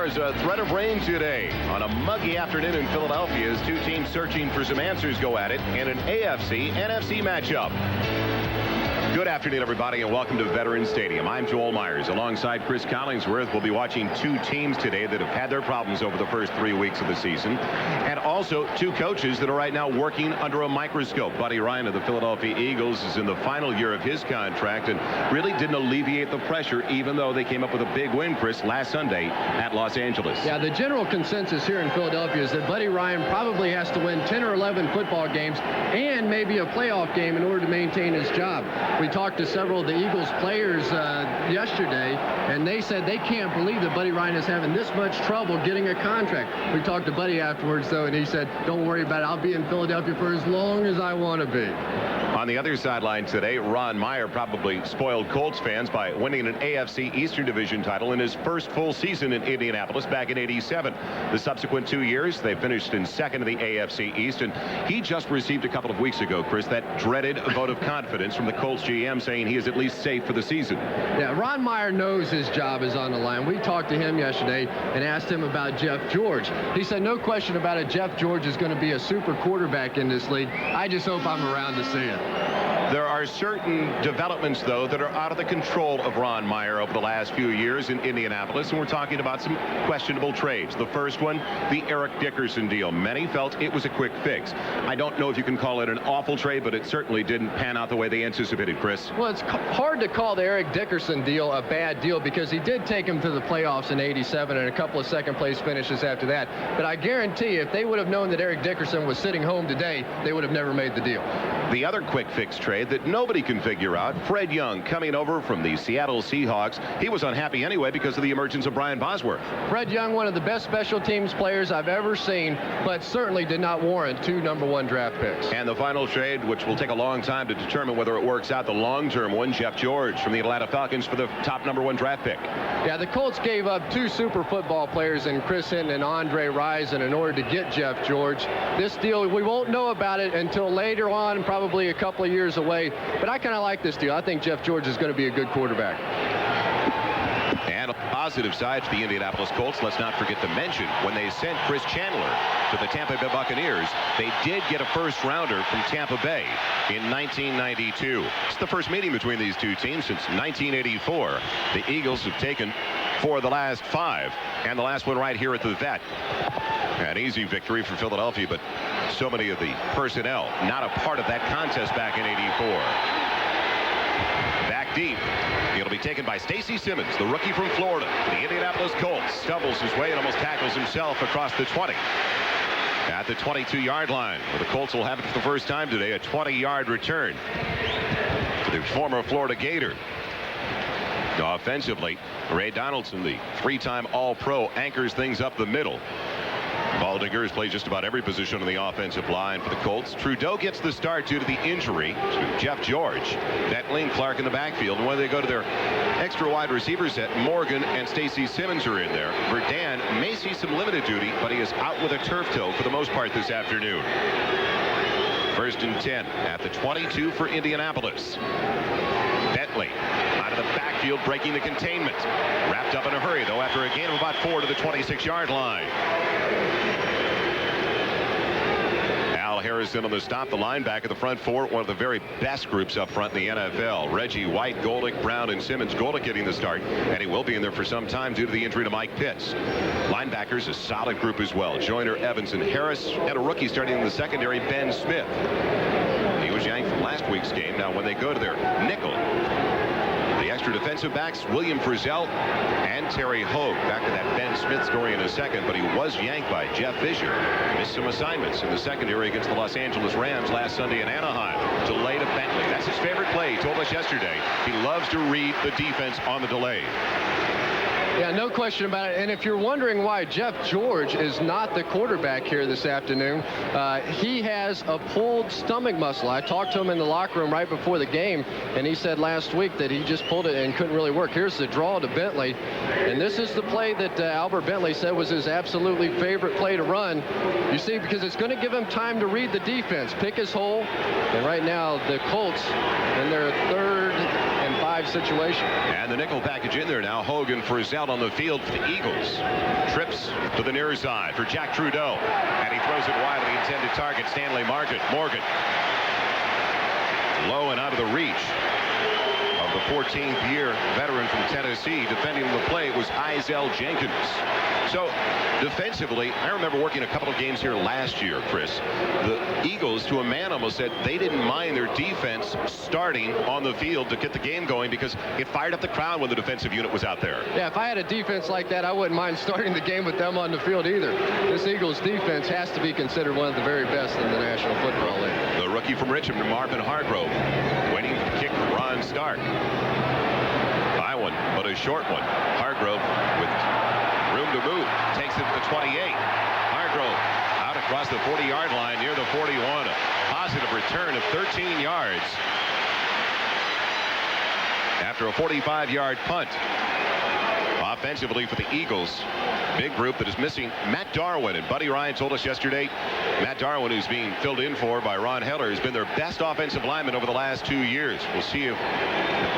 There's a threat of rain today on a muggy afternoon in Philadelphia as two teams searching for some answers go at it in an AFC-NFC matchup. Good afternoon, everybody, and welcome to Veterans Stadium. I'm Joel Myers. Alongside Chris Collingsworth, we'll be watching two teams today that have had their problems over the first 3 weeks of the season, and also two coaches that are right now working under a microscope. Buddy Ryan of the Philadelphia Eagles is in the final year of his contract and really didn't alleviate the pressure, even though they came up with a big win, Chris, last Sunday at Los Angeles. Yeah, the general consensus here in Philadelphia is that Buddy Ryan probably has to win 10 or 11 football games and maybe a playoff game in order to maintain his job. We talked to several of the Eagles players yesterday, and they said they can't believe that Buddy Ryan is having this much trouble getting a contract. We talked to Buddy afterwards, though, and he said, don't worry about it. I'll be in Philadelphia for as long as I want to be. On the other sideline today, Ron Meyer probably spoiled Colts fans by winning an AFC Eastern Division title in his first full season in Indianapolis back in '87. The subsequent 2 years, they finished in second in the AFC East, and he just received a couple of weeks ago, Chris, that dreaded vote of confidence from the Colts GM saying he is at least safe for the season. Yeah, Ron Meyer knows his job is on the line. We talked to him yesterday and asked him about Jeff George. He said, no question about it, Jeff George is going to be a super quarterback in this league. I just hope I'm around to see it. There are certain developments, though, that are out of the control of Ron Meyer over the last few years in Indianapolis, and we're talking about some questionable trades. The first one, the Eric Dickerson deal. Many felt it was a quick fix. I don't know if you can call it an awful trade, but it certainly didn't pan out the way they anticipated, Chris. Well, it's hard to call the Eric Dickerson deal a bad deal because he did take him to the playoffs in '87 and a couple of second-place finishes after that. But I guarantee you, if they would have known that Eric Dickerson was sitting home today, they would have never made the deal. The other quick fix trade that nobody can figure out, Fred Young coming over from the Seattle Seahawks. He was unhappy anyway because of the emergence of Brian Bosworth. Fred Young, one of the best special teams players I've ever seen, but certainly did not warrant 2 #1 draft picks. And the final trade, which will take a long time to determine whether it works out, the long-term one, Jeff George from the Atlanta Falcons for the top #1 draft pick. Yeah, the Colts gave up 2 super football players in Chris Hinton and Andre Rison in order to get Jeff George. This deal, we won't know about it until later on, probably a couple of years away. But I kind of like this deal. I think Jeff George is going to be a good quarterback. And on the positive side for the Indianapolis Colts, let's not forget to mention, when they sent Chris Chandler to the Tampa Bay Buccaneers, they did get a first-rounder from Tampa Bay in 1992. It's the first meeting between these two teams since 1984. The Eagles have taken 4 of the last 5, and the last one right here at the Vet. An easy victory for Philadelphia, but so many of the personnel not a part of that contest back in '84. Back deep. It'll be taken by Stacy Simmons, the rookie from Florida. The Indianapolis Colts stumbles his way and almost tackles himself across the 20. At the 22-yard line, where the Colts will have it for the first time today, a 20-yard return to the former Florida Gator. Offensively, Ray Donaldson, the 3-time All-Pro, anchors things up the middle. Baldinger has played just about every position on the offensive line for the Colts. Trudeau gets the start due to the injury to Jeff George. Bentley and Clark in the backfield. And when they go to their extra wide receiver set, Morgan and Stacy Simmons are in there. Verdun may see some limited duty, but he is out with a turf toe for the most part this afternoon. 1st and 10 at the 22 for Indianapolis. Bentley out of the backfield, breaking the containment. Wrapped up in a hurry, though, after a gain of about 4 to the 26-yard line. Al Harrison on the stop, the linebacker, the front 4, one of the very best groups up front in the NFL. Reggie White, Goldick, Brown, and Simmons. Goldick getting the start, and he will be in there for some time due to the injury to Mike Pitts. Linebackers, a solid group as well. Joyner, Evans, and Harris, and a rookie starting in the secondary, Ben Smith. He was yanked from last week's game. Now, when they go to their nickel, the extra defensive backs, William Frizzell and Terry Hogue. Back to that Ben Smith story in a second, but he was yanked by Jeff Fisher. Missed some assignments in the secondary against the Los Angeles Rams last Sunday in Anaheim. Delay to Bentley. That's his favorite play. He told us yesterday he loves to read the defense on the delay. Yeah, no question about it. And if you're wondering why Jeff George is not the quarterback here this afternoon, he has a pulled stomach muscle. I talked to him in the locker room right before the game, and he said last week that he just pulled it and couldn't really work. Here's the draw to Bentley. And this is the play that Albert Bentley said was his absolutely favorite play to run. You see, because it's going to give him time to read the defense, pick his hole. And right now, the Colts in their 3rd and 5 5 situation. And the nickel package in there now. Hogan for Zell on the field for the Eagles. Trips to the near side for Jack Trudeau. And he throws it wide to the intended target, Stanley Morgan. Low and out of the reach of the 14th year veteran from Tennessee. Defending the play was Izell Jenkins. So defensively, I remember working a couple of games here last year, Chris. The Eagles, to a man, almost said they didn't mind their defense starting on the field to get the game going because it fired up the crowd when the defensive unit was out there. Yeah, if I had a defense like that, I wouldn't mind starting the game with them on the field either. This Eagles defense has to be considered one of the very best in the National Football League. The rookie from Richmond, Marvin Hargrove, waiting for the kick from Ron Stark. High one, but a short one. Hargrove with room to move, takes it to the 28. Hargrove out across the 40-yard line near the 41. A positive return of 13 yards after a 45-yard punt. Offensively for the Eagles, big group that is missing Matt Darwin. And Buddy Ryan told us yesterday, Matt Darwin, who's being filled in for by Ron Heller, has been their best offensive lineman over the last 2 years. We'll see if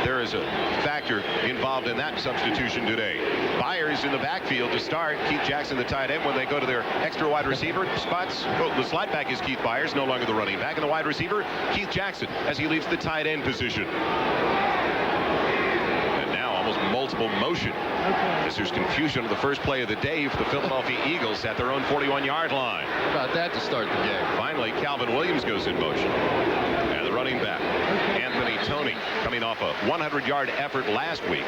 there is a factor involved in that substitution today. Byers in the backfield to start. Keith Jackson, the tight end, when they go to their extra wide receiver spots. Oh, the slide back is Keith Byers, no longer the running back. And the wide receiver, Keith Jackson, as he leaves the tight end position. And now almost multiple motion. As there's confusion on the first play of the day for the Philadelphia Eagles at their own 41-yard line. How about that to start the game? Finally, Calvin Williams goes in motion. And the running back, Anthony Toney, coming off a 100-yard effort last week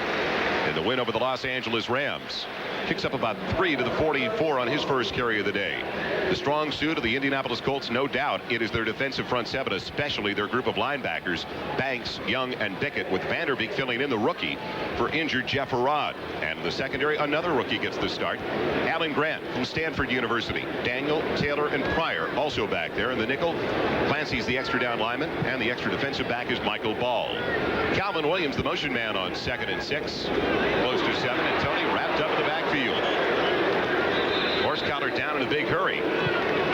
in the win over the Los Angeles Rams. Picks up about 3 to the 44 on his first carry of the day. The strong suit of the Indianapolis Colts, no doubt, it is their defensive front seven, especially their group of linebackers, Banks, Young, and Bickett, with Vanderbeek filling in the rookie for injured Jeff Arad. And the secondary, another rookie gets the start. Alan Grant from Stanford University. Daniel, Taylor, and Pryor also back there. In the nickel, Clancy's the extra down lineman, and the extra defensive back is Michael Ball. Calvin Williams, the motion man on 2nd and 6. Close to 7, and Toney wrapped up in the backfield. Horse collar down in a big hurry.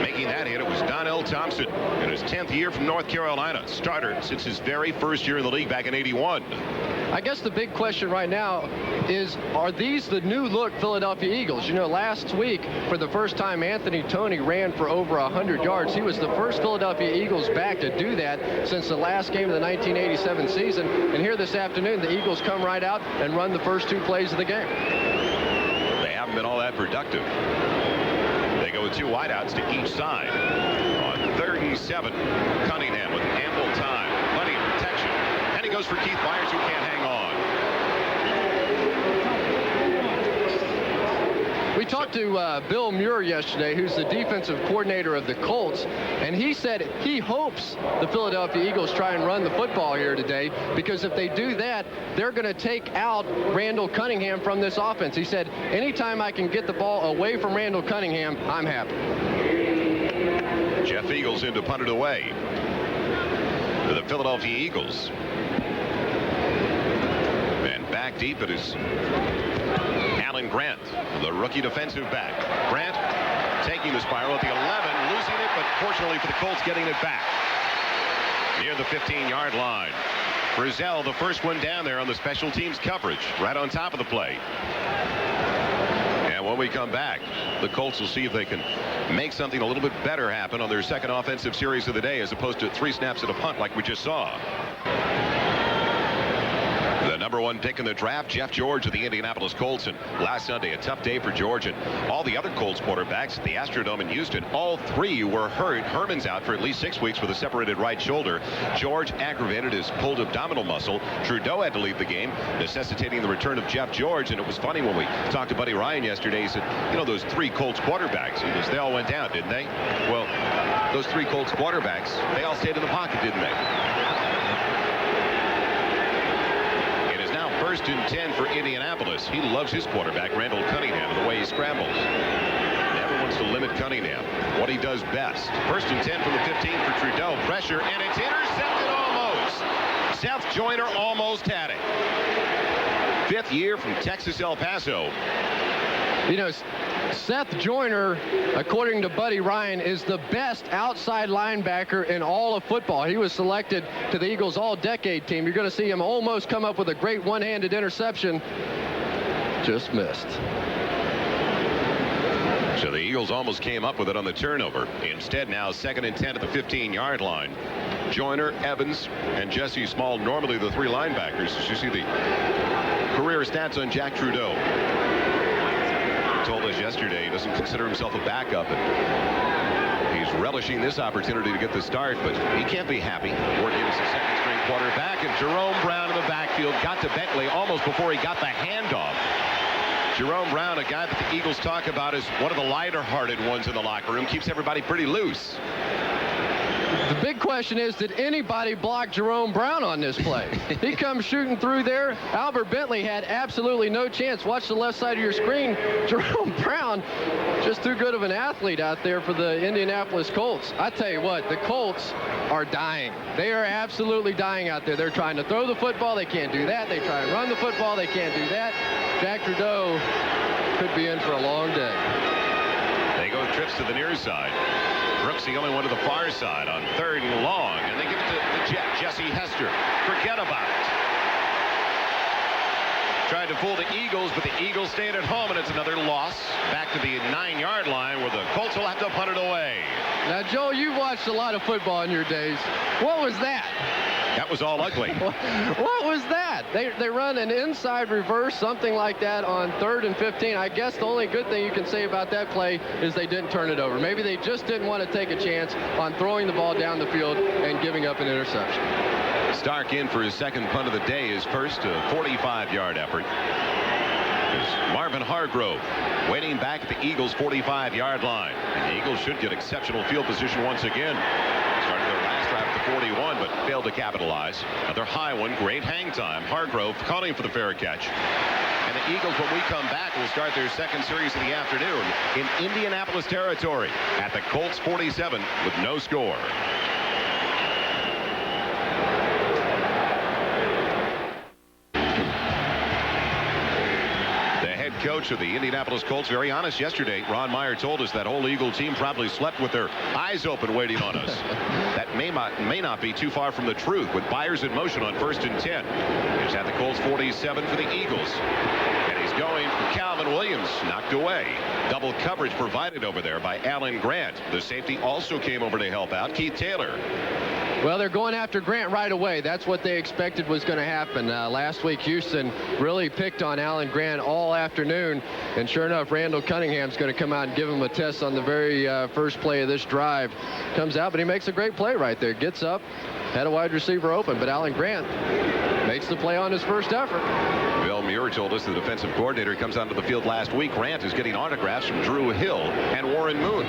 Making that hit, it was Donnell Thompson in his 10th year from North Carolina. Starter since his very first year in the league back in '81. I guess the big question right now is, are these the new look Philadelphia Eagles? You know, last week, for the first time, Anthony Toney ran for over 100 yards. He was the first Philadelphia Eagles back to do that since the last game of the 1987 season. And here this afternoon, the Eagles come right out and run the first 2 plays of the game. They haven't been all that productive. They go with 2 wideouts to each side. On 3rd and 7, Cunningham with ample time, plenty of protection. And he goes for Keith Byers, who can't hang on. We talked to Bill Muir yesterday, who's the defensive coordinator of the Colts, and he said he hopes the Philadelphia Eagles try and run the football here today, because if they do that, they're going to take out Randall Cunningham from this offense. He said, anytime I can get the ball away from Randall Cunningham, I'm happy. Jeff Eagles in to punt it away to the Philadelphia Eagles. And back deep it is Alan Grant, the rookie defensive back. Grant taking the spiral at the 11, losing it, but fortunately for the Colts, getting it back near the 15-yard line. Frizzell, the first one down there on the special teams coverage, right on top of the play. And when we come back, the Colts will see if they can make something a little bit better happen on their second offensive series of the day, as opposed to 3 snaps at a punt like we just saw. The number 1 pick in the draft, Jeff George of the Indianapolis Colts. And last Sunday, a tough day for George and all the other Colts quarterbacks at the Astrodome in Houston. All 3 were hurt. Herman's out for at least 6 weeks with a separated right shoulder. George aggravated his pulled abdominal muscle. Trudeau had to leave the game, necessitating the return of Jeff George. And it was funny when we talked to Buddy Ryan yesterday. He said, you know, those 3 Colts quarterbacks, they all went down, didn't they? Well, those 3 Colts quarterbacks, they all stayed in the pocket, didn't they? 1st and 10 for Indianapolis. He loves his quarterback, Randall Cunningham, and the way he scrambles. Never wants to limit Cunningham, what he does best. 1st and 10 from the 15 for Trudeau. Pressure, and it's intercepted almost. Seth Joyner almost had it. 5th year from Texas El Paso. You know, Seth Joyner, according to Buddy Ryan, is the best outside linebacker in all of football. He was selected to the Eagles all-decade team. You're going to see him almost come up with a great one-handed interception. Just missed. So the Eagles almost came up with it on the turnover. Instead, now 2nd and 10 at the 15-yard line. Joyner, Evans, and Jesse Small, normally the 3 linebackers. As you see the career stats on Jack Trudeau. He told us yesterday he doesn't consider himself a backup. And he's relishing this opportunity to get the start, but he can't be happy working as a second-string quarterback. And Jerome Brown in the backfield got to Bentley almost before he got the handoff. Jerome Brown, a guy that the Eagles talk about as one of the lighter-hearted ones in the locker room, keeps everybody pretty loose. The big question is, did anybody block Jerome Brown on this play? He comes shooting through there. Albert Bentley had absolutely no chance. Watch the left side of your screen. Jerome Brown, just too good of an athlete out there for the Indianapolis Colts. I tell you what, the Colts are dying. They are absolutely dying out there. They're trying to throw the football. They can't do that. They try and run the football. They can't do that. Jack Trudeau could be in for a long day. They go trips to the near side. Brooks the only one to the far side on 3rd and long, and they give it to the Jet, Jesse Hester. Forget about it. Tried to fool the Eagles, but the Eagles stayed at home, and it's another loss. Back to the 9-yard line where the Colts will have to punt it away. Now, Joe, you've watched a lot of football in your days. What was that? That was all ugly. What was that? They run an inside reverse, something like that, on 3rd and 15. I guess the only good thing you can say about that play is they didn't turn it over. Maybe they just didn't want to take a chance on throwing the ball down the field and giving up an interception. Stark in for his 2nd punt of the day, his first 45-yard effort. There's Marvin Hargrove waiting back at the Eagles' 45-yard line. And the Eagles should get exceptional field position once again. Started their last drive at the 41, but failed to capitalize. Another high one, great hang time. Hargrove calling for the fair catch. And the Eagles, when we come back, will start their 2nd series of the afternoon in Indianapolis territory at the Colts 47 with no score. Coach of the Indianapolis Colts, very honest yesterday. Ron Meyer told us that whole Eagle team probably slept with their eyes open waiting on us. That may not be too far from the truth, with Byers in motion on 1st and 10. He's at the Colts 47 for the Eagles. And he's going for Calvin Williams, knocked away. Double coverage provided over there by Alan Grant. The safety also came over to help out, Keith Taylor. Well, they're going after Grant right away. That's what they expected was going to happen. Last week, Houston really picked on Alan Grant all afternoon. And sure enough, Randall Cunningham's going to come out and give him a test on the very first play of this drive. Comes out, but he makes a great play right there. Gets up, had a wide receiver open, but Alan Grant makes the play on his first effort. Bill Muir told us the defensive coordinator comes onto the field last week. Grant is getting autographs from Drew Hill and Warren Moon.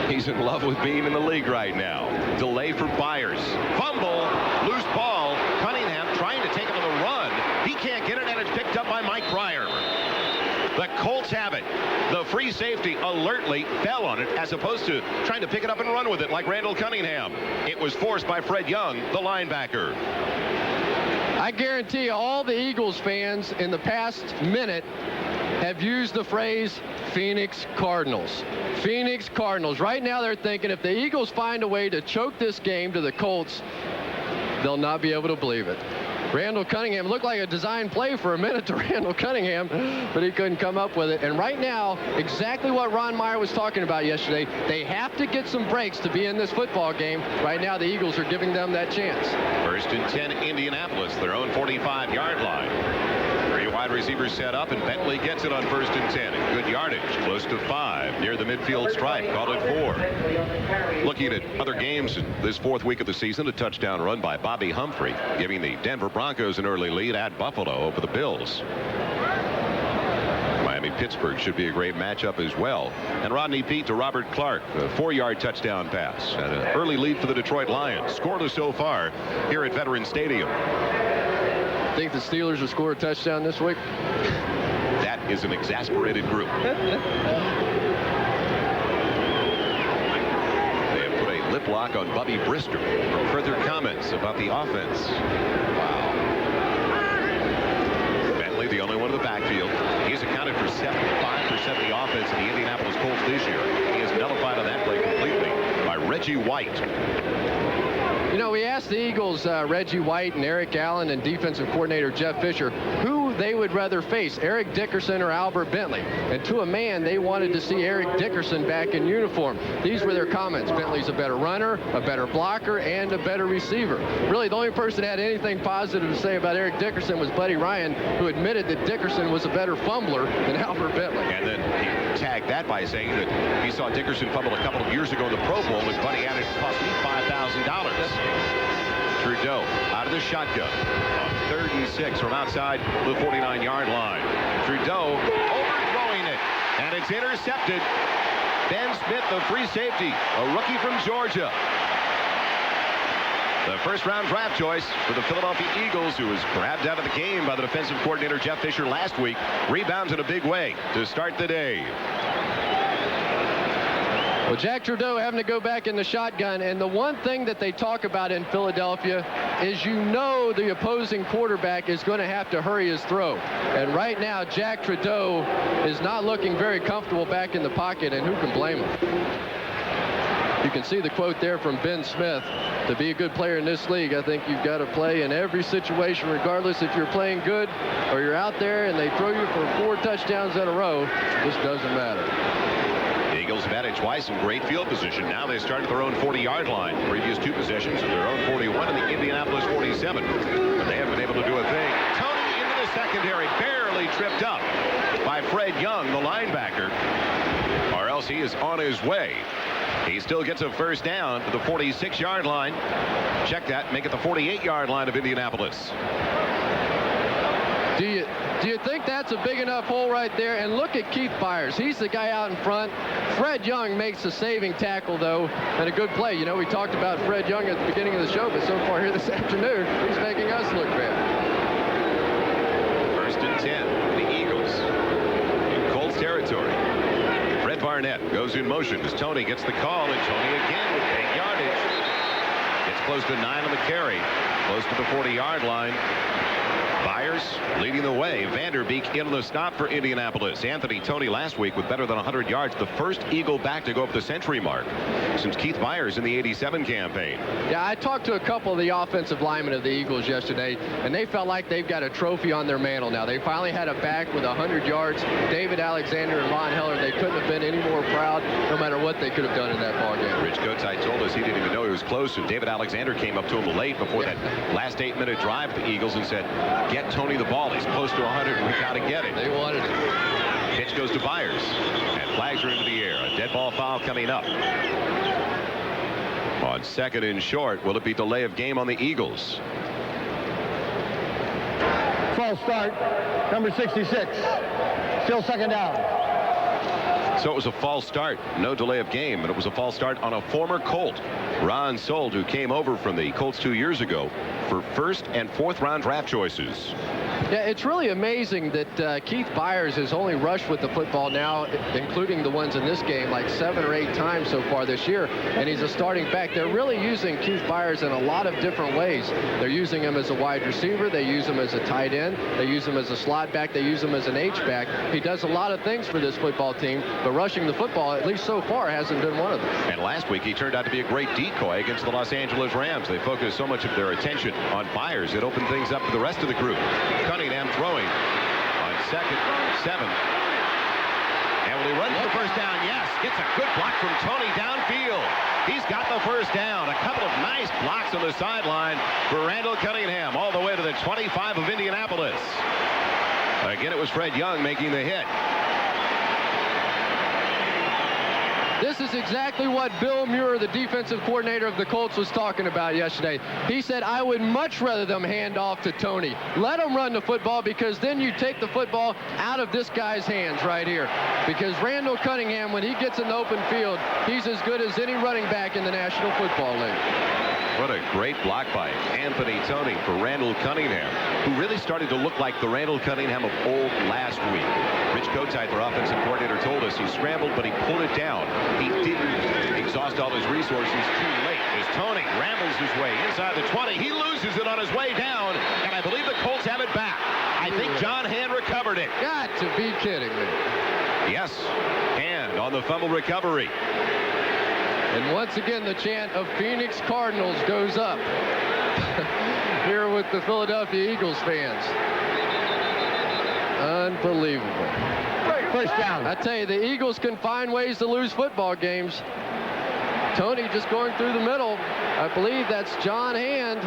He's in love with being in the league right now. Delay for Byers. Fumble. Loose ball. Cunningham trying to take him on the run. He can't get it, and it's picked up by Mike Pryor. The Colts have it. The free safety alertly fell on it as opposed to trying to pick it up and run with it like Randall Cunningham. It was forced by Fred Young, the linebacker. I guarantee you all the Eagles fans in the past minute have used the phrase Phoenix Cardinals. Phoenix Cardinals. Right now they're thinking if the Eagles find a way to choke this game to the Colts, they'll not be able to believe it. Randall Cunningham looked like a design play for a minute to Randall Cunningham, but he couldn't come up with it. And right now, exactly what Ron Meyer was talking about yesterday, they have to get some breaks to be in this football game. Right now, the Eagles are giving them that chance. 1st and 10, Indianapolis, their own 45-yard line. 3 wide receivers set up, and Bentley gets it on 1st and 10. Good yardage, close to 5, near the midfield stripe. Called it 4. Looking at other games in this 4th week of the season, a touchdown run by Bobby Humphrey, giving the Denver Broncos an early lead at Buffalo over the Bills. Miami-Pittsburgh should be a great matchup as well. And Rodney Peete to Robert Clark, a 4-yard touchdown pass, and an early lead for the Detroit Lions. Scoreless so far here at Veterans Stadium. Think the Steelers will score a touchdown this week? That is an exasperated group. They have put a lip lock on Bubby Brister for further comments about the offense. Wow. Bentley, the only one in the backfield. He's accounted for 75% upset the offense of the Indianapolis Colts this year. He is nullified on that play completely by Reggie White. You know, we asked the Eagles, Reggie White and Eric Allen and defensive coordinator Jeff Fisher, who they would rather face, Eric Dickerson or Albert Bentley. And to a man, they wanted to see Eric Dickerson back in uniform. These were their comments. Bentley's a better runner, a better blocker, and a better receiver. Really, the only person that had anything positive to say about Eric Dickerson was Buddy Ryan, who admitted that Dickerson was a better fumbler than Albert Bentley. And then he tagged that by saying that he saw Dickerson fumble a couple of years ago in the Pro Bowl, and Buddy added it cost me $5,000. Trudeau out of the shotgun on 3rd and 6 from outside the 49-yard line. Trudeau overthrowing it, and it's intercepted. Ben Smith, the free safety, a rookie from Georgia. The first-round draft choice for the Philadelphia Eagles, who was grabbed out of the game by the defensive coordinator Jeff Fisher last week, rebounds in a big way to start the day. Well, Jack Trudeau having to go back in the shotgun, and the one thing that they talk about in Philadelphia is the opposing quarterback is going to have to hurry his throw. And right now, Jack Trudeau is not looking very comfortable back in the pocket, and who can blame him? You can see the quote there from Ben Smith. To be a good player in this league, I think you've got to play in every situation, regardless if you're playing good or you're out there and they throw you for 4 touchdowns in a row. This doesn't matter. The Eagles have had it twice in great field position. Now they start at their own 40-yard line. Previous 2 possessions at their own 41 and the Indianapolis 47. But they haven't been able to do a thing. Tony into the secondary, barely tripped up by Fred Young, the linebacker. Or else he is on his way. He still gets a first down to the 46-yard line. Check that, make it the 48-yard line of Indianapolis. Do you think that's a big enough hole right there? And look at Keith Byers. He's the guy out in front. Fred Young makes a saving tackle, though, and a good play. You know, we talked about Fred Young at the beginning of the show, but so far here this afternoon, he's making us look bad. 1st and 10, the Eagles in Colts territory. Fred Barnett goes in motion as Tony gets the call, and Tony again with 8 yardage. Gets close to 9 on the carry, close to the 40-yard line. Byers leading the way. Vanderbeek in the stop for Indianapolis. Anthony Tony last week with better than 100 yards. The first Eagle back to go up the century mark since Keith Byers in the '87 campaign. Yeah, I talked to a couple of the offensive linemen of the Eagles yesterday, and they felt like they've got a trophy on their mantle now. They finally had a back with 100 yards. David Alexander and Lon Heller, they couldn't have been any more proud no matter what they could have done in that ballgame. Rich Kotite told us he didn't even know he was close, and David Alexander came up to him late before that last 8-minute drive for the Eagles and said, get Tony the ball. He's close to 100. We got to get it. They wanted it. Pitch goes to Byers, and flags are into the air. A dead ball foul coming up. On 2nd and short, will it be delay of game on the Eagles? False start, number 66. Still 2nd down. So it was a false start, no delay of game, but it was a false start on a former Colt, Ron Sold, who came over from the Colts 2 years ago for 1st and 4th round draft choices. Yeah, it's really amazing that Keith Byers has only rushed with the football now, including the ones in this game, like 7 or 8 times so far this year, and he's a starting back. They're really using Keith Byers in a lot of different ways. They're using him as a wide receiver. They use him as a tight end. They use him as a slot back. They use him as an H-back. He does a lot of things for this football team, but rushing the football, at least so far, hasn't been one of them. And last week, he turned out to be a great decoy against the Los Angeles Rams. They focused so much of their attention on Byers. It opened things up for the rest of the group. Cunningham throwing on 2nd, 7. And will he run for the first down? Yes. Gets a good block from Tony downfield. He's got the first down. A couple of nice blocks on the sideline for Randall Cunningham all the way to the 25 of Indianapolis. Again, it was Fred Young making the hit. This is exactly what Bill Muir, the defensive coordinator of the Colts, was talking about yesterday. He said, I would much rather them hand off to Tony. Let him run the football, because then you take the football out of this guy's hands right here. Because Randall Cunningham, when he gets in the open field, he's as good as any running back in the National Football League. What a great block by Anthony Tony for Randall Cunningham, who really started to look like the Randall Cunningham of old last week. Rich Kotite, their offensive coordinator, told us he scrambled, but he pulled it down. He didn't exhaust all his resources too late as Tony rambles his way inside the 20. He loses it on his way down, and I believe the Colts have it back. I think John Hand recovered it. Got to be kidding me. Yes. And on the fumble recovery. And once again, the chant of Phoenix Cardinals goes up here with the Philadelphia Eagles fans. Unbelievable. First down. I tell you, the Eagles can find ways to lose football games. Tony just going through the middle. I believe that's John Hand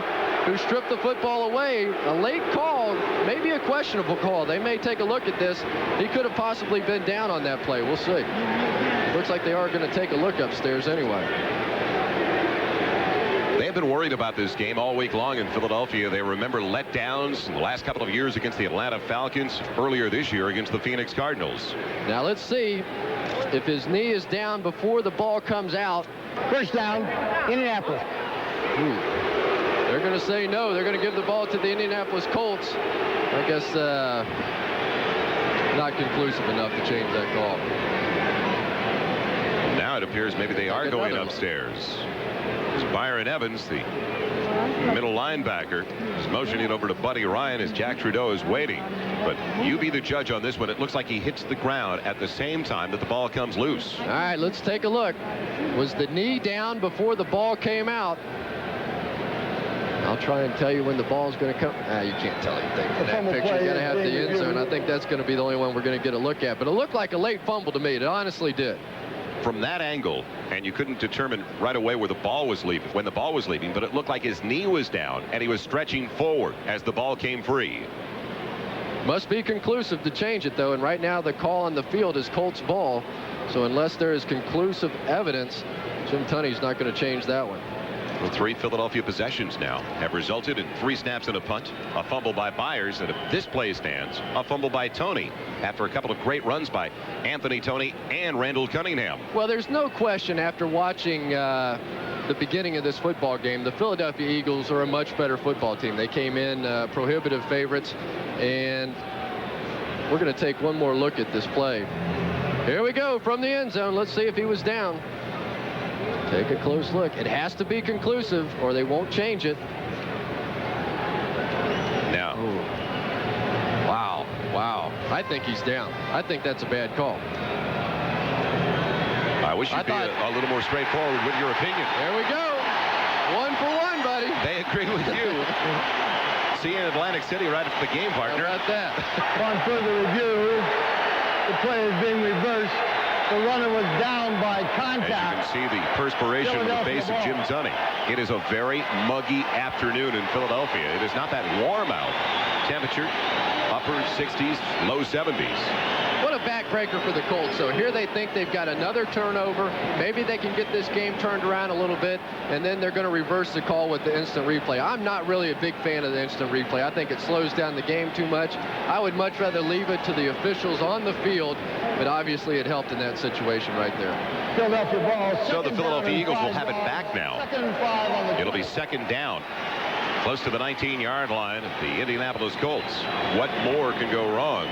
who stripped the football away. A late call, maybe a questionable call. They may take a look at this. He could have possibly been down on that play. We'll see. Looks like they are going to take a look upstairs anyway. They have been worried about this game all week long in Philadelphia. They remember letdowns in the last couple of years against the Atlanta Falcons, earlier this year against the Phoenix Cardinals. Now let's see if his knee is down before the ball comes out. First down, Indianapolis. They're going to say no. They're going to give the ball to the Indianapolis Colts. I guess not conclusive enough to change that call. Now it appears maybe they are going upstairs. It's Byron Evans, the middle linebacker, is motioning over to Buddy Ryan as Jack Trudeau is waiting. But you be the judge on this one. It looks like he hits the ground at the same time that the ball comes loose. All right, let's take a look. Was the knee down before the ball came out? I'll try and tell you when the ball's going to come. You can't tell anything from that picture. You got to have the end zone. I think that's going to be the only one we're going to get a look at. But it looked like a late fumble to me. It honestly did. From that angle, and you couldn't determine right away where the ball was leaving, when the ball was leaving, but it looked like his knee was down and he was stretching forward as the ball came free. Must be conclusive to change it, though, and right now the call on the field is Colts ball. So unless there is conclusive evidence, Jim Tunney's not going to change that one. Well, 3 Philadelphia possessions now have resulted in 3 snaps and a punt, a fumble by Byers, and if this play stands, a fumble by Toney after a couple of great runs by Anthony Toney and Randall Cunningham. Well, there's no question after watching the beginning of this football game, the Philadelphia Eagles are a much better football team. They came in prohibitive favorites, and we're going to take one more look at this play. Here we go from the end zone. Let's see if he was down. Take a close look. It has to be conclusive or they won't change it. Now. Ooh. Wow. I think he's down. I think that's a bad call. I wish you'd be a little more straightforward with your opinion. There we go. 1 for 1, buddy. They agree with you. See you in Atlantic City right after the game, partner. How about that? On further review, the play is being reversed. The runner was down by contact. As you can see the perspiration on the face of Jim Tunney. It is a very muggy afternoon in Philadelphia. It is not that warm out. Temperature upper 60s, low 70s. What a backbreaker for the Colts. So here they think they've got another turnover. Maybe they can get this game turned around a little bit, and then they're going to reverse the call with the instant replay. I'm not really a big fan of the instant replay. I think it slows down the game too much. I would much rather leave it to the officials on the field, but obviously it helped in that situation right there. Philadelphia ball. So the Philadelphia Eagles will have it back now. 2nd and 5 on the It'll be 2nd down. Close to the 19-yard line of the Indianapolis Colts. What more can go wrong?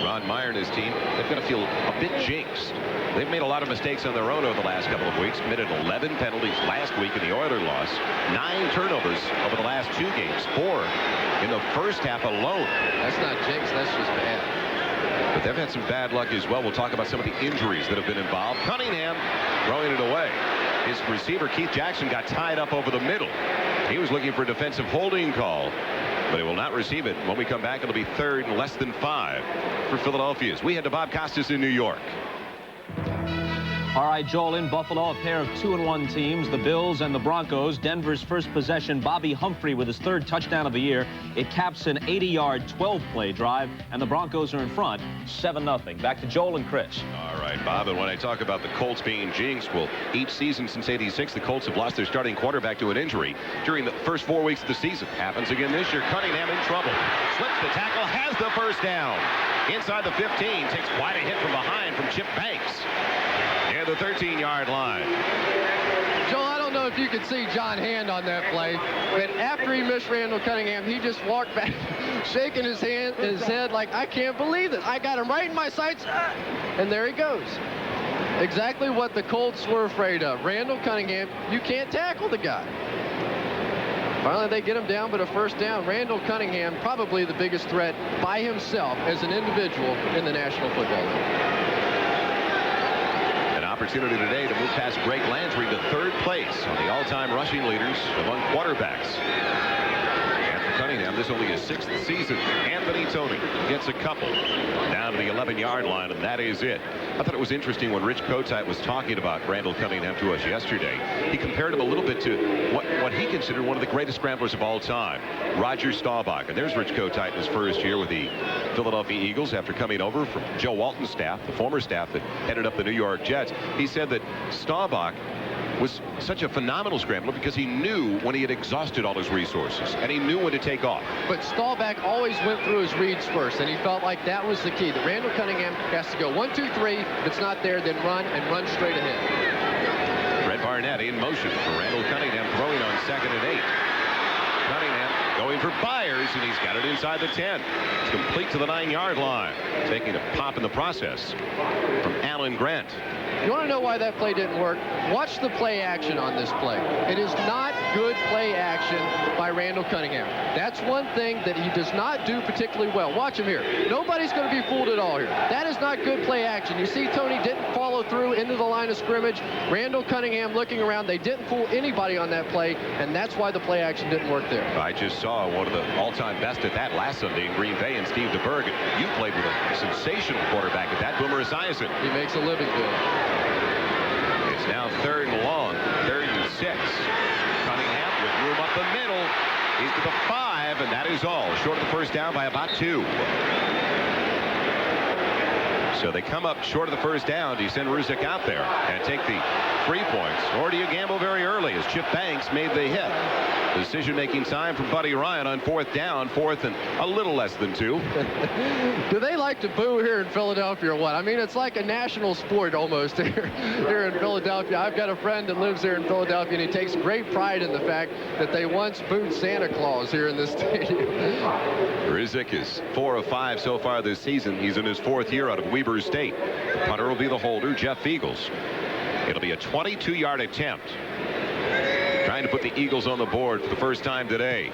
Ron Meyer and his team, they've got to feel a bit jinxed. They've made a lot of mistakes on their own over the last couple of weeks. Committed 11 penalties last week in the Oilers loss. 9 turnovers over the last 2 games. 4 in the first half alone. That's not jinx. That's just bad. But they've had some bad luck as well. We'll talk about some of the injuries that have been involved. Cunningham throwing it away. His receiver, Keith Jackson, got tied up over the middle. He was looking for a defensive holding call, but he will not receive it. When we come back, it'll be 3rd and less than 5 for Philadelphia's. We head to Bob Costas in New York. All right, Joel, in Buffalo, a pair of 2-1 teams, the Bills and the Broncos. Denver's first possession, Bobby Humphrey with his 3rd touchdown of the year. It caps an 80-yard, 12-play drive, and the Broncos are in front, 7-0. Back to Joel and Chris. All right, Bob, and when I talk about the Colts being jinxed, well, each season since '86, the Colts have lost their starting quarterback to an injury during the first 4 weeks of the season. Happens again this year. Cunningham in trouble. Slips the tackle, has the first down. Inside the 15, takes quite a hit from behind from Chip Banks. Near the 13-yard line. Joel, I don't know if you could see John Hand on that play, but after he missed Randall Cunningham, he just walked back, shaking his head like, I can't believe this. I got him right in my sights, and there he goes. Exactly what the Colts were afraid of. Randall Cunningham, you can't tackle the guy. Finally, they get him down, but a first down. Randall Cunningham, probably the biggest threat by himself as an individual in the National Football League. opportunity today to move past Greg Landry to third place on the all-time rushing leaders among quarterbacks. Cunningham, this only his 6th season. Anthony Tony gets a couple down to the 11-yard line, and that is it. I thought it was interesting when Rich Kotite was talking about Randall Cunningham to us yesterday. He compared him a little bit to what he considered one of the greatest scramblers of all time, Roger Staubach. And there's Rich Kotite in his first year with the Philadelphia Eagles after coming over from Joe Walton's staff, the former staff that headed up the New York Jets. He said that Staubach was such a phenomenal scrambler because he knew when he had exhausted all his resources, and he knew when to take off. But Staubach always went through his reads first, and he felt like that was the key. That Randall Cunningham has to go 1, 2, 3. If it's not there, then run and run straight ahead. Brett Barnett in motion for Randall Cunningham, throwing on 2nd and 8. Cunningham going for Byers, and he's got it inside the 10. It's complete to the 9-yard line, taking a pop in the process from Alan Grant. You want to know why that play didn't work? Watch the play action on this play. It is not good play action by Randall Cunningham. That's one thing that he does not do particularly well. Watch him here. Nobody's going to be fooled at all here. That is not good play action. You see Tony didn't follow through into the line of scrimmage. Randall Cunningham looking around. They didn't fool anybody on that play, and that's why the play action didn't work there. I just saw one of the all-time best at that last Sunday in Green Bay, and Steve DeBerg. You played with a sensational quarterback at that, Boomer Esiason. He makes a living doing it. It's now 3rd and long, 3rd and 6. Cunningham with room up the middle. He's to the 5, and that is all. Short of the first down by about 2. So they come up short of the first down. Do you send Ruzick out there and take the 3 points? Or do you gamble very early as Chip Banks made the hit? Decision-making time for Buddy Ryan on 4th down, 4th and a little less than 2. Do they like to boo here in Philadelphia or what? I mean, it's like a national sport almost here in Philadelphia. I've got a friend that lives here in Philadelphia, and he takes great pride in the fact that they once booed Santa Claus here in this stadium. Ruzick is 4 of 5 so far this season. He's in his 4th year out of Weber State. The punter will be the holder, Jeff Eagles. It'll be a 22-yard attempt. Trying to put the Eagles on the board for the first time today.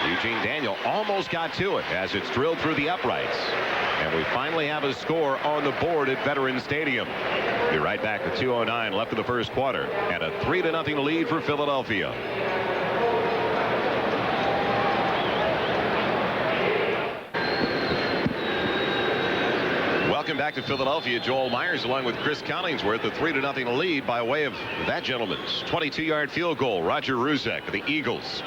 Eugene Daniel almost got to it as it's drilled through the uprights. And we finally have a score on the board at Veterans Stadium. Be right back with 2:09 left in the first quarter and a 3-0 lead for Philadelphia. Welcome back to Philadelphia. Joel Myers along with Chris Collingsworth. A 3-0 lead by way of that gentleman's 22-yard field goal. Roger Ruzick of the Eagles.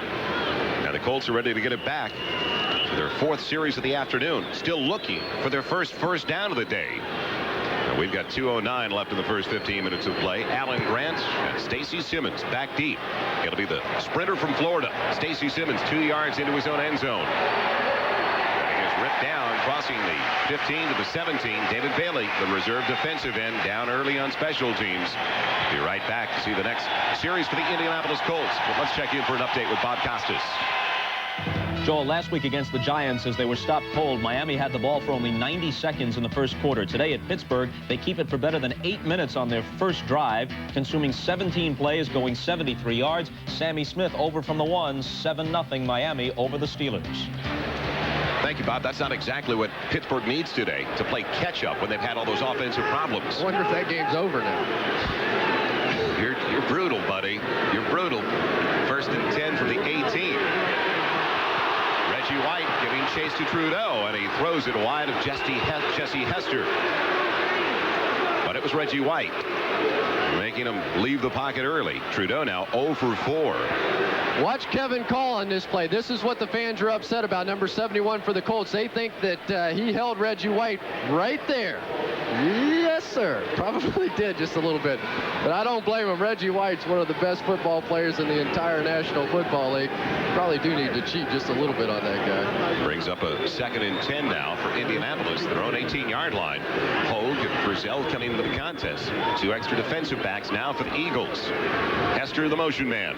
Now the Colts are ready to get it back for their 4th series of the afternoon. Still looking for their first down of the day. Now we've got 2:09 left in the first 15 minutes of play. Alan Grant and Stacy Simmons back deep. It'll be the sprinter from Florida. Stacy Simmons 2 yards into his own end zone. Ripped down, crossing the 15 to the 17. David Bailey, the reserve defensive end, down early on special teams. Be right back to see the next series for the Indianapolis Colts. But let's check in for an update with Bob Costas. Joel, last week against the Giants, as they were stopped cold, Miami had the ball for only 90 seconds in the first quarter. Today at Pittsburgh, they keep it for better than 8 minutes on their first drive, consuming 17 plays, going 73 yards. Sammy Smith over from the 1, 7-0 Miami over the Steelers. Thank you, Bob. That's not exactly what Pittsburgh needs today, to play catch-up when they've had all those offensive problems. I wonder if that game's over now. You're brutal, buddy. You're brutal. 1st and 10 from the 18. Reggie White giving chase to Trudeau, and he throws it wide of Jesse Hester. But it was Reggie White making him leave the pocket early. Trudeau now 0 for 4. Watch Kevin Call on this play. This is what the fans are upset about. Number 71 for the Colts. They think that he held Reggie White right there. Yes, sir. Probably did just a little bit. But I don't blame him. Reggie White's one of the best football players in the entire National Football League. Probably do need to cheat just a little bit on that guy. Brings up a 2nd and 10 now for Indianapolis. Their own 18-yard line. Hogue and Frizzell coming into the contest. 2 extra defensive backs now for the Eagles. Hester, the motion man.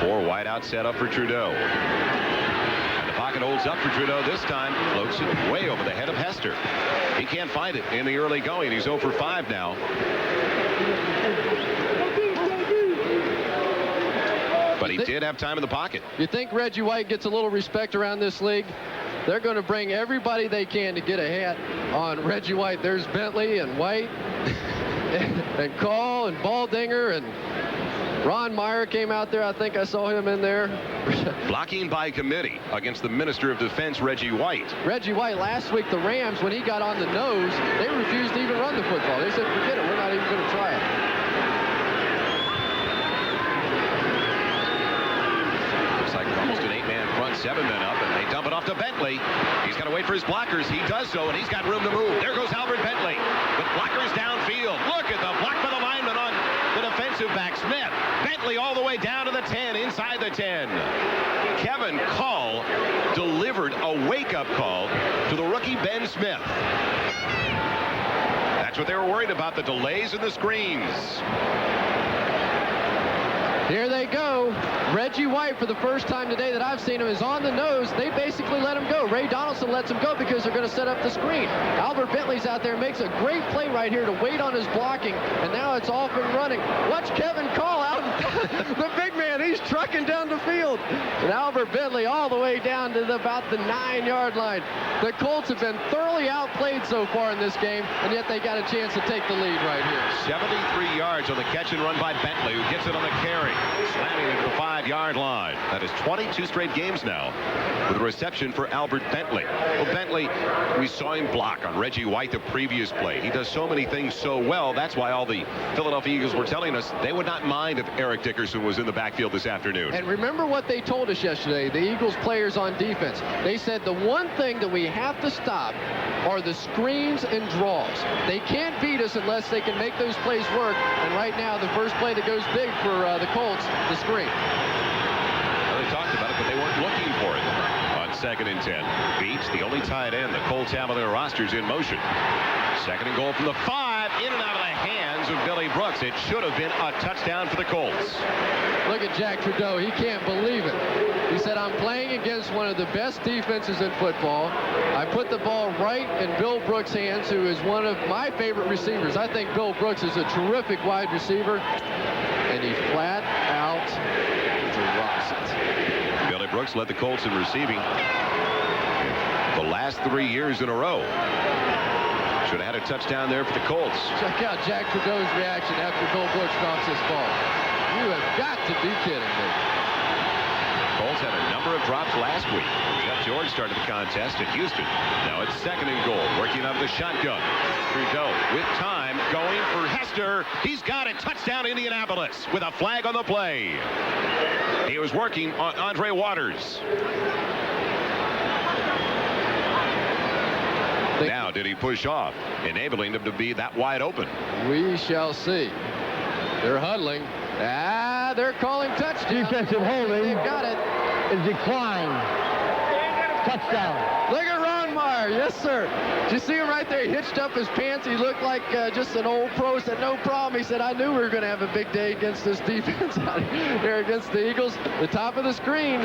4 wide out set up for Trudeau. And the pocket holds up for Trudeau this time. Floats it way over the head of Hester. He can't find it in the early going. He's 0 for 5 now. But he did have time in the pocket. You think Reggie White gets a little respect around this league? They're going to bring everybody they can to get a hat on Reggie White. There's Bentley and White and Call and Baldinger, and Ron Meyer came out there. I think I saw him in there. Blocking by committee against the Minister of Defense, Reggie White. Reggie White, last week, the Rams, when he got on the nose, they refused to even run the football. They said, forget it, we're not even going to try it. Looks like almost an 8-man front, 7 men up, and they dump it off to Bentley. He's got to wait for his blockers. He does so, and he's got room to move. There goes Albert Bentley with blockers downfield. Look at the block by the lineman on the defensive back, Smith. Bentley all the way down to the 10, inside the 10. Kevin Call delivered a wake-up call to the rookie Ben Smith. That's what they were worried about, the delays and the screens. Here they go. Reggie White, for the first time today that I've seen him, is on the nose. They basically let him go. Ray Donaldson lets him go because they're going to set up the screen. Albert Bentley's out there, makes a great play right here to wait on his blocking, and now it's off and running. Watch Kevin Call out. The big man, he's trucking down the field. And Albert Bentley all the way down to about the 9-yard line. The Colts have been thoroughly outplayed so far in this game, and yet they got a chance to take the lead right here. 73 yards on the catch and run by Bentley, who gets it on the carry. Slamming into the 5-yard line. That is 22 straight games now with a reception for Albert Bentley. Well, Bentley, we saw him block on Reggie White the previous play. He does so many things so well. That's why all the Philadelphia Eagles were telling us they would not mind if Eric Dickerson was in the backfield this afternoon. And remember what they told us yesterday, the Eagles players on defense. They said the one thing that we have to stop are the screens and draws. They can't beat us unless they can make those plays work. And right now, the first play that goes big for the Colts, the screen. Well, they talked about it, but they weren't looking for it. On 2nd and 10, Beach, the only tight end the Colts have on their rosters, in motion. 2nd and goal from the 5, in and out of the hands of Billy Brooks. It should have been a touchdown for the Colts. Look at Jack Trudeau. He can't believe it. He said, I'm playing against one of the best defenses in football. I put the ball right in Bill Brooks' hands, who is one of my favorite receivers. I think Bill Brooks is a terrific wide receiver, and he flat out drops it. Billy Brooks led the Colts in receiving the last 3 years in a row. Should have had a touchdown there for the Colts. Check out Jack Trudeau's reaction after Bill Brooks drops this ball. You have got to be kidding me. Colts had a number of drops last week. Jeff George started the contest at Houston. Now it's 2nd and goal, working out of the shotgun. Trudeau with time, going for Hester. He's got it. Touchdown Indianapolis with a flag on the play. He was working on Andre Waters. Now did he push off, enabling him to be that wide open? We shall see. They're huddling. They're calling touchdown. Defensive holding. They've got it. Is declined. Touchdown. Look at Ron Meyer. Yes, sir. Did you see him right there? He hitched up his pants. He looked like just an old pro. Said, no problem. He said, I knew we were going to have a big day against this defense out here against the Eagles. The top of the screen.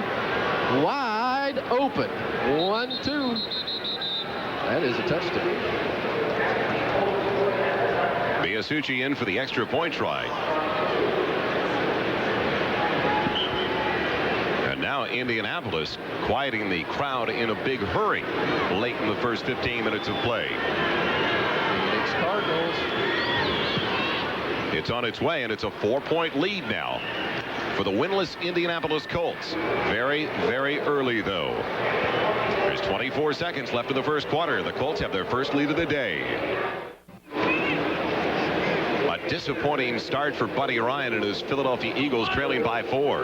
Wide open. 1-2. That is a touchdown. Biasucci in for the extra point try. And now Indianapolis quieting the crowd in a big hurry late in the first 15 minutes of play. Phoenix Cardinals. It's on its way, and it's a 4-point lead now for the winless Indianapolis Colts. Very, very early, though. There's 24 seconds left in the first quarter. The Colts have their first lead of the day. A disappointing start for Buddy Ryan and his Philadelphia Eagles, trailing by 4.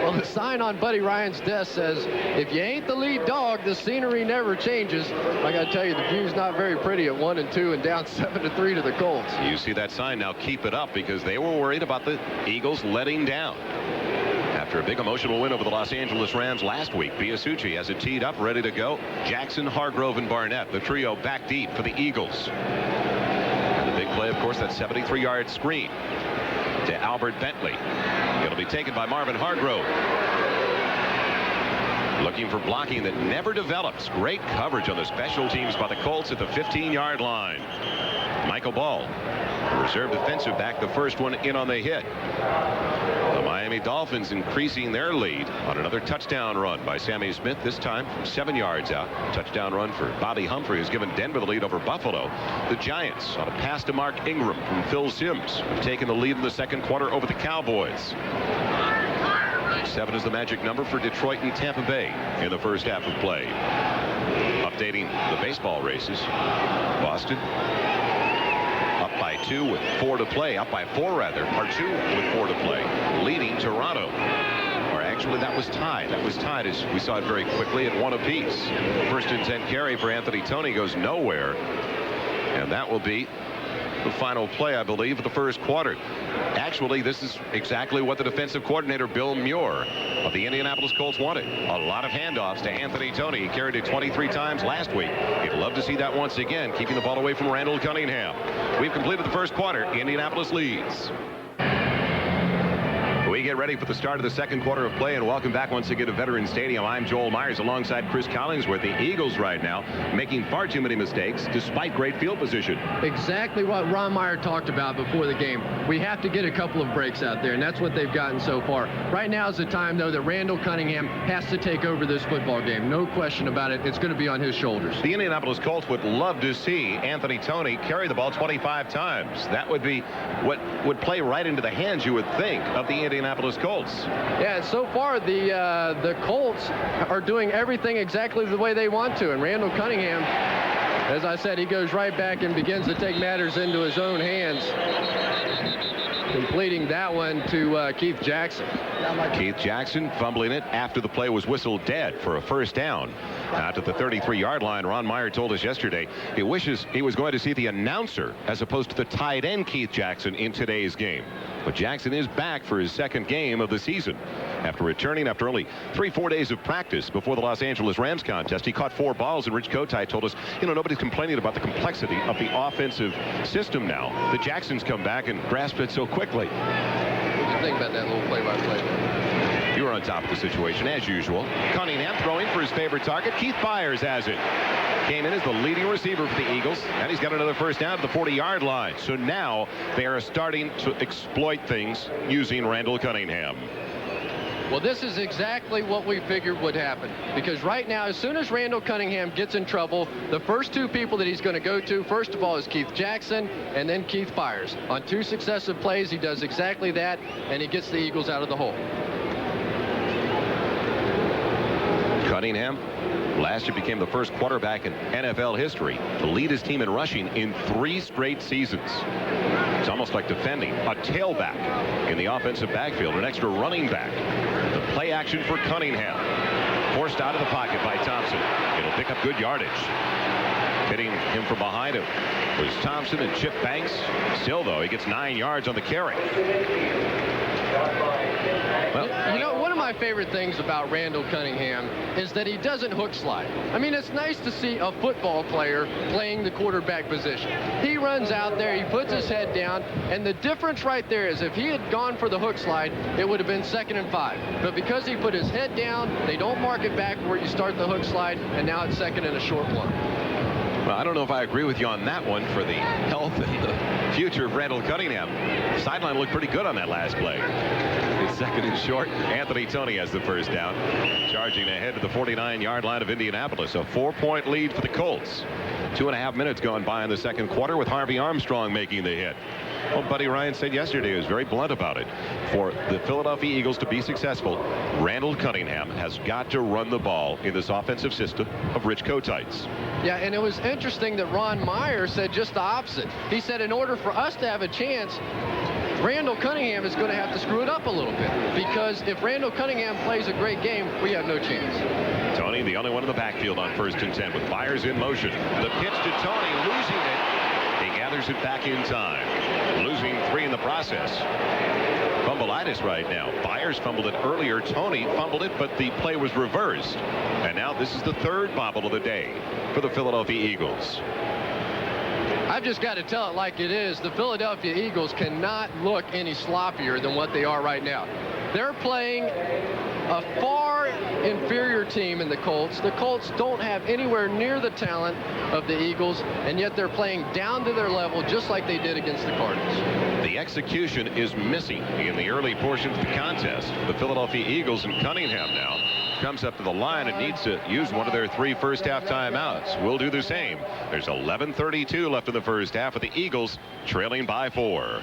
Well, the sign on Buddy Ryan's desk says, if you ain't the lead dog, the scenery never changes. I got to tell you, the view's not very pretty at 1-2 and down 7-3 to the Colts. You see that sign now. Keep it up, because they were worried about the Eagles letting down. After a big emotional win over the Los Angeles Rams last week, Biasucci has it teed up, ready to go. Jackson, Hargrove, and Barnett, the trio back deep for the Eagles. And the big play, of course, that 73-yard screen to Albert Bentley. It'll be taken by Marvin Hargrove. Looking for blocking that never develops. Great coverage on the special teams by the Colts at the 15-yard line. Michael Ball, the reserve defensive back, the first one in on the hit. The Miami Dolphins increasing their lead on another touchdown run by Sammy Smith, this time from 7 yards out. Touchdown run for Bobby Humphrey, who's given Denver the lead over Buffalo. The Giants on a pass to Mark Ingram from Phil Simms have taken the lead in the second quarter over the Cowboys. 7 is the magic number for Detroit and Tampa Bay in the first half of play. Updating the baseball races. Boston up by 2 with 4 to play. Up by 4 rather. Or 2 with 4 to play. Leading Toronto. Or actually that was tied. That was tied as we saw it very quickly at 1 apiece. First and 10 carry for Anthony Toney goes nowhere. And that will be the final play, I believe, of the first quarter. Actually, this is exactly what the defensive coordinator Bill Muir of the Indianapolis Colts wanted. A lot of handoffs to Anthony Toney. He carried it 23 times last week. He'd love to see that once again, keeping the ball away from Randall Cunningham. We've completed the first quarter. Indianapolis leads. We get ready for the start of the second quarter of play, and welcome back once again to Veterans Stadium. I'm Joel Myers alongside Chris Collingsworth. The Eagles right now making far too many mistakes despite great field position. Exactly what Ron Meyer talked about before the game. We have to get a couple of breaks out there, and that's what they've gotten so far. Right now is the time, though, that Randall Cunningham has to take over this football game. No question about it. It's going to be on his shoulders. The Indianapolis Colts would love to see Anthony Toney carry the ball 25 times. That would be what would play right into the hands, you would think, of the Indianapolis Colts. Yeah, so far the Colts are doing everything exactly the way they want to, and Randall Cunningham, as I said, he goes right back and begins to take matters into his own hands, completing that one to Keith Jackson. Keith Jackson fumbling it after the play was whistled dead for a first down. Out to the 33-yard line. Ron Meyer told us yesterday he wishes he was going to see the announcer as opposed to the tight end Keith Jackson in today's game. But Jackson is back for his second game of the season. After returning after only 3-4 days of practice before the Los Angeles Rams contest, he caught 4 balls, and Rich Kotite told us, nobody's complaining about the complexity of the offensive system now. The Jacksons come back and grasp it so quickly. What do you think about that little play-by-play? You were on top of the situation, as usual. Cunningham throwing for his favorite target. Keith Byers has it. Came in as the leading receiver for the Eagles, and he's got another first down to the 40-yard line. So now they are starting to exploit things using Randall Cunningham. Well, this is exactly what we figured would happen, because right now, as soon as Randall Cunningham gets in trouble, the first 2 people that he's going to go to, first of all, is Keith Jackson and then Keith Byers. On 2 successive plays, he does exactly that, and he gets the Eagles out of the hole. Cunningham last year became the first quarterback in NFL history to lead his team in rushing in 3 straight seasons. It's almost like defending a tailback in the offensive backfield, an extra running back. The play action for Cunningham. Forced out of the pocket by Thompson. It'll pick up good yardage. Hitting him from behind him was Thompson and Chip Banks. Still, though, he gets 9 yards on the carry. Well, one of my favorite things about Randall Cunningham is that he doesn't hook slide. I mean, it's nice to see a football player playing the quarterback position. He runs out there, he puts his head down, and the difference right there is if he had gone for the hook slide, it would have been 2nd and 5. But because he put his head down, they don't mark it back where you start the hook slide, and now it's 2nd and a short one. Well, I don't know if I agree with you on that one for the health and the future of Randall Cunningham. The sideline looked pretty good on that last play. It's 2nd and short. Anthony Toney has the first down. Charging ahead to the 49-yard line of Indianapolis. A 4-point lead for the Colts. 2.5 minutes gone by in the second quarter with Harvey Armstrong making the hit. Well, Buddy Ryan said yesterday, he was very blunt about it. For the Philadelphia Eagles to be successful, Randall Cunningham has got to run the ball in this offensive system of Rich Kotite's. Yeah, and it was interesting that Ron Meyer said just the opposite. He said in order for us to have a chance, Randall Cunningham is going to have to screw it up a little bit, because if Randall Cunningham plays a great game, we have no chance. Toney, the only one in the backfield on 1st and 10 with Byers in motion. The pitch to Toney, losing it. He gathers it back in time. Losing 3 in the process. Fumbleitis right now. Byers fumbled it earlier. Toney fumbled it, but the play was reversed. And now this is the 3rd bobble of the day for the Philadelphia Eagles. I've just got to tell it like it is. The Philadelphia Eagles cannot look any sloppier than what they are right now. They're playing a far inferior team in the Colts. The Colts don't have anywhere near the talent of the Eagles, and yet they're playing down to their level just like they did against the Cardinals. The execution is missing in the early portion of the contest. The Philadelphia Eagles, and Cunningham now comes up to the line and needs to use one of their 3 first-half timeouts. We'll do the same. There's 11:32 left in the first half, with the Eagles trailing by 4.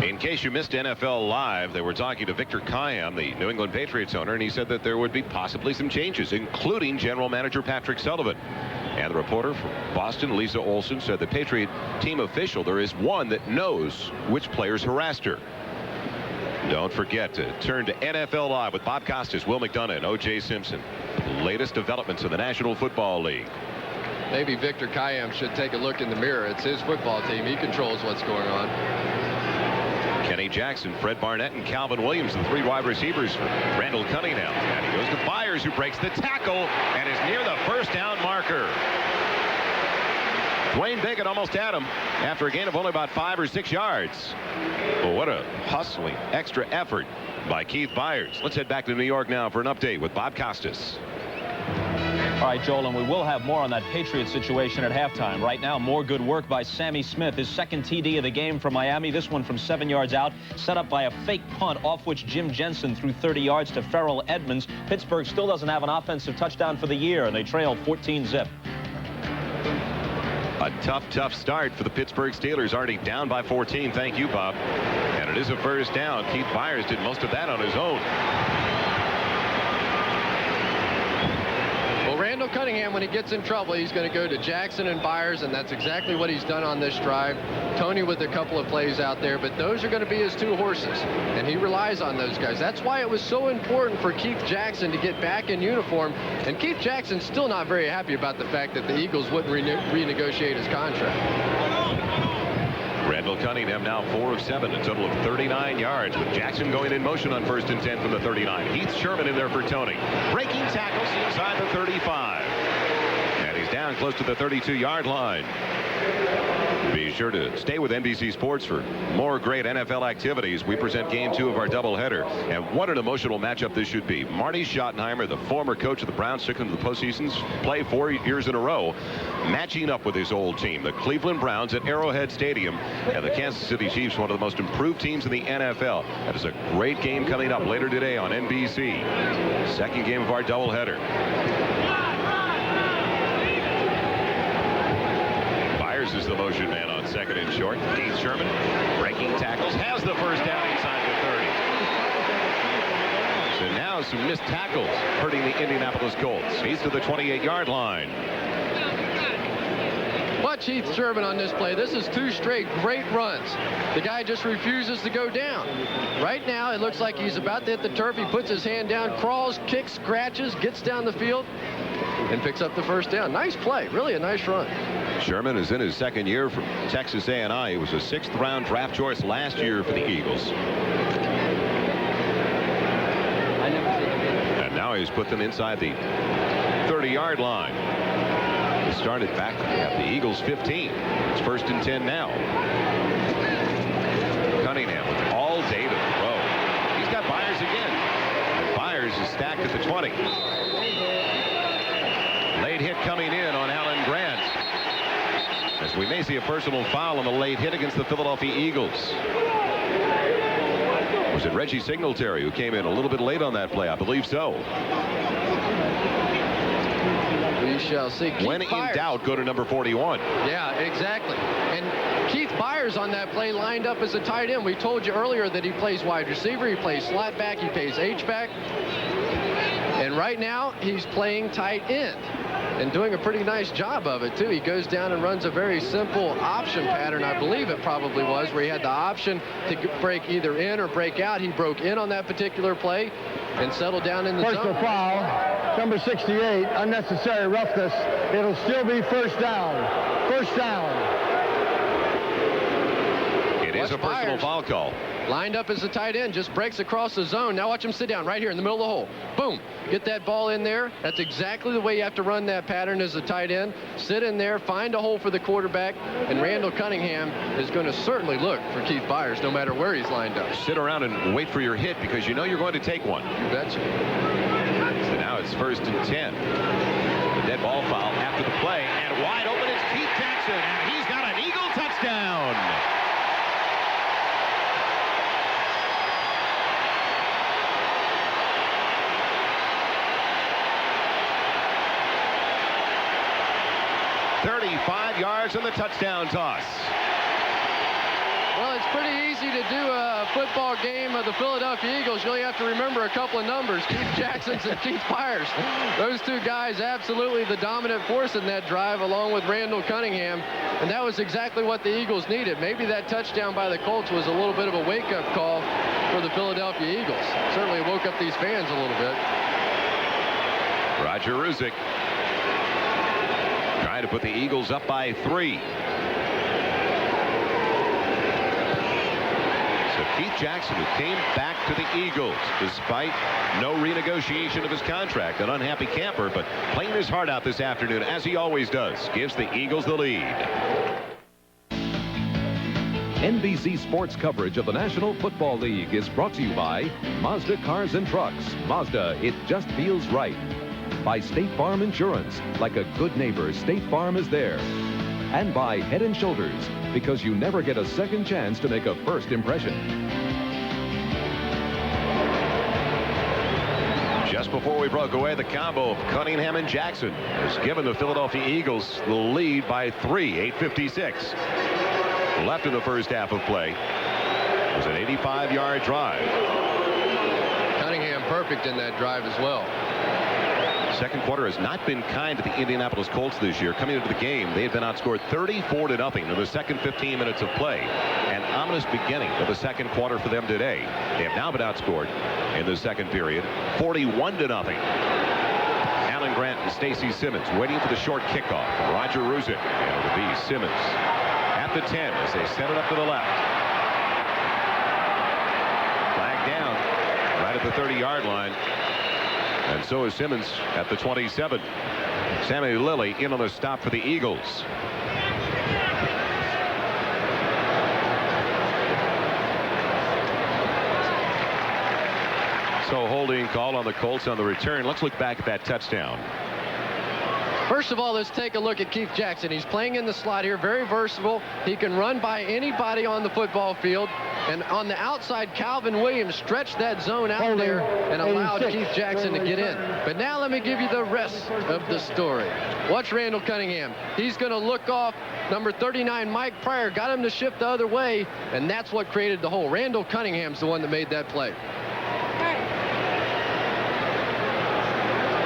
In case you missed NFL Live, they were talking to Victor Kiam, the New England Patriots owner, and he said that there would be possibly some changes, including general manager Patrick Sullivan. And the reporter from Boston, Lisa Olson, said the Patriot team official, there is one that knows which players harassed her. Don't forget to turn to NFL Live with Bob Costas, Will McDonough, and O.J. Simpson. Latest developments in the National Football League. Maybe Victor Kiam should take a look in the mirror. It's his football team. He controls what's going on. Kenny Jackson, Fred Barnett, and Calvin Williams, the 3 wide receivers for Randall Cunningham. And he goes to Byers, who breaks the tackle and is near the first down marker. Dwayne Bacon almost had him after a gain of only about 5 or 6 yards. Well, what a hustling extra effort by Keith Byers. Let's head back to New York now for an update with Bob Costas. All right, Joel, and we will have more on that Patriots situation at halftime. Right now, more good work by Sammy Smith. His second TD of the game for Miami. This one from 7 yards out, set up by a fake punt off which Jim Jensen threw 30 yards to Farrell Edmonds. Pittsburgh still doesn't have an offensive touchdown for the year, and they trail 14-zip. A tough start for the Pittsburgh Steelers, already down by 14. Thank you, Bob. And it is a first down. Keith Byers did most of that on his own. Well, Randall Cunningham, when he gets in trouble, he's going to go to Jackson and Byers, and that's exactly what he's done on this drive. Tony with a couple of plays out there, but those are going to be his 2 horses, and he relies on those guys. That's why it was so important for Keith Jackson to get back in uniform, and Keith Jackson's still not very happy about the fact that the Eagles wouldn't renegotiate his contract. Randall Cunningham now 4 of 7, a total of 39 yards, with Jackson going in motion on 1st and 10 from the 39. Heath Sherman in there for Tony. Breaking tackles inside the 35. And he's down close to the 32-yard line. Be sure to stay with NBC Sports for more great NFL activities. We present game 2 of our doubleheader. And what an emotional matchup this should be. Marty Schottenheimer, the former coach of the Browns, took him to the postseason play 4 years in a row, matching up with his old team, the Cleveland Browns, at Arrowhead Stadium. And the Kansas City Chiefs, one of the most improved teams in the NFL. That is a great game coming up later today on NBC. Second game of our doubleheader. Is the motion man on 2nd and short. Heath Sherman breaking tackles, has the first down inside the 30. So now some missed tackles hurting the Indianapolis Colts. He's to the 28-yard line. Watch Heath Sherman on this play. This is 2 straight great runs. The guy just refuses to go down. Right now, it looks like he's about to hit the turf. He puts his hand down, crawls, kicks, scratches, gets down the field, and picks up the first down. Nice play. Really a nice run. Sherman is in his 2nd year from Texas A&I. He was a 6th-round draft choice last year for the Eagles. And now he's put them inside the 30-yard line. He started back at the Eagles 15. It's 1st and 10 now. Cunningham with all day to throw. He's got Byers again. And Byers is stacked at the 20. Late hit coming in on Alan Grant. As we may see a personal foul on the late hit against the Philadelphia Eagles. Was it Reggie Singletary who came in a little bit late on that play? I believe so. We shall see. When in doubt, go to number 41. Yeah, exactly. And Keith Byers on that play lined up as a tight end. We told you earlier that he plays wide receiver, he plays slot back, he plays H-back. And right now, he's playing tight end and doing a pretty nice job of it, too. He goes down and runs a very simple option pattern, I believe it probably was, where he had the option to break either in or break out. He broke in on that particular play and settled down in the zone. Personal foul, number 68, unnecessary roughness. It'll still be first down. First down. It is a personal foul call. Lined up as a tight end, just breaks across the zone. Now watch him sit down right here in the middle of the hole. Boom. Get that ball in there. That's exactly the way you have to run that pattern as a tight end. Sit in there, find a hole for the quarterback, and Randall Cunningham is going to certainly look for Keith Byers no matter where he's lined up. Sit around and wait for your hit because you know you're going to take one. You betcha. So now it's 1st and 10. The dead ball foul after the play, and wide open is Keith Jackson, and he's got an Eagle touchdown. "35 yards in the touchdown toss." Well, it's pretty easy to do a football game of the Philadelphia Eagles. You only have to remember a couple of numbers, Keith Jackson's and Keith Byers. Those two guys absolutely the dominant force in that drive, along with Randall Cunningham. And that was exactly what the Eagles needed. Maybe that touchdown by the Colts was a little bit of a wake-up call for the Philadelphia Eagles. Certainly woke up these fans a little bit. Roger Ruzick trying to put the Eagles up by 3. So Keith Jackson, who came back to the Eagles despite no renegotiation of his contract, an unhappy camper, but playing his heart out this afternoon, as he always does, gives the Eagles the lead. NBC Sports coverage of the National Football League is brought to you by Mazda Cars and Trucks. Mazda, it just feels right. By State Farm Insurance. Like a good neighbor, State Farm is there. And by Head & Shoulders, because you never get a second chance to make a first impression. Just before we broke away, the combo of Cunningham and Jackson has given the Philadelphia Eagles the lead by 3, 8:56. Left in the first half of play. It was an 85-yard drive. Cunningham perfect in that drive as well. Second quarter has not been kind to the Indianapolis Colts this year. Coming into the game, they had been outscored 34-0 in the second 15 minutes of play. An ominous beginning of the second quarter for them today. They have now been outscored in the second period 41-0. Alan Grant and Stacy Simmons waiting for the short kickoff. Roger Ruzick, and it'll be Simmons at the 10 as they set it up to the left. Flag down right at the 30-yard line. And so is Simmons at the 27. Sammy Lilly in on the stop for the Eagles. So holding call on the Colts on the return. Let's look back at that touchdown. First of all, let's take a look at Keith Jackson. He's playing in the slot here, very versatile. He can run by anybody on the football field. And on the outside, Calvin Williams stretched that zone out there and allowed Keith Jackson to get in. But now let me give you the rest of the story. Watch Randall Cunningham. He's going to look off number 39, Mike Pryor. Got him to shift the other way, and that's what created the hole. Randall Cunningham's the one that made that play.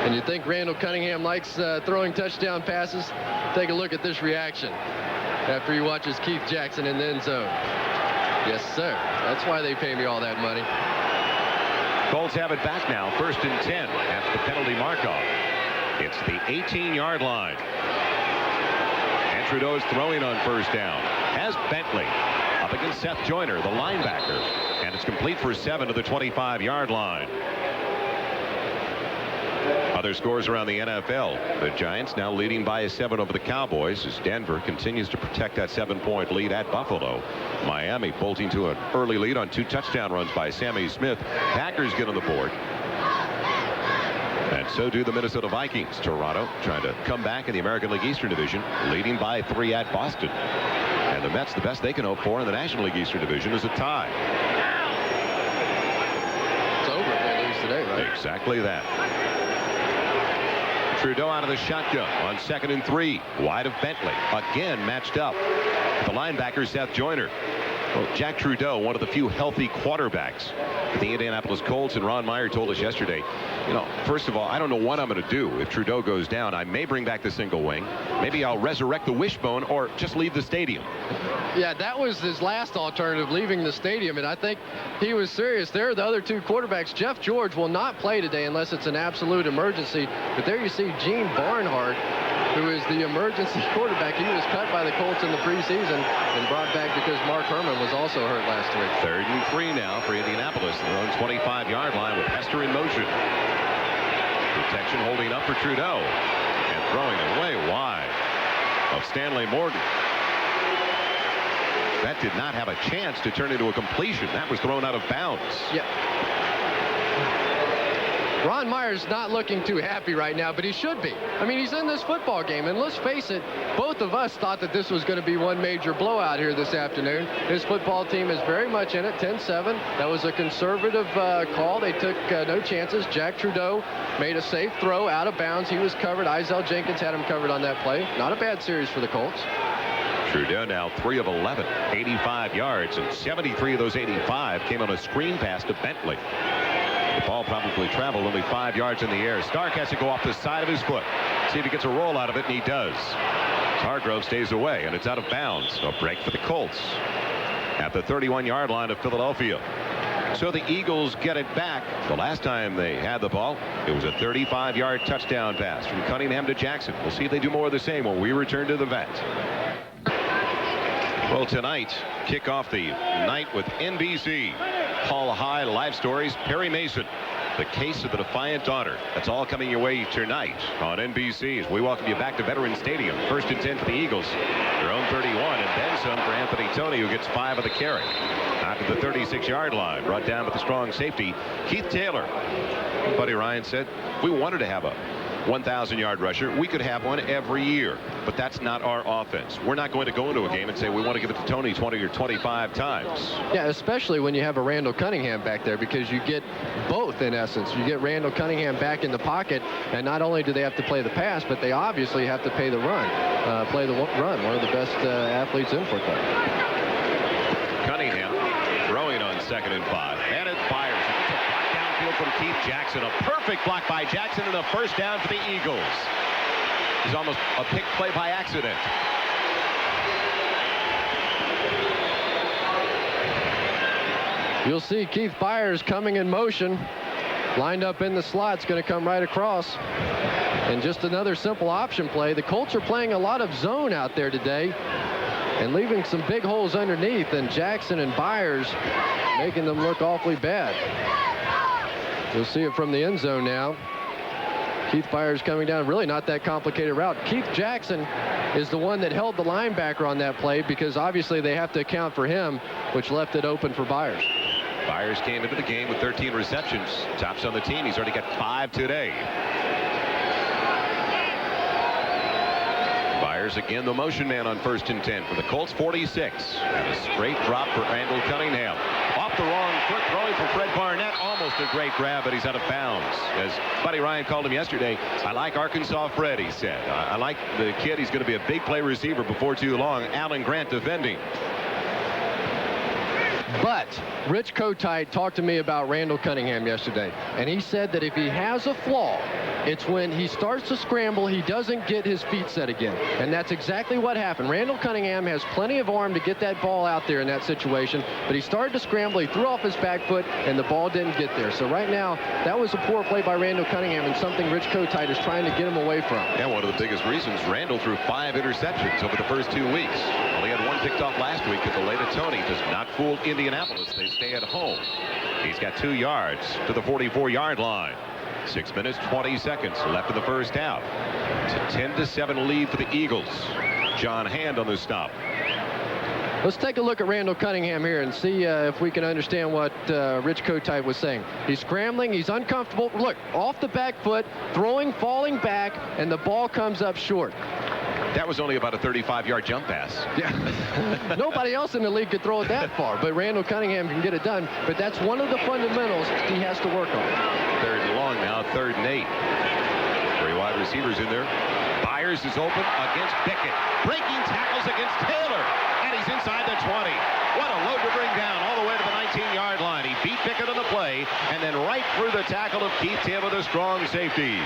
And you think Randall Cunningham likes throwing touchdown passes? Take a look at this reaction after he watches Keith Jackson in the end zone. Yes, sir. That's why they pay me all that money. Colts have it back now. 1st and 10 at the penalty mark-off. It's the 18-yard line. And Trudeau's throwing on first down. Has Bentley up against Seth Joyner, the linebacker. And it's complete for 7 to the 25-yard line. Other scores around the NFL. The Giants now leading by 7 over the Cowboys as Denver continues to protect that 7-point lead at Buffalo. Miami bolting to an early lead on 2 touchdown runs by Sammy Smith. Packers get on the board. And so do the Minnesota Vikings. Toronto trying to come back in the American League Eastern Division, leading by 3 at Boston. And the Mets, the best they can hope for in the National League Eastern Division is a tie. It's over if they lose today, right? Exactly that. Trudeau out of the shotgun on 2nd and 3. Wide of Bentley. Again matched up. The linebacker, Seth Joyner. Well, Jack Trudeau, one of the few healthy quarterbacks for the Indianapolis Colts, and Ron Meyer told us yesterday, you know, first of all, I don't know what I'm going to do if Trudeau goes down. I may bring back the single wing. Maybe I'll resurrect the wishbone or just leave the stadium. Yeah, that was his last alternative, leaving the stadium, and I think he was serious there. The other 2 quarterbacks, Jeff George will not play today unless it's an absolute emergency. But there you see Gene Barnhart who is the emergency quarterback. He was cut by the Colts in the preseason and brought back because Mark Herman was also hurt last week. 3rd and 3 now for Indianapolis. Their own 25-yard line with Hester in motion. Protection holding up for Trudeau. And throwing away wide of Stanley Morgan. That did not have a chance to turn into a completion. That was thrown out of bounds. Yeah. Ron Meyer's not looking too happy right now, but he should be. I mean, he's in this football game, and let's face it, both of us thought that this was going to be one major blowout here this afternoon. His football team is very much in it, 10-7. That was a conservative call. They took no chances. Jack Trudeau made a safe throw out of bounds. He was covered. Izell Jenkins had him covered on that play. Not a bad series for the Colts. Trudeau now 3 of 11, 85 yards, and 73 of those 85 came on a screen pass to Bentley. The ball probably traveled only 5 yards in the air. Stark has to go off the side of his foot. See if he gets a roll out of it, and he does. Hargrove stays away, and it's out of bounds. A break for the Colts at the 31-yard line of Philadelphia. So the Eagles get it back. The last time they had the ball, it was a 35-yard touchdown pass from Cunningham to Jackson. We'll see if they do more of the same when we return to the vet. Well, tonight, kick off the night with NBC. Hall High Live Stories, Perry Mason. The Case of the Defiant Daughter. That's all coming your way tonight on NBC as we welcome you back to Veterans Stadium. 1st and 10 for the Eagles. Their own 31, and then some for Anthony Toney, who gets 5 of the carry. Out to the 36-yard line, brought down with the strong safety, Keith Taylor. Buddy Ryan said, we wanted to have a 1,000-yard rusher. We could have one every year, but that's not our offense. We're not going to go into a game and say we want to give it to Toney 20 or 25 times. Yeah, especially when you have a Randall Cunningham back there, because you get both in essence. You get Randall Cunningham back in the pocket, and not only do they have to play the pass, but they obviously have to play the run. One of the best athletes in football. Cunningham throwing on 2nd and 5, and it fires. From Keith Jackson. A perfect block by Jackson and a first down for the Eagles. It's almost a pick play by accident. You'll see Keith Byers coming in motion. Lined up in the slot. It's going to come right across. And just another simple option play. The Colts are playing a lot of zone out there today and leaving some big holes underneath. And Jackson and Byers making them look awfully bad. You'll see it from the end zone now. Keith Byers coming down. Really not that complicated route. Keith Jackson is the one that held the linebacker on that play because obviously they have to account for him, which left it open for Byers. Byers came into the game with 13 receptions. Tops on the team. He's already got 5 today. Byers again the motion man on 1st and 10 for the Colts 46. And a straight drop for Randall Cunningham. Off the wrong foot, throwing for Fred Barnett. Almost a great grab, but he's out of bounds. As Buddy Ryan called him yesterday, I like Arkansas Fred, he said. I like the kid. He's going to be a big play receiver before too long. Alan Grant defending. But Rich Kotite talked to me about Randall Cunningham yesterday, and he said that if he has a flaw, it's when he starts to scramble, he doesn't get his feet set again. And that's exactly what happened. Randall Cunningham has plenty of arm to get that ball out there in that situation, but he started to scramble, he threw off his back foot, and the ball didn't get there. So right now, that was a poor play by Randall Cunningham and something Rich Kotite is trying to get him away from. Yeah, one of the biggest reasons Randall threw 5 interceptions over the first 2 weeks. Only had 1 picked off last week at the late of Toney. Does not fool Indianapolis. They stay at home. He's got 2 yards to the 44-yard line. 6 minutes, 20 seconds left in the first half. It's a 10-7 lead for the Eagles. John Hand on the stop. Let's take a look at Randall Cunningham here and see if we can understand what Rich Kotite was saying. He's scrambling. He's uncomfortable. Look, off the back foot, throwing, falling back, and the ball comes up short. That was only about a 35-yard jump pass. Yeah. Nobody else in the league could throw it that far, but Randall Cunningham can get it done. But that's one of the fundamentals he has to work on. 3rd and long now, 3rd and 8. 3 wide receivers in there. Byers is open against Pickett. Breaking tackles against Taylor. And he's inside the 20. What a load to bring down all the way to the 19-yard line. He beat Pickett on the play and then right through the tackle of Keith Taylor, the strong safety.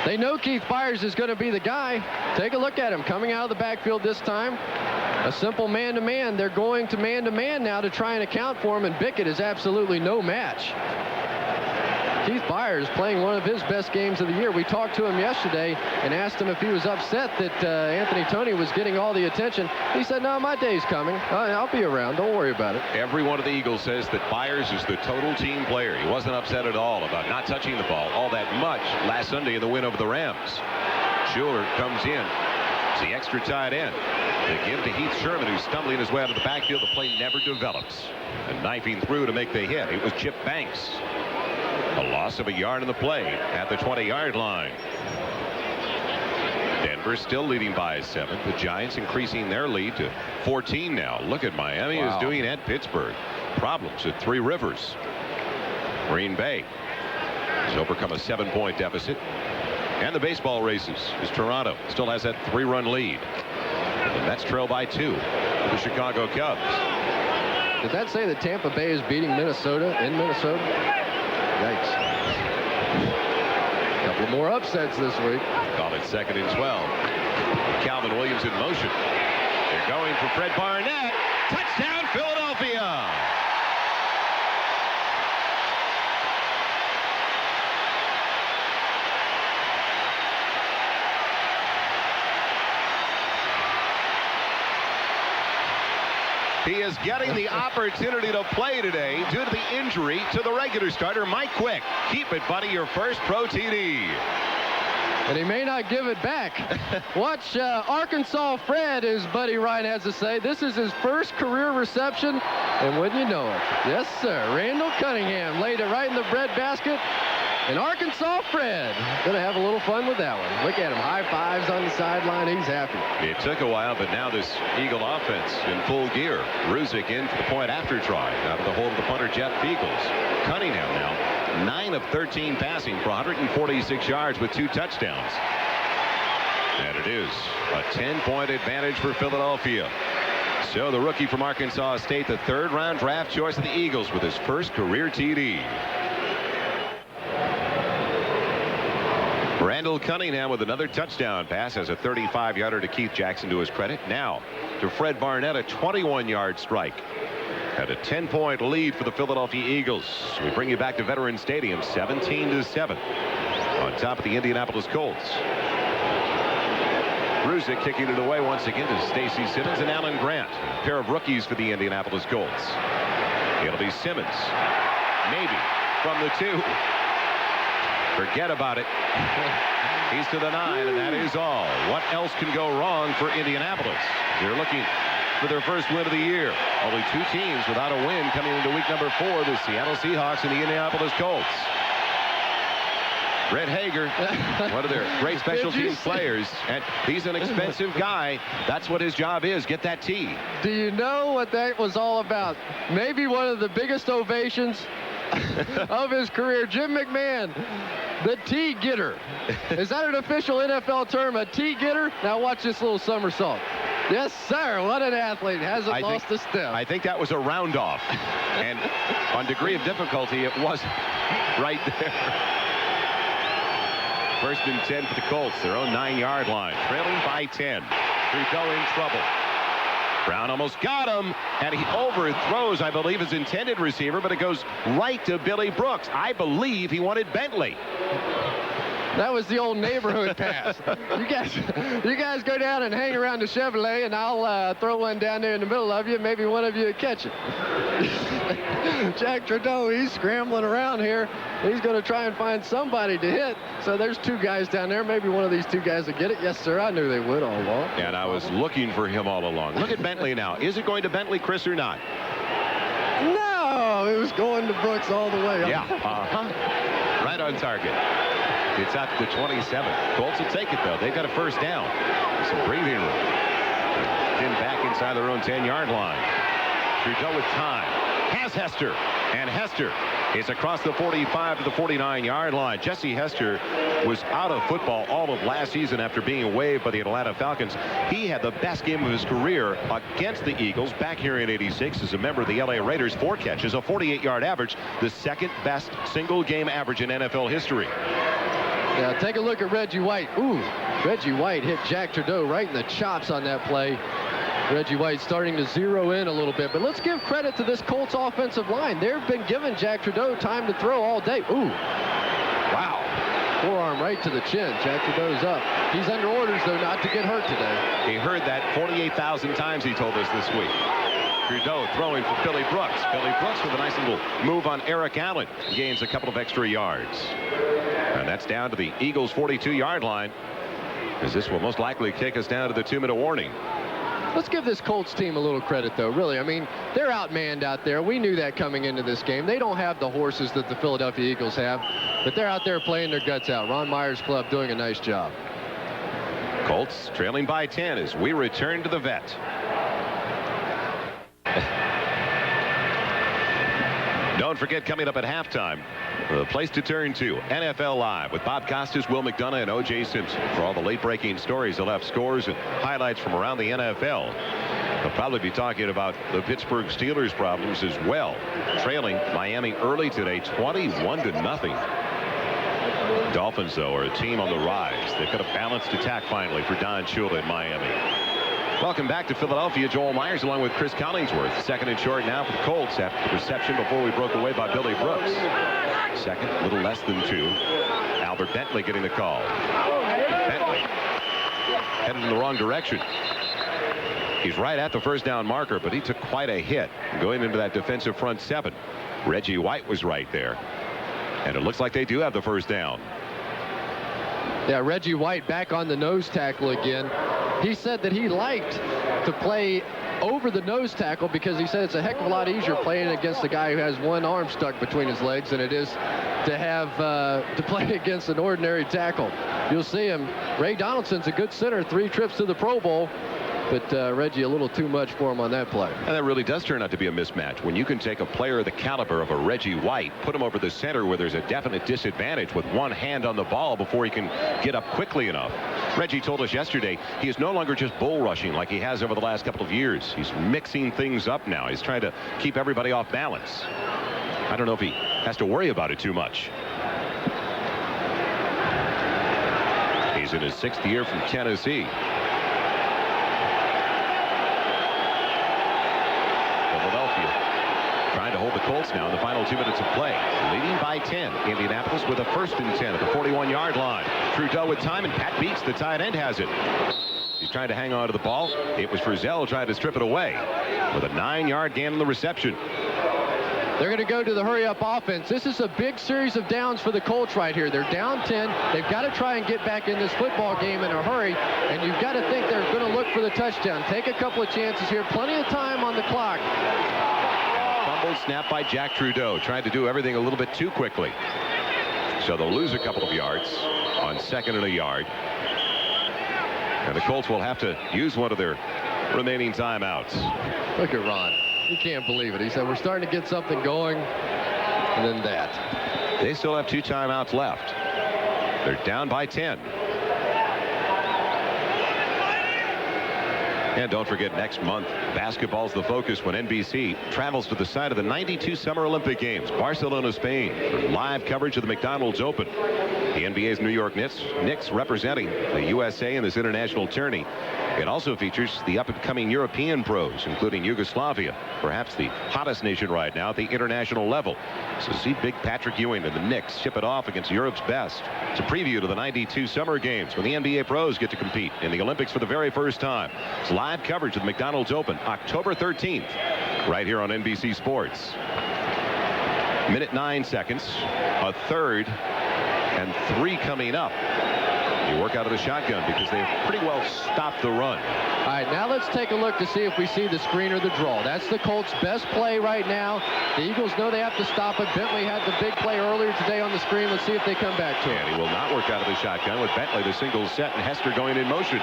They know Keith Byers is going to be the guy. Take a look at him coming out of the backfield this time. A simple man-to-man. They're going to man-to-man now to try and account for him, and Bickett is absolutely no match. Keith Byers playing one of his best games of the year. We talked to him yesterday and asked him if he was upset that Anthony Toney was getting all the attention. He said, no, my day's coming. I'll be around. Don't worry about it. Every one of the Eagles says that Byers is the total team player. He wasn't upset at all about not touching the ball all that much last Sunday in the win over the Rams. Schuler comes in. It's the extra tight end. They give to Heath Sherman, who's stumbling his way out of the backfield. The play never develops. And knifing through to make the hit. It was Chip Banks. A loss of a yard in the play at the 20-yard line. Denver still leading by 7. The Giants increasing their lead to 14 now. Look at Miami is doing at Pittsburgh. Problems at Three Rivers. Green Bay has overcome a 7-point deficit. And the baseball races as Toronto still has that 3-run lead. The Mets trail by 2 for the Chicago Cubs. Did that say that Tampa Bay is beating Minnesota in Minnesota? Yikes. A couple more upsets this week. Call it 2nd and 12. Calvin Williams in motion. They're going for Fred Barnett. Touchdown, Philadelphia. He is getting the opportunity to play today due to the injury to the regular starter, Mike Quick. Keep it, buddy, your first pro TD. And he may not give it back. Watch Arkansas Fred, as Buddy Ryan has to say. This is his first career reception, and wouldn't you know it? Yes, sir. Randall Cunningham laid it right in the breadbasket. And Arkansas Fred going to have a little fun with that one. Look at him. High fives on the sideline. He's happy. It took a while, but now this Eagle offense in full gear. Ruzick in for the point after try. Out of the hold of the punter, Jeff Beagles. Cunningham now 9 of 13 passing for 146 yards with 2 touchdowns. And it is a 10-point advantage for Philadelphia. So the rookie from Arkansas State, the 3rd-round draft choice of the Eagles with his first career TD. Randall Cunningham with another touchdown pass as a 35-yarder to Keith Jackson to his credit. Now to Fred Barnett, a 21-yard strike. At a 10-point lead for the Philadelphia Eagles. We bring you back to Veterans Stadium, 17-7 on top of the Indianapolis Colts. Ruzick kicking it away once again to Stacy Simmons and Alan Grant, a pair of rookies for the Indianapolis Colts. It'll be Simmons, maybe from the 2. Forget about it. He's to the 9, and that is all. What else can go wrong for Indianapolis? They're looking for their first win of the year. Only 2 teams without a win coming into week number 4, the Seattle Seahawks and the Indianapolis Colts. Red Hager, one of their great special teams players, and he's an expensive guy. That's what his job is, get that tee. Do you know what that was all about? Maybe one of the biggest ovations of his career. Jim McMahon, the tee getter. Is that an official NFL term, a tee getter? Now watch this little somersault. Yes, sir. What an athlete. Hasn't lost a step. I think that was a round off. And on degree of difficulty, it wasn't right there. 1st and 10 for the Colts, their own 9-yard line. Trailing by 10. Trudeau in trouble. Brown almost got him, and he overthrows, I believe, his intended receiver, but it goes right to Billy Brooks. I believe he wanted Bentley. That was the old neighborhood pass. You guys go down and hang around the Chevrolet, and I'll throw one down there in the middle of you. Maybe one of you will catch it. Jack Trudeau, he's scrambling around here. He's going to try and find somebody to hit. So there's 2 guys down there. Maybe one of these 2 guys will get it. Yes, sir. I knew they would all along. And I was looking for him all along. Look at Bentley now. Is it going to Bentley, Chris, or not? No, it was going to Brooks all the way. Yeah. Right on target. It's at the 27. Colts will take it, though. They've got a first down. Some breathing room. Then back inside their own 10-yard line. Trudeau with time. Has Hester. And Hester is across the 45 to the 49-yard line. Jesse Hester was out of football all of last season after being waived by the Atlanta Falcons. He had the best game of his career against the Eagles back here in '86 as a member of the LA Raiders. 4 catches, a 48-yard average, the 2nd best single-game average in NFL history. Yeah, take a look at Reggie White. Ooh, Reggie White hit Jack Trudeau right in the chops on that play. Reggie White starting to zero in a little bit. But let's give credit to this Colts offensive line. They've been giving Jack Trudeau time to throw all day. Ooh. Wow. Forearm right to the chin. Jack Trudeau's up. He's under orders, though, not to get hurt today. He heard that 48,000 times, he told us this week. Trudeau throwing for Billy Brooks. Billy Brooks with a nice little move on Eric Allen. Gains a couple of extra yards. And that's down to the Eagles' 42-yard line, as this will most likely take us down to the 2-minute warning. Let's give this Colts team a little credit, though, really. I mean, they're outmanned out there. We knew that coming into this game. They don't have the horses that the Philadelphia Eagles have, but they're out there playing their guts out. Ron Meyer's club doing a nice job. Colts trailing by 10 as we return to the vet. Don't forget, coming up at halftime, the place to turn to, NFL Live with Bob Costas, Will McDonough, and O.J. Simpson. For all the late-breaking stories, they'll have scores and highlights from around the NFL. They'll probably be talking about the Pittsburgh Steelers' problems as well. Trailing Miami early today, 21-0. Dolphins, though, are a team on the rise. They've got a balanced attack finally for Don Shula in Miami. Welcome back to Philadelphia. Joel Myers along with Chris Collingsworth. Second and short now for the Colts after the reception before we broke away by Billy Brooks. Second, a little less than 2. Albert Bentley getting the call. Bentley headed in the wrong direction. He's right at the first down marker, but he took quite a hit going into that defensive front 7. Reggie White was right there. And it looks like they do have the first down. Yeah, Reggie White back on the nose tackle again. He said that he liked to play over the nose tackle because he said it's a heck of a lot easier playing against a guy who has one arm stuck between his legs than it is to have to play against an ordinary tackle. You'll see him. Ray Donaldson's a good center, 3 trips to the Pro Bowl. But Reggie, a little too much for him on that play. And that really does turn out to be a mismatch. When you can take a player of the caliber of a Reggie White, put him over the center where there's a definite disadvantage with one hand on the ball before he can get up quickly enough. Reggie told us yesterday he is no longer just bull rushing like he has over the last couple of years. He's mixing things up now. He's trying to keep everybody off balance. I don't know if he has to worry about it too much. He's in his 6th year from Tennessee. Trying to hold the Colts now in the final 2 minutes of play. Leading by 10. Indianapolis with a 1st and 10 at the 41-yard line. Trudeau with time, and Pat Beeks, the tight end, has it. He's trying to hang on to the ball. It was Frizzell trying to strip it away with a 9-yard gain on the reception. They're going to go to the hurry-up offense. This is a big series of downs for the Colts right here. They're down 10. They've got to try and get back in this football game in a hurry, and you've got to think they're going to look for the touchdown. Take a couple of chances here. Plenty of time on the clock. Snap by Jack Trudeau. Tried to do everything a little bit too quickly. So they'll lose a couple of yards on 2nd and a yard. And the Colts will have to use one of their remaining timeouts. Look at Ron. He can't believe it. He said, we're starting to get something going. And then that. They still have 2 timeouts left. They're down by 10. And don't forget, next month, basketball's the focus when NBC travels to the site of the '92 Summer Olympic Games, Barcelona, Spain, for live coverage of the McDonald's Open. The NBA's New York Knicks representing the USA in this international tourney. It also features the up-and-coming European pros, including Yugoslavia, perhaps the hottest nation right now at the international level. So see Big Patrick Ewing and the Knicks ship it off against Europe's best. It's a preview to the '92 Summer Games when the NBA pros get to compete in the Olympics for the very first time. It's live coverage of the McDonald's Open, October 13th, right here on NBC Sports. Minute 9 seconds, a third, and 3 coming up. You work out of the shotgun because they've pretty well stopped the run. All right, now let's take a look to see if we see the screen or the draw. That's the Colts' best play right now. The Eagles know they have to stop it. Bentley had the big play earlier today on the screen. Let's see if they come back to it. And he will not work out of the shotgun with Bentley, the single set, and Hester going in motion.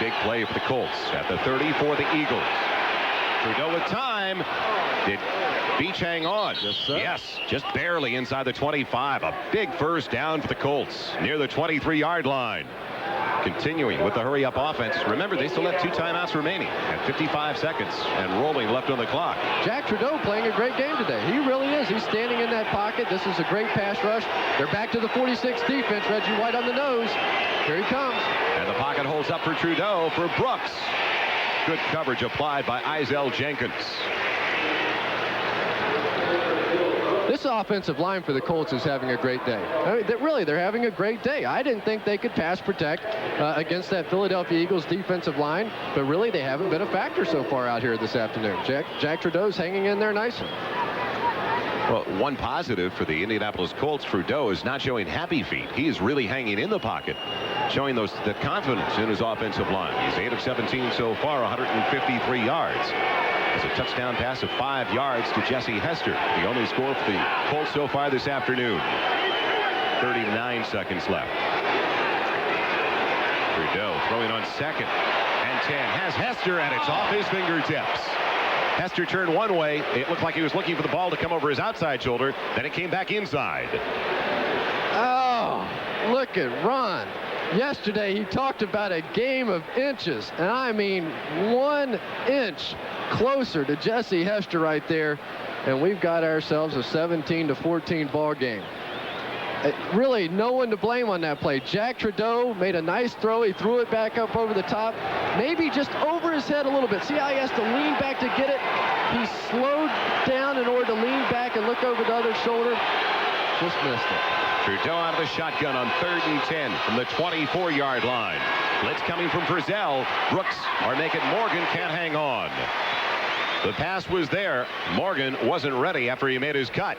Big play for the Colts at the 30 for the Eagles. Trudeau with time. Did Beach hang on? Yes, sir. Yes, just barely inside the 25. A big first down for the Colts near the 23-yard line. Continuing with the hurry-up offense. Remember, they still have 2 timeouts remaining at 55 seconds and rolling left on the clock. Jack Trudeau playing a great game today. He really is. He's standing in that pocket. This is a great pass rush. They're back to the 46 defense. Reggie White on the nose. Here he comes. And the pocket holds up for Trudeau for Brooks. Good coverage applied by Izell Jenkins. This offensive line for the Colts is having a great day. I mean, really, they're having a great day. I didn't think they could pass protect against that Philadelphia Eagles defensive line, but really they haven't been a factor so far out here this afternoon. Jack Trudeau's hanging in there nicely. Well, one positive for the Indianapolis Colts, Trudeau is not showing happy feet. He is really hanging in the pocket, showing the confidence in his offensive line. He's 8 of 17 so far, 153 yards. It's a touchdown pass of 5 yards to Jesse Hester, the only score for the Colts so far this afternoon. 39 seconds left. Trudeau throwing on 2nd and 10. Has Hester, and it's off his fingertips. Hester turned one way. It looked like he was looking for the ball to come over his outside shoulder. Then it came back inside. Oh, look at Ron. Yesterday he talked about a game of inches, and I mean 1 inch closer to Jesse Hester right there, and we've got ourselves a 17-14 ball game. Really no one to blame on that play. Jack Trudeau made a nice throw. He threw it back up over the top, maybe just over his head a little bit. See how he has to lean back to get it? He slowed down in order to lean back and look over the other shoulder. Just missed it. Trudeau out of the shotgun on 3rd and 10 from the 24-yard line. Blitz coming from Frizzell. Brooks or make it Morgan can't hang on. The pass was there. Morgan wasn't ready after he made his cut.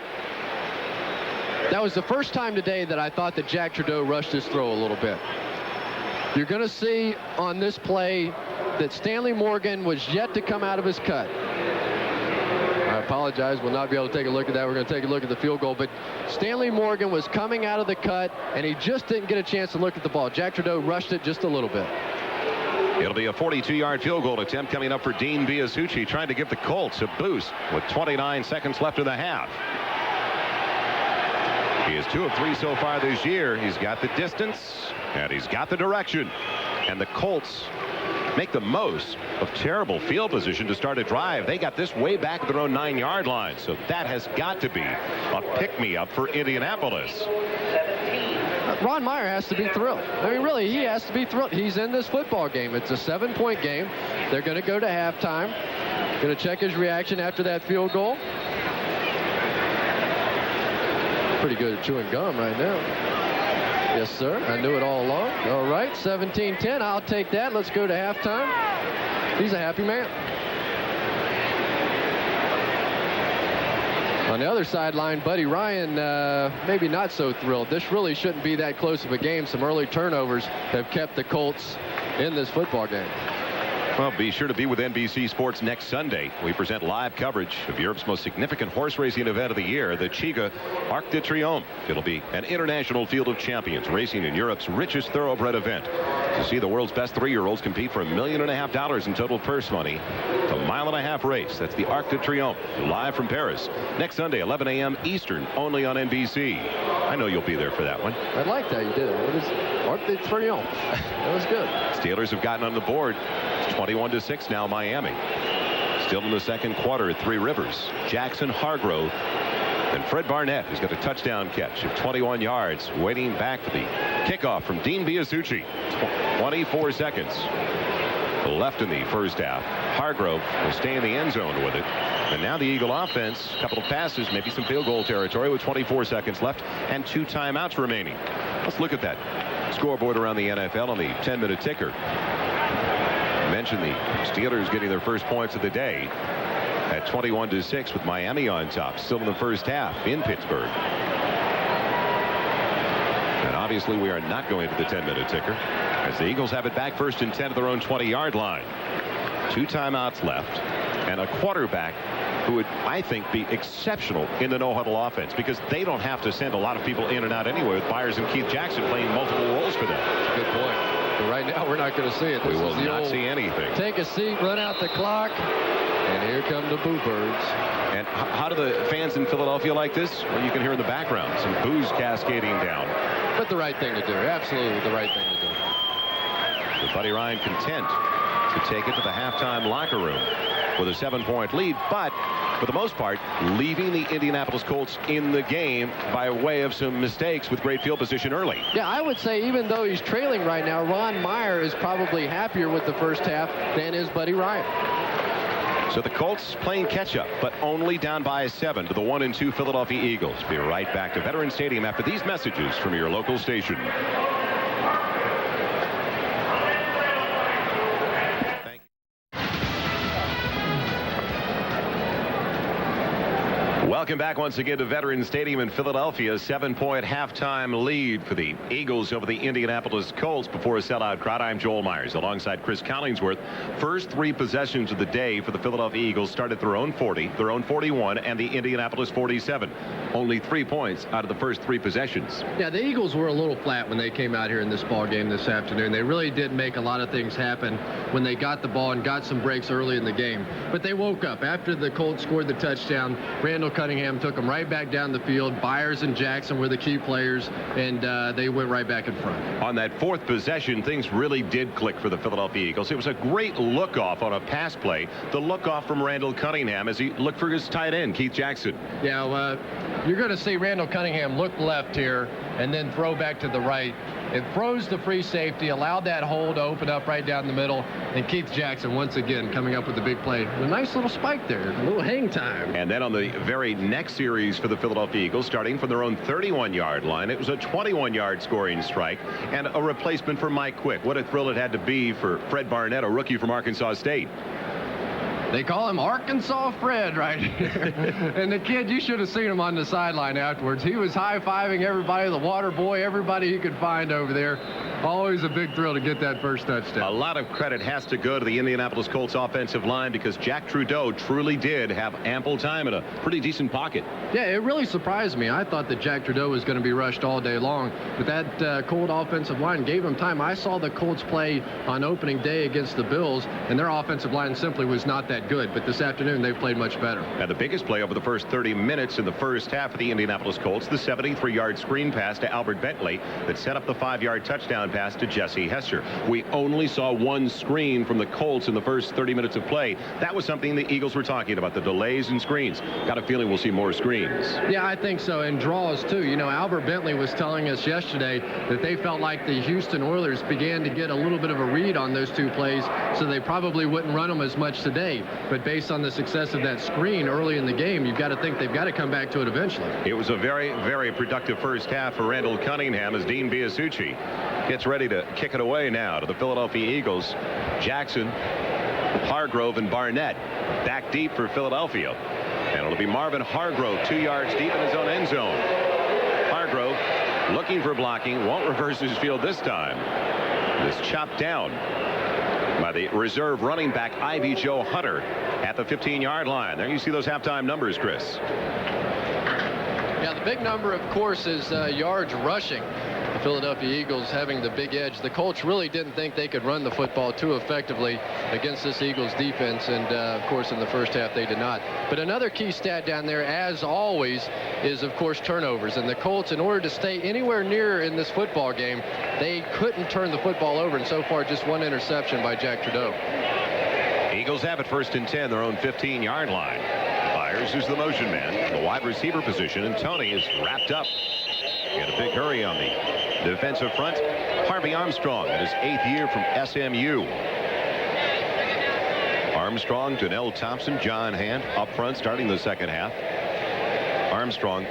That was the first time today that I thought that Jack Trudeau rushed his throw a little bit. You're going to see on this play that Stanley Morgan was yet to come out of his cut. I apologize. We'll not be able to take a look at that. We're going to take a look at the field goal. But Stanley Morgan was coming out of the cut, and he just didn't get a chance to look at the ball. Jack Trudeau rushed it just a little bit. It'll be a 42-yard field goal attempt coming up for Dean Biasucci, trying to give the Colts a boost with 29 seconds left in the half. He is 2 of 3 so far this year. He's got the distance, and he's got the direction. And the Colts make the most of terrible field position to start a drive. They got this way back at their own 9-yard line, so that has got to be a pick-me-up for Indianapolis. Ron Meyer has to be thrilled. I mean, really, he has to be thrilled. He's in this football game. It's a 7-point game. They're going to go to halftime. Going to check his reaction after that field goal. Pretty good at chewing gum right now. Yes, sir. I knew it all along. All right, 17-10. I'll take that. Let's go to halftime. He's a happy man. On the other sideline, Buddy Ryan, maybe not so thrilled. This really shouldn't be that close of a game. Some early turnovers have kept the Colts in this football game. Well, be sure to be with NBC Sports next Sunday. We present live coverage of Europe's most significant horse racing event of the year, the Chiga Arc de Triomphe. It'll be an international field of champions racing in Europe's richest thoroughbred event. To see the world's best 3-year-olds compete for $1.5 million in total purse money. It's a 1.5-mile race. That's the Arc de Triomphe, live from Paris. Next Sunday, 11 a.m. Eastern, only on NBC. I know you'll be there for that one. I like that you did it. What is Arc de Triomphe? That was good. Steelers have gotten on the board. It's 21-6 now, Miami. Still in the second quarter at Three Rivers. Jackson Hargrove and Fred Barnett, who's got a touchdown catch of 21 yards, waiting back for the kickoff from Dean Biasucci. 24 seconds left in the first half. Hargrove will stay in the end zone with it. And now the Eagle offense, a couple of passes, maybe some field goal territory with 24 seconds left and 2 timeouts remaining. Let's look at that scoreboard around the NFL on the 10-minute ticker. I mentioned the Steelers getting their first points of the day at 21-6 with Miami on top, still in the first half in Pittsburgh. And obviously we are not going to the 10-minute ticker as the Eagles have it back first and 10 at their own 20-yard line. 2 timeouts left and a quarterback who would, I think, be exceptional in the no-huddle offense because they don't have to send a lot of people in and out anyway with Byers and Keith Jackson playing multiple roles for them. That's a good point. But right now we're not going to see it. We will not see anything. Take a seat, run out the clock, and here come the Boo Birds. And how do the fans in Philadelphia like this? Well, you can hear in the background some boos cascading down. But the right thing to do. Absolutely the right thing to do. With Buddy Ryan content to take it to the halftime locker room with a 7-point lead, but for the most part, leaving the Indianapolis Colts in the game by way of some mistakes with great field position early. Yeah, I would say even though he's trailing right now, Ron Meyer is probably happier with the first half than is Buddy Ryan. So the Colts playing catch-up, but only down by 7 to the 1-2 Philadelphia Eagles. Be right back to Veterans Stadium after these messages from your local station. Thank you. Welcome back once again to Veterans Stadium in Philadelphia. 7-point halftime lead for the Eagles over the Indianapolis Colts before a sellout crowd. I'm Joel Myers alongside Chris Collingsworth. First 3 possessions of the day for the Philadelphia Eagles started their own 40, their own 41, and the Indianapolis 47. Only 3 points out of the first 3 possessions. Yeah, the Eagles were a little flat when they came out here in this ball game this afternoon. They really did make a lot of things happen when they got the ball and got some breaks early in the game. But they woke up. After the Colts scored the touchdown, Randall Cunningham took them right back down the field. Byers and Jackson were the key players, and they went right back in front. On that 4th possession, things really did click for the Philadelphia Eagles. It was a great look-off on a pass play. The look-off from Randall Cunningham as he looked for his tight end, Keith Jackson. Yeah, well, you're going to see Randall Cunningham look left here and then throw back to the right. It froze the free safety, allowed that hole to open up right down the middle, and Keith Jackson once again coming up with a big play. A nice little spike there, a little hang time. And then on the very next series for the Philadelphia Eagles, starting from their own 31-yard line, it was a 21-yard scoring strike and a replacement for Mike Quick. What a thrill it had to be for Fred Barnett, a rookie from Arkansas State. They call him Arkansas Fred right here. And the kid, you should have seen him on the sideline afterwards. He was high-fiving everybody, the water boy, everybody he could find over there. Always a big thrill to get that first touchdown. A lot of credit has to go to the Indianapolis Colts offensive line because Jack Trudeau truly did have ample time in a pretty decent pocket. Yeah, it really surprised me. I thought that Jack Trudeau was going to be rushed all day long, but that Colt offensive line gave him time. I saw the Colts play on opening day against the Bills, and their offensive line simply was not that good, but this afternoon they've played much better. And the biggest play over the first 30 minutes in the first half of the Indianapolis Colts, the 73-yard screen pass to Albert Bentley that set up the 5-yard touchdown pass to Jesse Hester. We only saw one screen from the Colts in the first 30 minutes of play. That was something the Eagles were talking about, the delays and screens. Got a feeling we'll see more screens. Yeah, I think so, and draws too. You know, Albert Bentley was telling us yesterday that they felt like the Houston Oilers began to get a little bit of a read on those 2 plays, so they probably wouldn't run them as much today. But based on the success of that screen early in the game, you've got to think they've got to come back to it eventually. It was a very, very productive first half for Randall Cunningham as Dean Biasucci gets ready to kick it away now to the Philadelphia Eagles. Jackson, Hargrove, and Barnett back deep for Philadelphia. And it'll be Marvin Hargrove 2 yards deep in his own end zone. Hargrove looking for blocking, won't reverse his field this time. Is chopped down by the reserve running back Ivy Joe Hunter at the 15-yard line. There you see those halftime numbers, Chris. Yeah, the big number, of course, is yards rushing. The Philadelphia Eagles having the big edge. The Colts really didn't think they could run the football too effectively against this Eagles defense, and of course in the first half they did not. But another key stat down there, as always, is of course turnovers. And the Colts, in order to stay anywhere near in this football game, they couldn't turn the football over, and so far just 1 interception by Jack Trudeau. Eagles have it 1st and 10, their own 15-yard line. Byers is the motion man, the wide receiver position, and Tony is wrapped up. In a big hurry on the defensive front. Harvey Armstrong in his 8th year from SMU. Armstrong, Janelle Thompson, John Hand up front starting the second half. Armstrong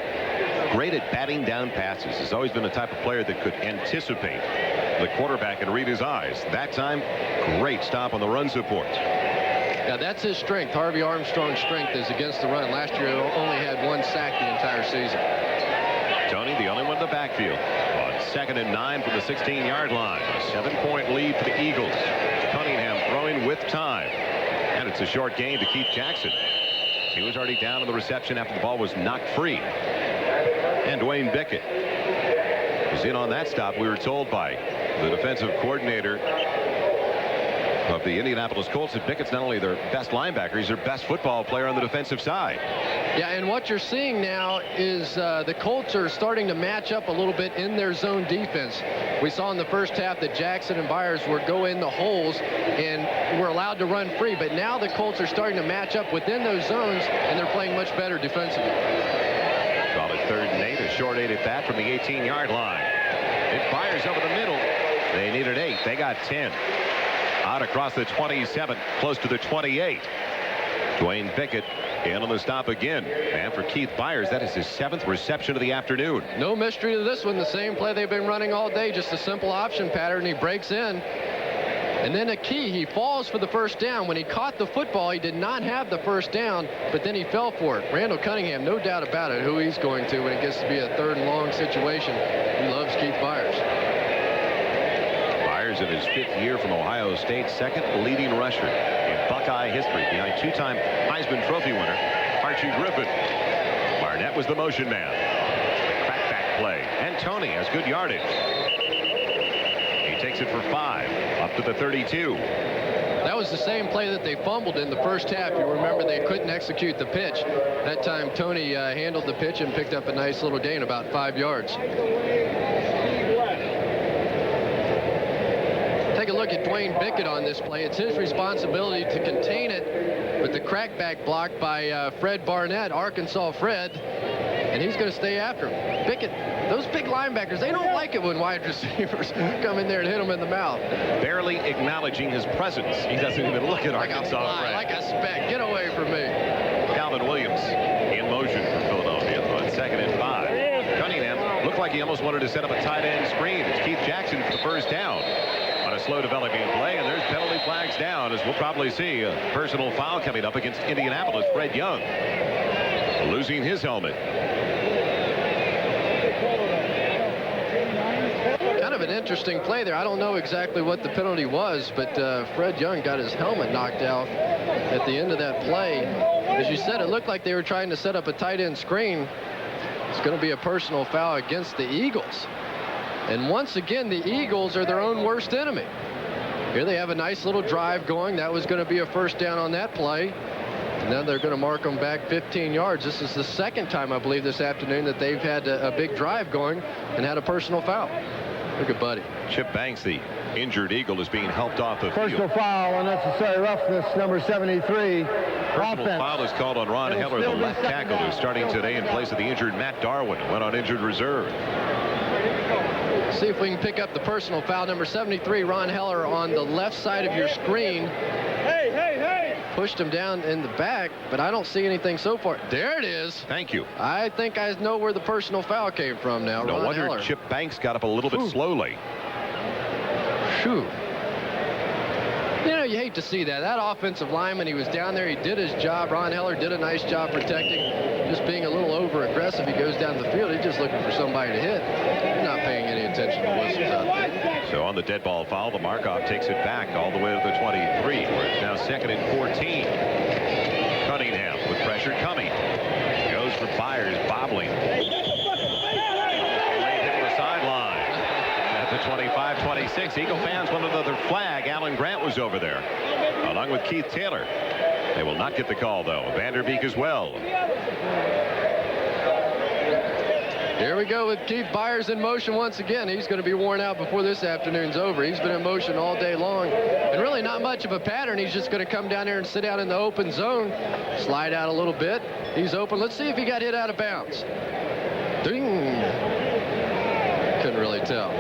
great at batting down passes. Has always been a type of player that could anticipate the quarterback and read his eyes. That time, great stop on the run support. Yeah, that's his strength. Harvey Armstrong's strength is against the run. Last year, he only had 1 sack the entire season. Tony, the only one in the backfield. On 2nd and 9 from the 16-yard line. A 7-point lead for the Eagles. Cunningham throwing with time. And it's a short gain to Keith Jackson. He was already down on the reception after the ball was knocked free. And Dwayne Bickett was in on that stop, we were told by the defensive coordinator of the Indianapolis Colts that Bickett's not only their best linebacker, he's their best football player on the defensive side. Yeah, and what you're seeing now is the Colts are starting to match up a little bit in their zone defense. We saw in the first half that Jackson and Byers would go in the holes, and were allowed to run free, but now the Colts are starting to match up within those zones, and they're playing much better defensively. Call it 3rd and 8, a short 8 at that from the 18-yard line. It fires over the middle. They needed 8. They got 10. Out across the 27, close to the 28. Dwayne Pickett in on the stop again. And for Keith Byers, that is his 7th reception of the afternoon. No mystery to this one. The same play they've been running all day, just a simple option pattern. He breaks in. And then a key, he falls for the first down. When he caught the football, he did not have the first down, but then he fell for it. Randall Cunningham, no doubt about it, who he's going to when it gets to be a 3rd and long situation. He loves Keith Byers. Byers in his 5th year from Ohio State, 2nd leading rusher in Buckeye history, behind 2-time Heisman Trophy winner Archie Griffin. Barnett was the motion man. The crackback play. And Tony has good yardage. He takes it for 5 up to the 32. That was the same play that they fumbled in the first half. You remember they couldn't execute the pitch. That time Tony handled the pitch and picked up a nice little gain, about 5 yards. Take a look at Dwayne Pickett on this play. It's his responsibility to contain it, with the crackback block by Fred Barnett, Arkansas Fred, and he's going to stay after him. Pickett, those big linebackers, they don't like it when wide receivers come in there and hit them in the mouth. Barely acknowledging his presence. He doesn't even look at Arkansas Fred. Like a speck. Get away from me. Calvin Williams in motion for Philadelphia on 2nd and 5. Cunningham looked like he almost wanted to set up a tight end screen. It's Keith Jackson for the first down on a slow developing play, and there's penalty flags down, as we'll probably see a personal foul coming up against Indianapolis. Fred Young losing his helmet. Kind of an interesting play there. I don't know exactly what the penalty was, but Fred Young got his helmet knocked out at the end of that play. As you said, it looked like they were trying to set up a tight end screen. It's going to be a personal foul against the Eagles. And once again, the Eagles are their own worst enemy. Here they have a nice little drive going. That was going to be a first down on that play. And then they're going to mark them back 15 yards. This is the 2nd time, I believe, this afternoon that they've had a big drive going and had a personal foul. Look at Buddy. Chip Banks, the injured Eagle, is being helped off the field. Personal foul, unnecessary roughness, number 73. Personal foul is called on Ron Heller, the left tackle, who's starting today in place of the injured Matt Darwin, who went on injured reserve. See if we can pick up the personal foul. Number 73, Ron Heller, on the left side of your screen. Pushed him down in the back, but I don't see anything so far. There it is. Thank you. I think I know where the personal foul came from now. No Ron wonder Heller. Chip Banks got up a little bit slowly. Phew. You know, you hate to see that. That offensive lineman, he was down there. He did his job. Ron Heller did a nice job protecting. Just being a little over-aggressive. He goes down the field. He's just looking for somebody to hit. He's not paying any attention to whistles out there. So on the dead ball foul, the Markov takes it back all the way to the 23, where it's now 2nd and 14. Cunningham with pressure coming. Goes for Byers, bobbling. Laid him the sideline. At the 25-26, Eagle fans want another flag. Alan Grant was over there, along with Keith Taylor. They will not get the call, though. Vanderbeek as well. Here we go with Keith Byers in motion once again. He's going to be worn out before this afternoon's over. He's been in motion all day long. And really not much of a pattern. He's just going to come down here and sit down in the open zone. Slide out a little bit. He's open. Let's see if he got hit out of bounds. Ding. Couldn't really tell.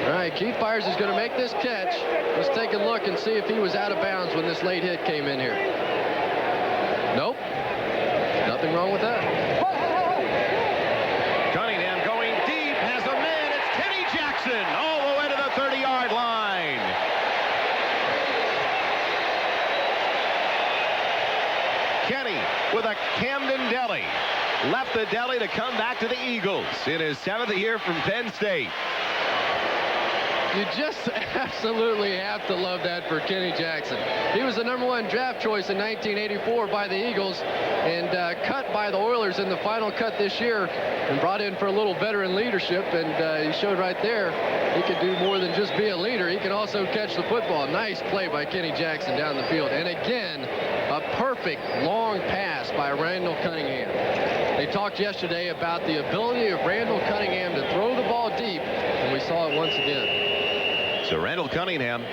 All right, Keith Byers is going to make this catch. Let's take a look and see if he was out of bounds when this late hit came in here. Nope. Nothing wrong with that. Cunningham going deep, has a man. It's Kenny Jackson all the way to the 30-yard line. Kenny with a Camden Deli. Left the Deli to come back to the Eagles in his 7th year from Penn State. You just absolutely have to love that for Kenny Jackson. He was the #1 draft choice in 1984 by the Eagles and cut by the Oilers in the final cut this year and brought in for a little veteran leadership. And he showed right there he could do more than just be a leader. He can also catch the football. Nice play by Kenny Jackson down the field. And again, a perfect long pass by Randall Cunningham. They talked yesterday about the ability of Randall Cunningham to throw the ball deep, and we saw it once again. So Randall Cunningham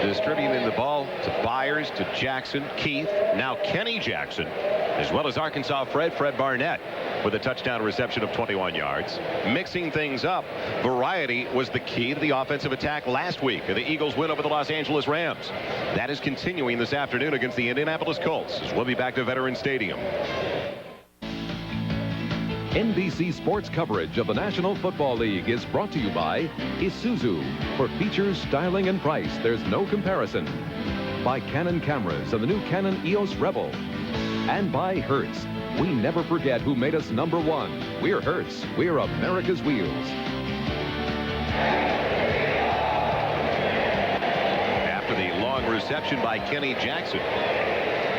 distributing the ball to Byers, to Jackson, Keith, now Kenny Jackson, as well as Arkansas Fred Barnett with a touchdown reception of 21 yards. Mixing things up, variety was the key to the offensive attack last week. The Eagles win over the Los Angeles Rams. That is continuing this afternoon against the Indianapolis Colts, as we'll be back to Veterans Stadium. NBC Sports coverage of the National Football League is brought to you by Isuzu. For features, styling, and price, there's no comparison. By Canon Cameras and the new Canon EOS Rebel. And by Hertz. We never forget who made us #1. We're Hertz. We're America's wheels. After the long reception by Kenny Jackson,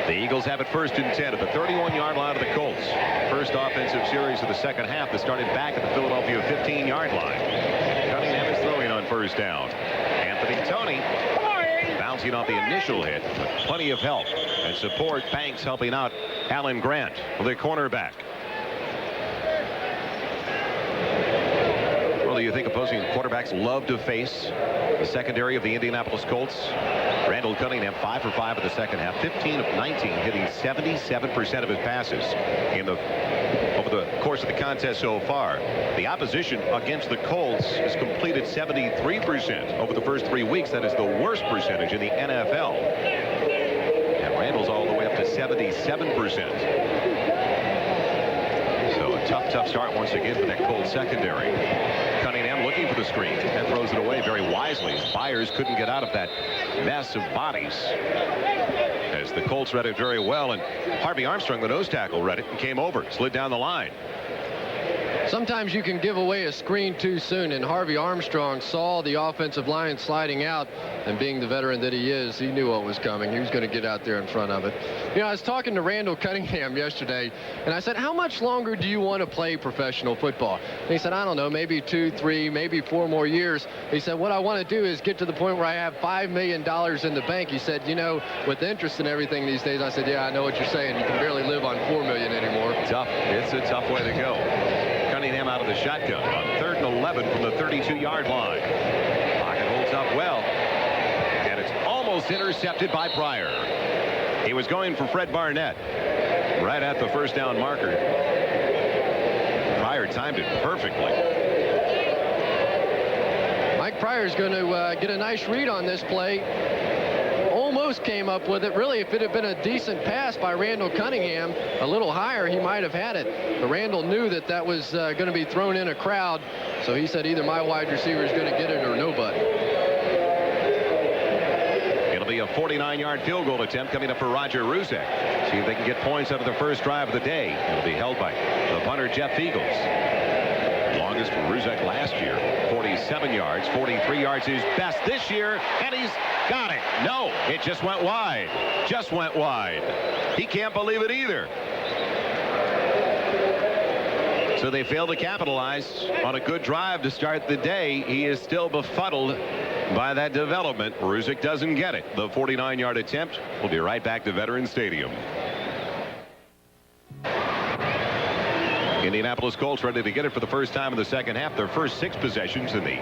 the Eagles have it 1st and 10 at the 31-yard line of the Colts. First offensive series of the second half that started back at the Philadelphia 15-yard line. Cunningham is throwing on 1st down. Anthony Toney bouncing off the initial hit, but plenty of help and support. Banks helping out Alan Grant, the cornerback. Well, do you think opposing quarterbacks love to face the secondary of the Indianapolis Colts? Randall Cunningham 5 for 5 in the second half, 15 of 19, hitting 77% of his passes over the course of the contest so far. The opposition against the Colts has completed 73% over the first 3 weeks. That is the worst percentage in the NFL. And Randall's all the way up to 77%. So a tough start once again for that Colts secondary. Cunningham looking for the screen and throws it away very wisely. Byers couldn't get out of that mess of bodies, as the Colts read it very well, and Harvey Armstrong, the nose tackle, read it and came over, slid down the line. Sometimes you can give away a screen too soon, and Harvey Armstrong saw the offensive line sliding out, and being the veteran that he is, he knew what was coming. He was going to get out there in front of it. You know, I was talking to Randall Cunningham yesterday, and I said, how much longer do you want to play professional football? And he said, I don't know, maybe 2, 3, maybe 4 more years. He said, what I want to do is get to the point where I have $5 million in the bank. He said, you know, with interest and everything these days. I said, yeah, I know what you're saying. You can barely live on $4 million anymore. Tough. It's a tough way to go. Cunningham out of the shotgun on 3rd and 11 from the 32-yard line. Pocket holds up well, and it's almost intercepted by Pryor. He was going for Fred Barnett right at the 1st down marker. Pryor timed it perfectly. Mike Pryor's going to get a nice read on this play. Almost came up with it. Really, if it had been a decent pass by Randall Cunningham, a little higher, he might have had it. But Randall knew that that was going to be thrown in a crowd, so he said either my wide receiver is going to get it or nobody. It'll be a 49-yard field goal attempt coming up for Roger Ruzek. See if they can get points out of the first drive of the day. It'll be held by the punter, Jeff Eagles. Longest for Ruzek last year, 47 yards, 43 yards his best this year, and he's got it. No, it just went wide. Just went wide. He can't believe it either. So they failed to capitalize on a good drive to start the day. He is still befuddled by that development. Ruzek doesn't get it. The 49-yard attempt. We'll be right back to Veterans Stadium. Indianapolis Colts ready to get it for the first time in the second half. Their first 6 possessions in the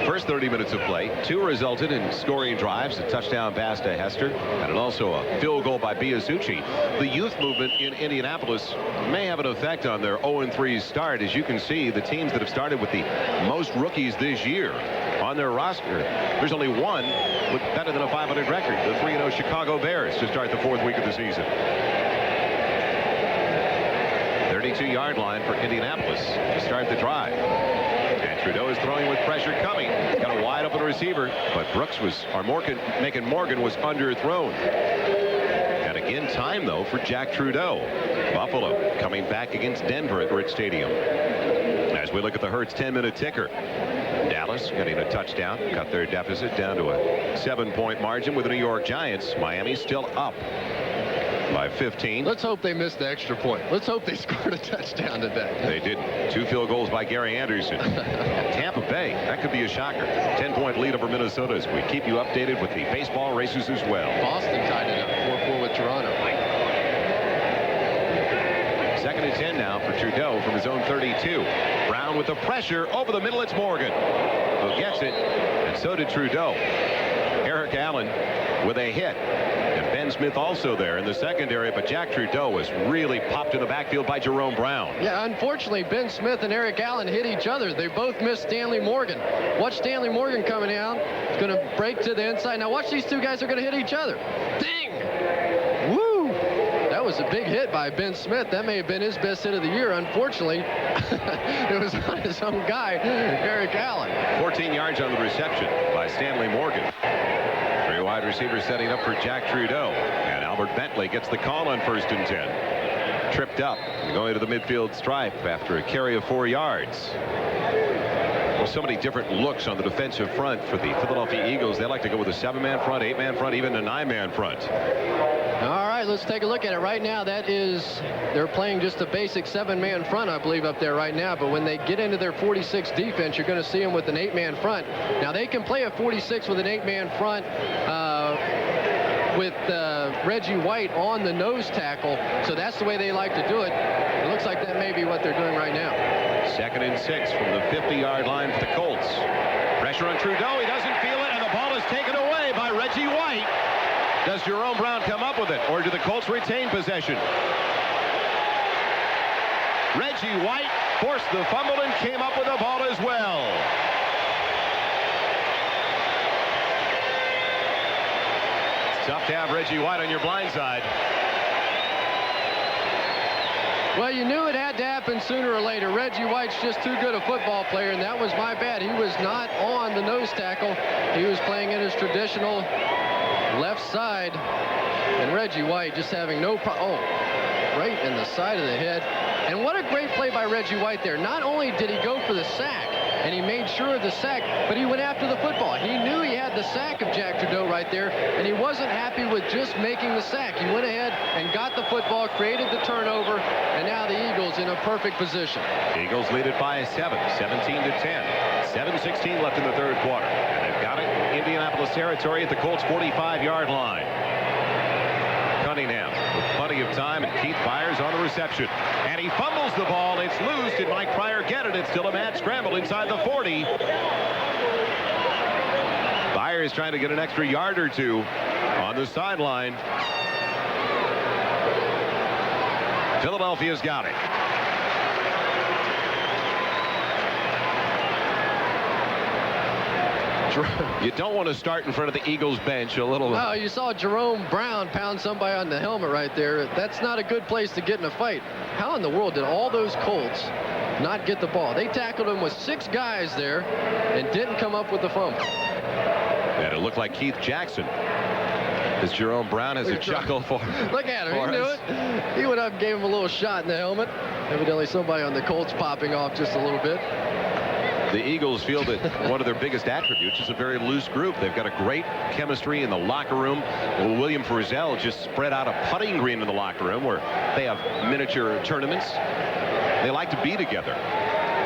first 30 minutes of play. 2 resulted in scoring drives, a touchdown pass to Hester, and also a field goal by Biasucci. The youth movement in Indianapolis may have an effect on their 0-3 start. As you can see, the teams that have started with the most rookies this year on their roster, there's only one with better than a 500 record, the 3-0 Chicago Bears, to start the 4th week of the season. 32-yard line for Indianapolis to start the drive. And Trudeau is throwing with pressure coming. Got a wide open receiver, but Macon Morgan was underthrown. And again, time though for Jack Trudeau. Buffalo coming back against Denver at Rich Stadium. As we look at the Hertz 10-minute ticker, Dallas getting a touchdown, cut their deficit down to a 7-point margin with the New York Giants. Miami still up by 15. Let's hope they missed the extra point. Let's hope they scored a touchdown today. They did. 2 field goals by Gary Anderson. Tampa Bay, that could be a shocker. 10-point lead over Minnesota as we keep you updated with the baseball races as well. Boston tied it up 4-4 with Toronto. 2nd and 10 now for Trudeau from his own 32. Brown with the pressure over the middle. It's Morgan. who gets it, and so did Trudeau. Eric Allen with a hit. And Ben Smith also there in the secondary, but Jack Trudeau was really popped in the backfield by Jerome Brown. Yeah, unfortunately, Ben Smith and Eric Allen hit each other. They both missed Stanley Morgan. Watch Stanley Morgan coming down. It's going to break to the inside. Now watch, these two guys are going to hit each other. Ding! Woo! That was a big hit by Ben Smith. That may have been his best hit of the year. Unfortunately, it was on his own guy, Eric Allen. 14 yards on the reception by Stanley Morgan. Three wide receivers setting up for Jack Trudeau. And Albert Bentley gets the call on 1st and 10. Tripped up, going to the midfield stripe after a carry of 4 yards. Well, so many different looks on the defensive front for the Philadelphia Eagles. They like to go with a 7-man front, 8-man front, even a 9-man front. All right, let's take a look at it right now. They're playing just a basic 7-man front, I believe, up there right now. But when they get into their 46 defense, you're going to see them with an 8-man front. Now, they can play a 46 with an 8-man front with Reggie White on the nose tackle. So that's the way they like to do it. It looks like that may be what they're doing right now. 2nd and 6 from the 50-yard line for the Colts. Pressure on Trudeau. He doesn't feel it, and the ball is taken away by Reggie White. Does Jerome Brown come up with it, or do the Colts retain possession? Reggie White forced the fumble and came up with the ball as well. It's tough to have Reggie White on your blind side. Well, you knew it had to happen sooner or later. Reggie White's just too good a football player, and that was my bad. He was not on the nose tackle. He was playing in his traditional left side, and Reggie White just having no problem. Oh, right in the side of the head. And what a great play by Reggie White there. Not only did he go for the sack, and he made sure of the sack, but he went after the football. He knew he had the sack of Jack Trudeau right there, and he wasn't happy with just making the sack. He went ahead and got the football, created the turnover, and now the Eagles in a perfect position. Eagles lead it by 7, 17-10. 7:16 left in the 3rd quarter. And they've got it in Indianapolis territory at the Colts 45-yard line. Cunningham with plenty of time, and Keith Byers on the reception. And he fumbles the ball. It's loose. Did Mike Pryor get it? It's still a mad scramble inside the 40. Byers trying to get an extra yard or two on the sideline. Philadelphia's got it. You don't want to start in front of the Eagles bench a little. Oh, you saw Jerome Brown pound somebody on the helmet right there. That's not a good place to get in a fight. How in the world did all those Colts not get the ball? They tackled him with 6 guys there and didn't come up with the fumble. And it looked like Keith Jackson. As Jerome Brown has a chuckle for. Look at him. He knew it. He went up and gave him a little shot in the helmet. Evidently somebody on the Colts popping off just a little bit. The Eagles feel that one of their biggest attributes is a very loose group. They've got a great chemistry in the locker room. William Frizzell just spread out a putting green in the locker room where they have miniature tournaments. They like to be together.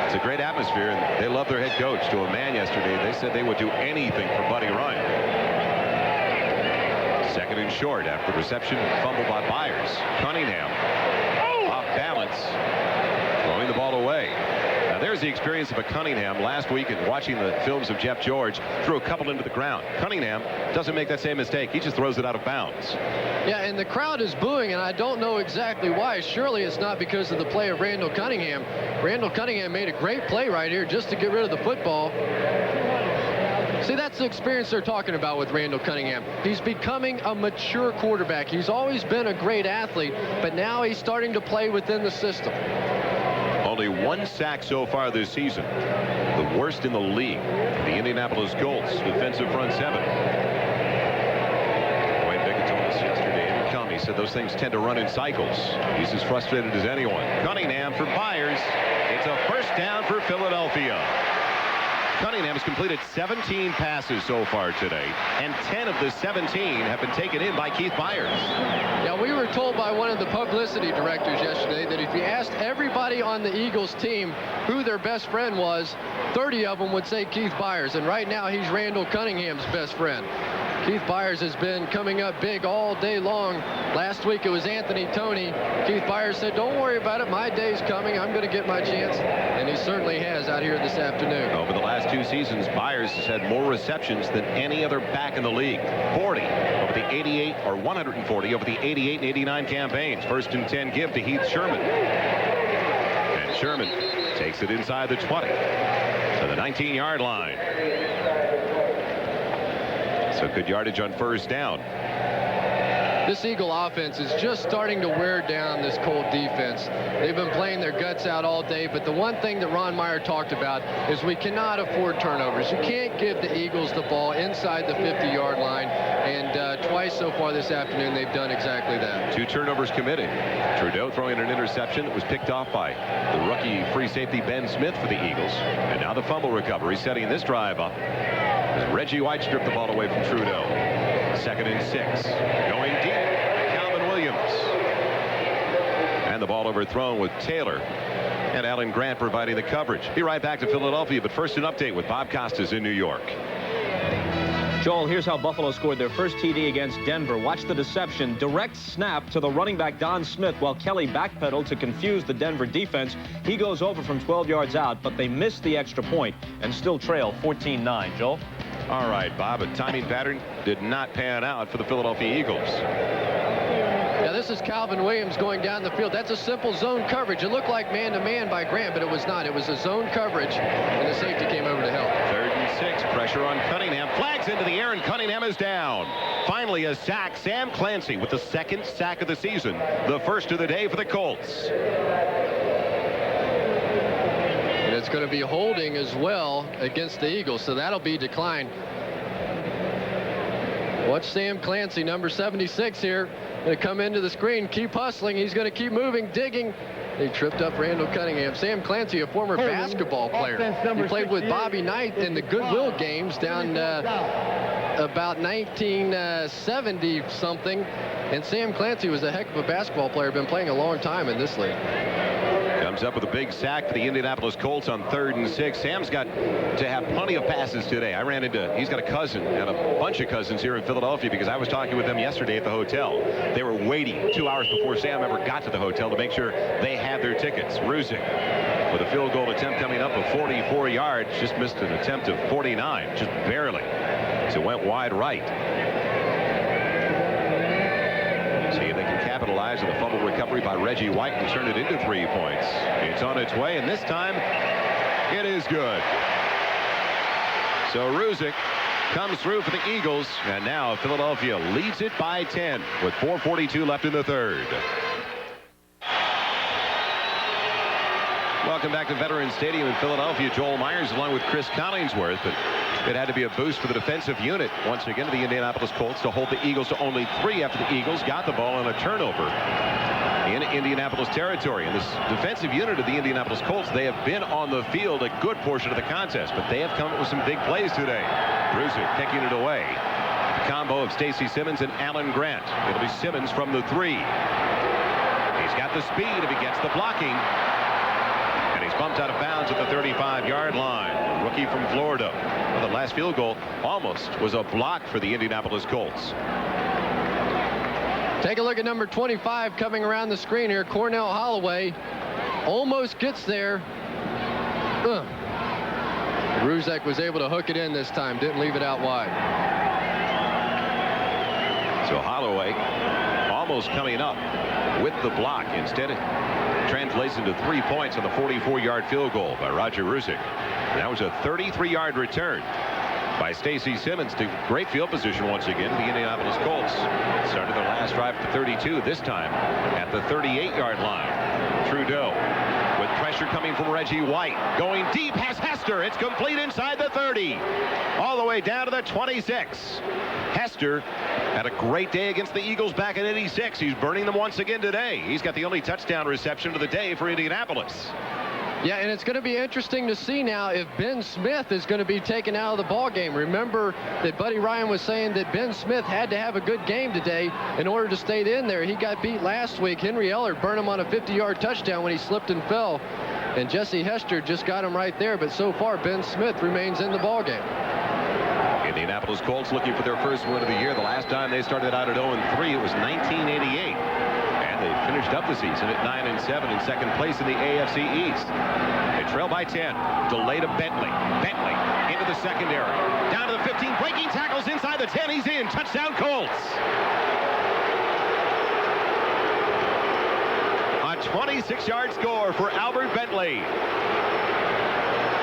It's a great atmosphere, and they love their head coach. To a man yesterday, they said they would do anything for Buddy Ryan. 2nd and short after reception, fumble by Byers. Cunningham off balance, throwing the ball away. There's the experience of a Cunningham last week and watching the films of Jeff George threw a couple into the ground. Cunningham doesn't make that same mistake. He just throws it out of bounds. Yeah, and the crowd is booing, and I don't know exactly why. Surely it's not because of the play of Randall Cunningham. Randall Cunningham made a great play right here just to get rid of the football. See, that's the experience they're talking about with Randall Cunningham. He's becoming a mature quarterback. He's always been a great athlete, but now he's starting to play within the system. Only 1 sack so far this season. The worst in the league. The Indianapolis Colts defensive front 7. Wayne Bickett told us yesterday in County, said those things tend to run in cycles. He's as frustrated as anyone. Cunningham for Byers. It's a 1st down for Philadelphia. Cunningham has completed 17 passes so far today, and 10 of the 17 have been taken in by Keith Byers. Yeah, we were told by one of the publicity directors yesterday that if you asked everybody on the Eagles team who their best friend was, 30 of them would say Keith Byers, and right now he's Randall Cunningham's best friend. Keith Byers has been coming up big all day long. Last week it was Anthony Toney. Keith Byers said, don't worry about it. My day's coming. I'm going to get my chance. And he certainly has out here this afternoon. Over the last 2 seasons, Byers has had more receptions than any other back in the league. 40 over the 88, or 140 over the 88 and 89 campaigns. 1st and 10 give to Heath Sherman. And Sherman takes it inside the 20 to the 19-yard line. So good yardage on 1st down. This Eagle offense is just starting to wear down this Colt defense. They've been playing their guts out all day, but the one thing that Ron Meyer talked about is we cannot afford turnovers. You can't give the Eagles the ball inside the 50-yard line, and twice so far this afternoon they've done exactly that. 2 turnovers committed. Trudeau throwing an interception that was picked off by the rookie free safety Ben Smith for the Eagles. And now the fumble recovery, setting this drive up. Reggie White stripped the ball away from Trudeau. 2nd and 6. Going deep. Calvin Williams. And the ball overthrown with Taylor. And Alan Grant providing the coverage. Be right back to Philadelphia, but first an update with Bob Costas in New York. Joel, here's how Buffalo scored their first TD against Denver. Watch the deception. Direct snap to the running back Don Smith while Kelly backpedaled to confuse the Denver defense. He goes over from 12 yards out, but they missed the extra point and still trail 14-9. Joel? All right, Bob, a timing pattern did not pan out for the Philadelphia Eagles. Yeah, this is Calvin Williams going down the field. That's a simple zone coverage. It looked like man-to-man by Grant, but it was not. It was a zone coverage, and the safety came over to help. 3rd and 6. Pressure on Cunningham. Flags into the air, and Cunningham is down. Finally, a sack. Sam Clancy with the 2nd sack of the season. The first of the day for the Colts. And it's going to be holding as well against the Eagles, so that'll be declined. Watch Sam Clancy, number 76 here. Going to come into the screen, keep hustling. He's going to keep moving, digging. He tripped up Randall Cunningham. Sam Clancy, a former basketball player. He played with Bobby Knight in the Goodwill games down about 1970-something. And Sam Clancy was a heck of a basketball player. Been playing a long time in this league. Comes up with a big sack for the Indianapolis Colts on 3rd and 6. Sam's got to have plenty of passes today. I ran into, he's got a cousin and a bunch of cousins here in Philadelphia because I was talking with them yesterday at the hotel. They were waiting 2 hours before Sam ever got to the hotel to make sure they had their tickets. Ruzick with a field goal attempt coming up of 44 yards. Just missed an attempt of 49, just barely. So it went wide right. See if they can capitalize on the fumble recovery by Reggie White and turn it into 3 points. It's on its way, and this time it is good. So Ruzick comes through for the Eagles, and now Philadelphia leads it by 10 with 4:42 left in the 3rd. Welcome back to Veterans Stadium in Philadelphia. Joel Myers along with Chris Collingsworth, but it had to be a boost for the defensive unit once again to the Indianapolis Colts to hold the Eagles to only 3 after the Eagles got the ball on a turnover in Indianapolis territory. And this defensive unit of the Indianapolis Colts, they have been on the field a good portion of the contest, but they have come up with some big plays today. Ruzick kicking it away. The combo of Stacy Simmons and Alan Grant. It'll be Simmons from the 3. He's got the speed if he gets the blocking. And he's bumped out of bounds at the 35-yard line. Rookie from Florida. Well, the last field goal almost was a block for the Indianapolis Colts. Take a look at number 25 coming around the screen here. Cornell Holloway almost gets there. Ruzick was able to hook it in this time. Didn't leave it out wide. So Holloway almost coming up with the block. Instead, it translates into 3 points on the 44-yard field goal by Roger Ruzick. That was a 33-yard return by Stacy Simmons to great field position once again. The Indianapolis Colts started their last drive at the 32, this time at the 38-yard line. Trudeau with pressure coming from Reggie White. Going deep, has Hester. It's complete inside the 30. All the way down to the 26. Hester had a great day against the Eagles back in '86. He's burning them once again today. He's got the only touchdown reception of the day for Indianapolis. Yeah, and it's going to be interesting to see now if Ben Smith is going to be taken out of the ball game. Remember that Buddy Ryan was saying that Ben Smith had to have a good game today in order to stay in there. He got beat last week. Henry Ellard burned him on a 50-yard touchdown when he slipped and fell. And Jesse Hester just got him right there. But so far, Ben Smith remains in the ball game. Indianapolis Colts looking for their first win of the year. The last time they started out at 0-3, it was 1988. And they finished up the season at 9-7 in second place in the AFC East. They trail by 10. Delay to Bentley. Bentley into the secondary. Down to the 15. Breaking tackles inside the 10. He's in. Touchdown Colts. A 26-yard score for Albert Bentley.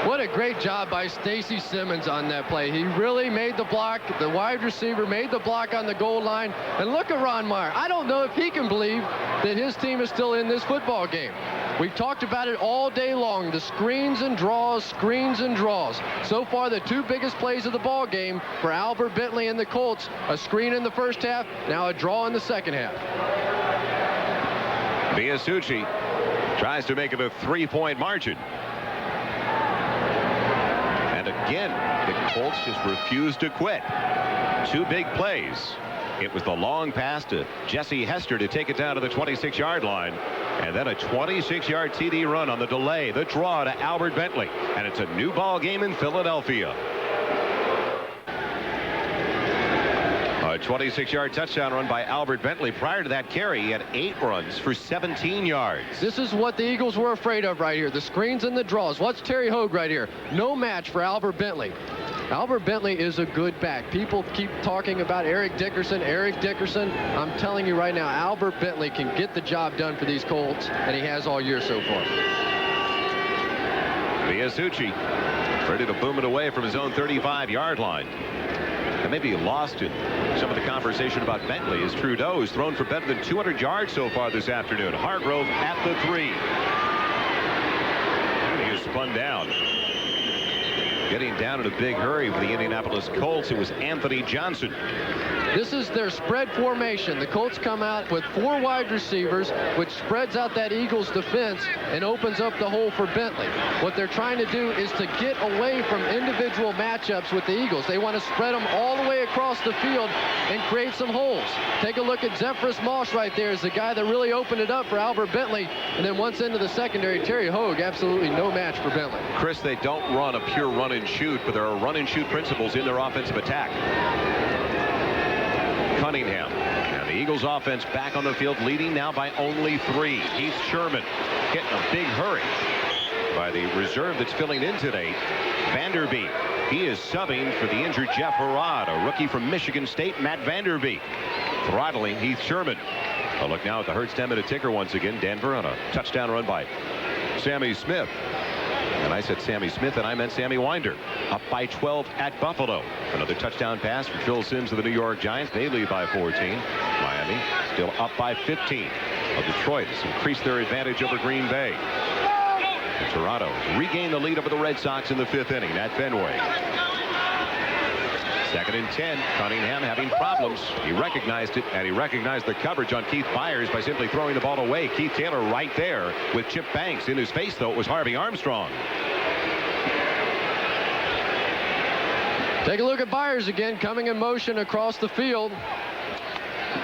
What a great job by Stacy Simmons on that play. He really made the block. The wide receiver made the block on the goal line. And look at Ron Meyer. I don't know if he can believe that his team is still in this football game. We've talked about it all day long. The screens and draws, screens and draws. So far, the two biggest plays of the ball game for Albert Bentley and the Colts. A screen in the first half, now a draw in the second half. Biasucci tries to make it a 3-point margin. Again, the Colts just refused to quit. Two big plays. It was the long pass to Jesse Hester to take it down to the 26-yard line. And then a 26-yard TD run on the delay. The draw to Albert Bentley. And it's a new ball game in Philadelphia. A 26-yard touchdown run by Albert Bentley. Prior to that carry, he had 8 runs for 17 yards. This is what the Eagles were afraid of right here. The screens and the draws. What's Terry Hogue right here? No match for Albert Bentley. Albert Bentley is a good back. People keep talking about Eric Dickerson. Eric Dickerson, I'm telling you right now, Albert Bentley can get the job done for these Colts, and he has all year so far. Biasucci ready to boom it away from his own 35-yard line. And maybe lost in some of the conversation about Bentley is Trudeau, who's thrown for better than 200 yards so far this afternoon. Hargrove at the 3. And he is spun down. Getting down in a big hurry for the Indianapolis Colts, it was Anthony Johnson. This is their spread formation. The Colts come out with 4 wide receivers, which spreads out that Eagles defense and opens up the hole for Bentley. What they're trying to do is to get away from individual matchups with the Eagles. They want to spread them all the way across the field and create some holes. Take a look at Zephyrus Moss right there is the guy that really opened it up for Albert Bentley. And then once into the secondary, Terry Hogue, absolutely no match for Bentley. Chris, they don't run a pure run and shoot, but there are run and shoot principles in their offensive attack. Cunningham. And the Eagles offense back on the field, leading now by only 3. Heath Sherman getting a big hurry by the reserve that's filling in today, Vanderbeek. He is subbing for the injured Jeff Herrod, a rookie from Michigan State, Matt Vanderbeek, throttling Heath Sherman. A look now at the Hurts 10-minute ticker once again. Denver on a touchdown run by Sammy Smith. And I said Sammy Smith, and I meant Sammy Winder. Up by 12 at Buffalo. Another touchdown pass for Phil Simms of the New York Giants. They lead by 14. Miami still up by 15. Well, Detroit has increased their advantage over Green Bay. And Toronto regained the lead over the Red Sox in the 5th inning at Fenway. 2nd and 10. Cunningham having problems. He recognized it, and he recognized the coverage on Keith Byers by simply throwing the ball away. Keith Taylor right there with Chip Banks. In his face, though, it was Harvey Armstrong. Take a look at Byers again, coming in motion across the field.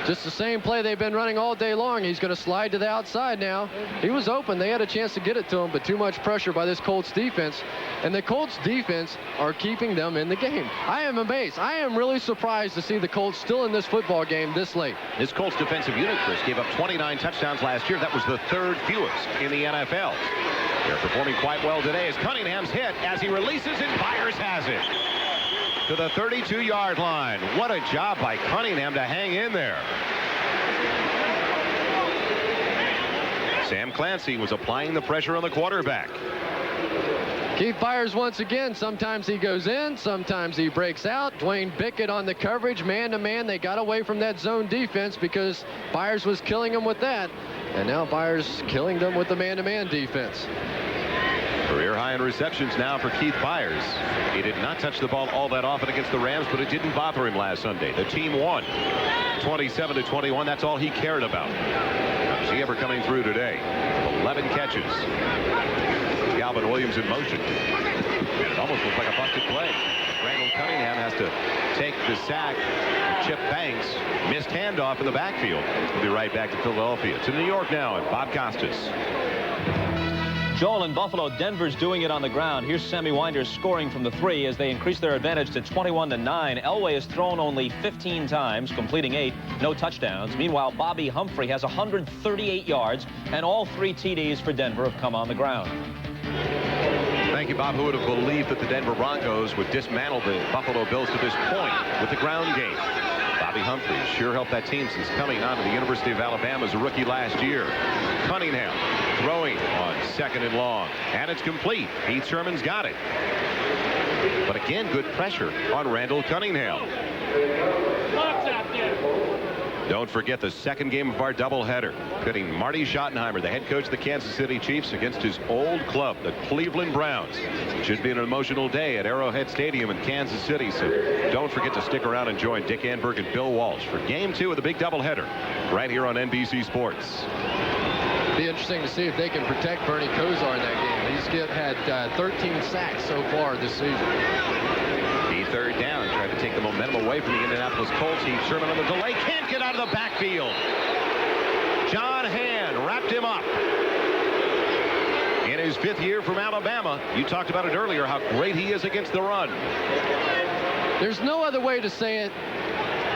Just the same play they've been running all day long. He's going to slide to the outside now. He was open. They had a chance to get it to him, but too much pressure by this Colts defense. And the Colts defense are keeping them in the game. I am amazed. I am really surprised to see the Colts still in this football game this late. This Colts defensive unit, Chris, gave up 29 touchdowns last year. That was the 3rd fewest in the NFL. They're performing quite well today as Cunningham's hit as he releases and Byers has it to the 32-yard line. What a job by Cunningham to hang in there. Sam Clancy was applying the pressure on the quarterback. Keith Byers once again, sometimes he goes in, sometimes he breaks out. Dwayne Bickett on the coverage, man-to-man. They got away from that zone defense because Byers was killing them with that. And now Byers killing them with the man-to-man defense. Career high in receptions now for Keith Byers. He did not touch the ball all that often against the Rams, but it didn't bother him last Sunday. The team won 27-21. That's all he cared about. Is he ever coming through today? 11 catches. Calvin Williams in motion. And it almost looks like a busted play. Randall Cunningham has to take the sack. Chip Banks missed handoff in the backfield. We'll be right back to Philadelphia. To New York now, and Bob Costas. Joel, in Buffalo, Denver's doing it on the ground. Here's Sammy Winder scoring from the 3 as they increase their advantage to 21-9. Elway has thrown only 15 times, completing 8, no touchdowns. Meanwhile, Bobby Humphrey has 138 yards, and all 3 TDs for Denver have come on the ground. Thank you, Bob. Who would have believed that the Denver Broncos would dismantle the Buffalo Bills to this point with the ground game? Bobby Humphrey sure helped that team since coming on to the University of Alabama as a rookie last year. Cunningham throwing on 2nd and long, and it's complete. Heath Sherman's got it. But again, good pressure on Randall Cunningham. Don't forget the second game of our doubleheader, pitting Marty Schottenheimer, the head coach of the Kansas City Chiefs, against his old club, the Cleveland Browns. Should be an emotional day at Arrowhead Stadium in Kansas City, so don't forget to stick around and join Dick Anberg and Bill Walsh for Game 2 of the big doubleheader right here on NBC Sports. Be interesting to see if they can protect Bernie Kosar in that game. He's had 13 sacks so far this season. The 3rd down, tried to take the momentum away from the Indianapolis Colts. Heath Sherman on the delay, can't get out of the backfield. John Hand wrapped him up. In his 5th year from Alabama, you talked about it earlier, how great he is against the run. There's no other way to say it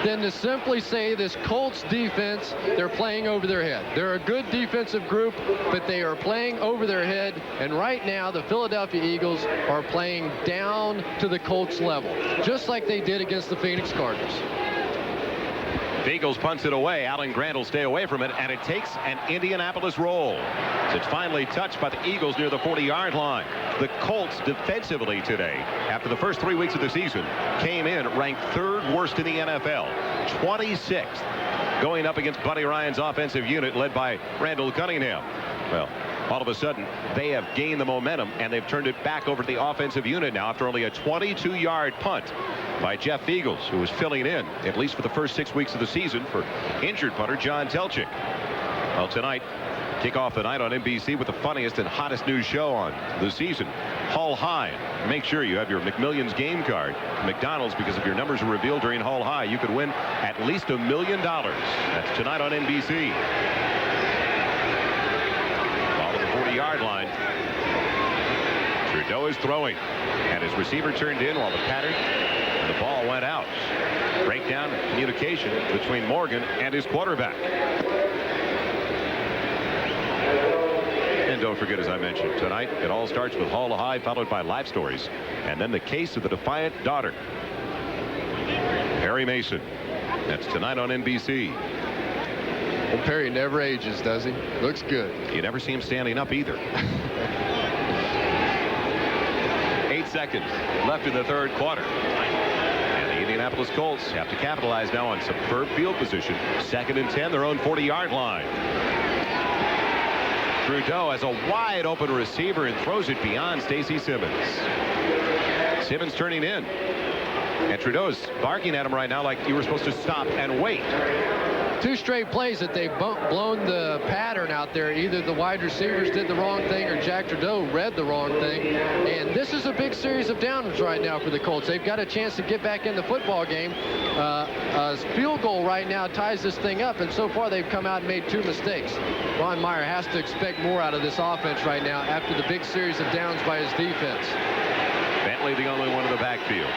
than to simply say this Colts defense, they're playing over their head. They're a good defensive group, but they are playing over their head. And right now, the Philadelphia Eagles are playing down to the Colts level, just like they did against the Phoenix Cardinals. The Eagles punts it away. Alan Grant will stay away from it, and it takes an Indianapolis roll. It's finally touched by the Eagles near the 40-yard line. The Colts defensively today, after the first 3 weeks of the season, came in ranked 3rd worst in the NFL, 26th, going up against Buddy Ryan's offensive unit led by Randall Cunningham. Well, all of a sudden, they have gained the momentum, and they've turned it back over to the offensive unit now after only a 22-yard punt by Jeff Eagles, who was filling in, at least for the first 6 weeks of the season, for injured punter John Telchik. Well, tonight, kick off the night on NBC with the funniest and hottest news show on the season, Hull High. Make sure you have your McMillions game card at McDonald's, because if your numbers are revealed during Hull High, you could win at least $1 million. That's tonight on NBC. Ball to the 40-yard line. Trudeau is throwing, and his receiver turned in while the pattern and the ball went out. Breakdown in communication between Morgan and his quarterback. And don't forget, as I mentioned, tonight it all starts with Hull High, followed by live stories, and then the case of the defiant daughter, Perry Mason. That's tonight on NBC. Well, Perry never ages, does he? Looks good. You never see him standing up either. 8 seconds left in the 3rd quarter. And the Indianapolis Colts have to capitalize now on superb field position. 2nd and 10, their own 40-yard line. Trudeau has a wide open receiver and throws it beyond Stacy Simmons. Simmons turning in. And Trudeau's barking at him right now like you were supposed to stop and wait. 2 straight plays that they've blown the pattern out there. Either the wide receivers did the wrong thing or Jack Trudeau read the wrong thing. And this is a big series of downs right now for the Colts. They've got a chance to get back in the football game. A field goal right now ties this thing up, and so far they've come out and made 2 mistakes. Ron Meyer has to expect more out of this offense right now after the big series of downs by his defense. Bentley the only one in the backfield.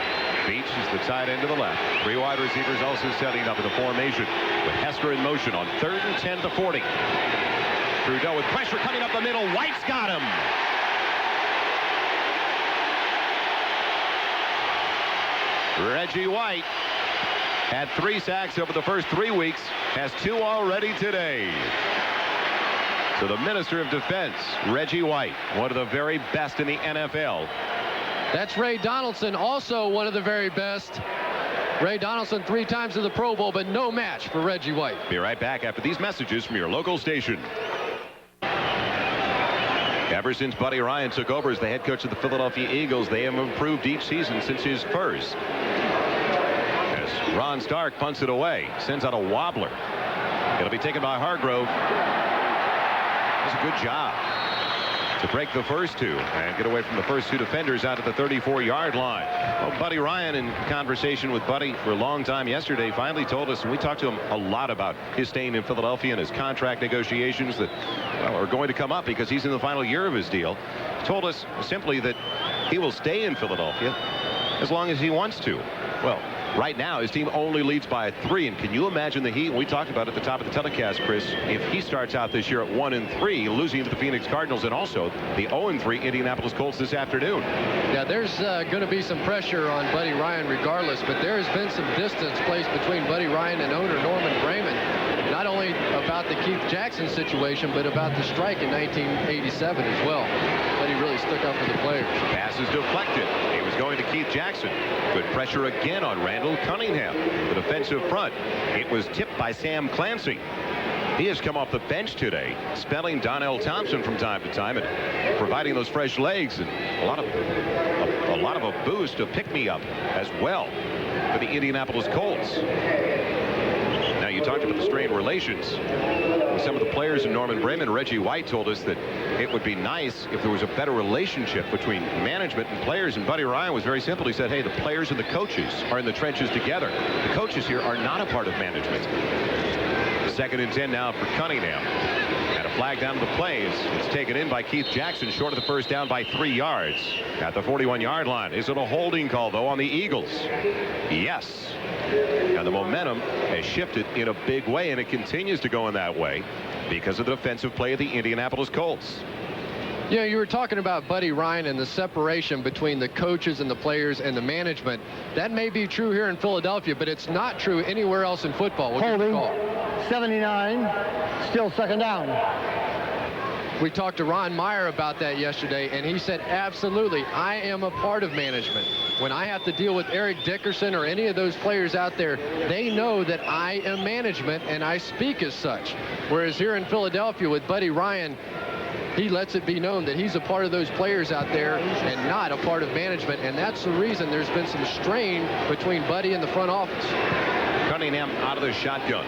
Beach is the tight end to the left. 3 wide receivers also setting up in the formation with Hester in motion on 3rd and 10 to 40. Trudeau with pressure coming up the middle. White's got him. Reggie White had 3 sacks over the first 3 weeks, has 2 already today. So the Minister of Defense, Reggie White, one of the very best in the NFL. That's Ray Donaldson, also one of the very best. Ray Donaldson 3 times to the Pro Bowl, but no match for Reggie White. Be right back after these messages from your local station. Ever since Buddy Ryan took over as the head coach of the Philadelphia Eagles, they have improved each season since his first. As Ron Stark punts it away, sends out a wobbler. It'll be taken by Hargrove. Does a good job. to break the first two and get away from the first two defenders out at the 34-yard line. Well, Buddy Ryan, in conversation with Buddy for a long time yesterday, finally told us, and we talked to him a lot about his staying in Philadelphia and his contract negotiations that are going to come up because he's in the final year of his deal. He told us simply that he will stay in Philadelphia as long as he wants to. Well, right now, his team only leads by 3, and can you imagine the Heat? We talked about it at the top of the telecast, Chris. If he starts out this year at 1-3, losing to the Phoenix Cardinals, and also the 0-3 Indianapolis Colts this afternoon. Yeah, there's going to be some pressure on Buddy Ryan regardless, but there has been some distance placed between Buddy Ryan and owner Norman Brayman. Not only about the Keith Jackson situation, but about the strike in 1987 as well. But he really stuck up for the players. Pass is deflected. He was going to Keith Jackson. Good pressure again on Randall Cunningham, the defensive front. It was tipped by Sam Clancy. He has come off the bench today, spelling Donnell Thompson from time to time and providing those fresh legs and a lot of a boost, a pick-me-up as well for the Indianapolis Colts. Now, you talked about the strained relations with some of the players, and Norman Brayman. Reggie White told us that it would be nice if there was a better relationship between management and players, and Buddy Ryan was very simple. He said, hey, the players and the coaches are in the trenches together. The coaches here are not a part of management. 2nd and 10 now for Cunningham. And a flag down to the plays. It's taken in by Keith Jackson, short of the first down by 3 yards at the 41-yard line. Is it a holding call, though, on the Eagles? Yes. And the momentum has shifted in a big way, and it continues to go in that way because of the defensive play of the Indianapolis Colts. Yeah, you were talking about Buddy Ryan and the separation between the coaches and the players and the management. That may be true here in Philadelphia, but it's not true anywhere else in football. Holding, 79, still 2nd down. We talked to Ron Meyer about that yesterday, and he said, absolutely, I am a part of management. When I have to deal with Eric Dickerson or any of those players out there, they know that I am management and I speak as such. Whereas here in Philadelphia with Buddy Ryan, he lets it be known that he's a part of those players out there and not a part of management, and that's the reason there's been some strain between Buddy and the front office. Cunningham out of the shotgun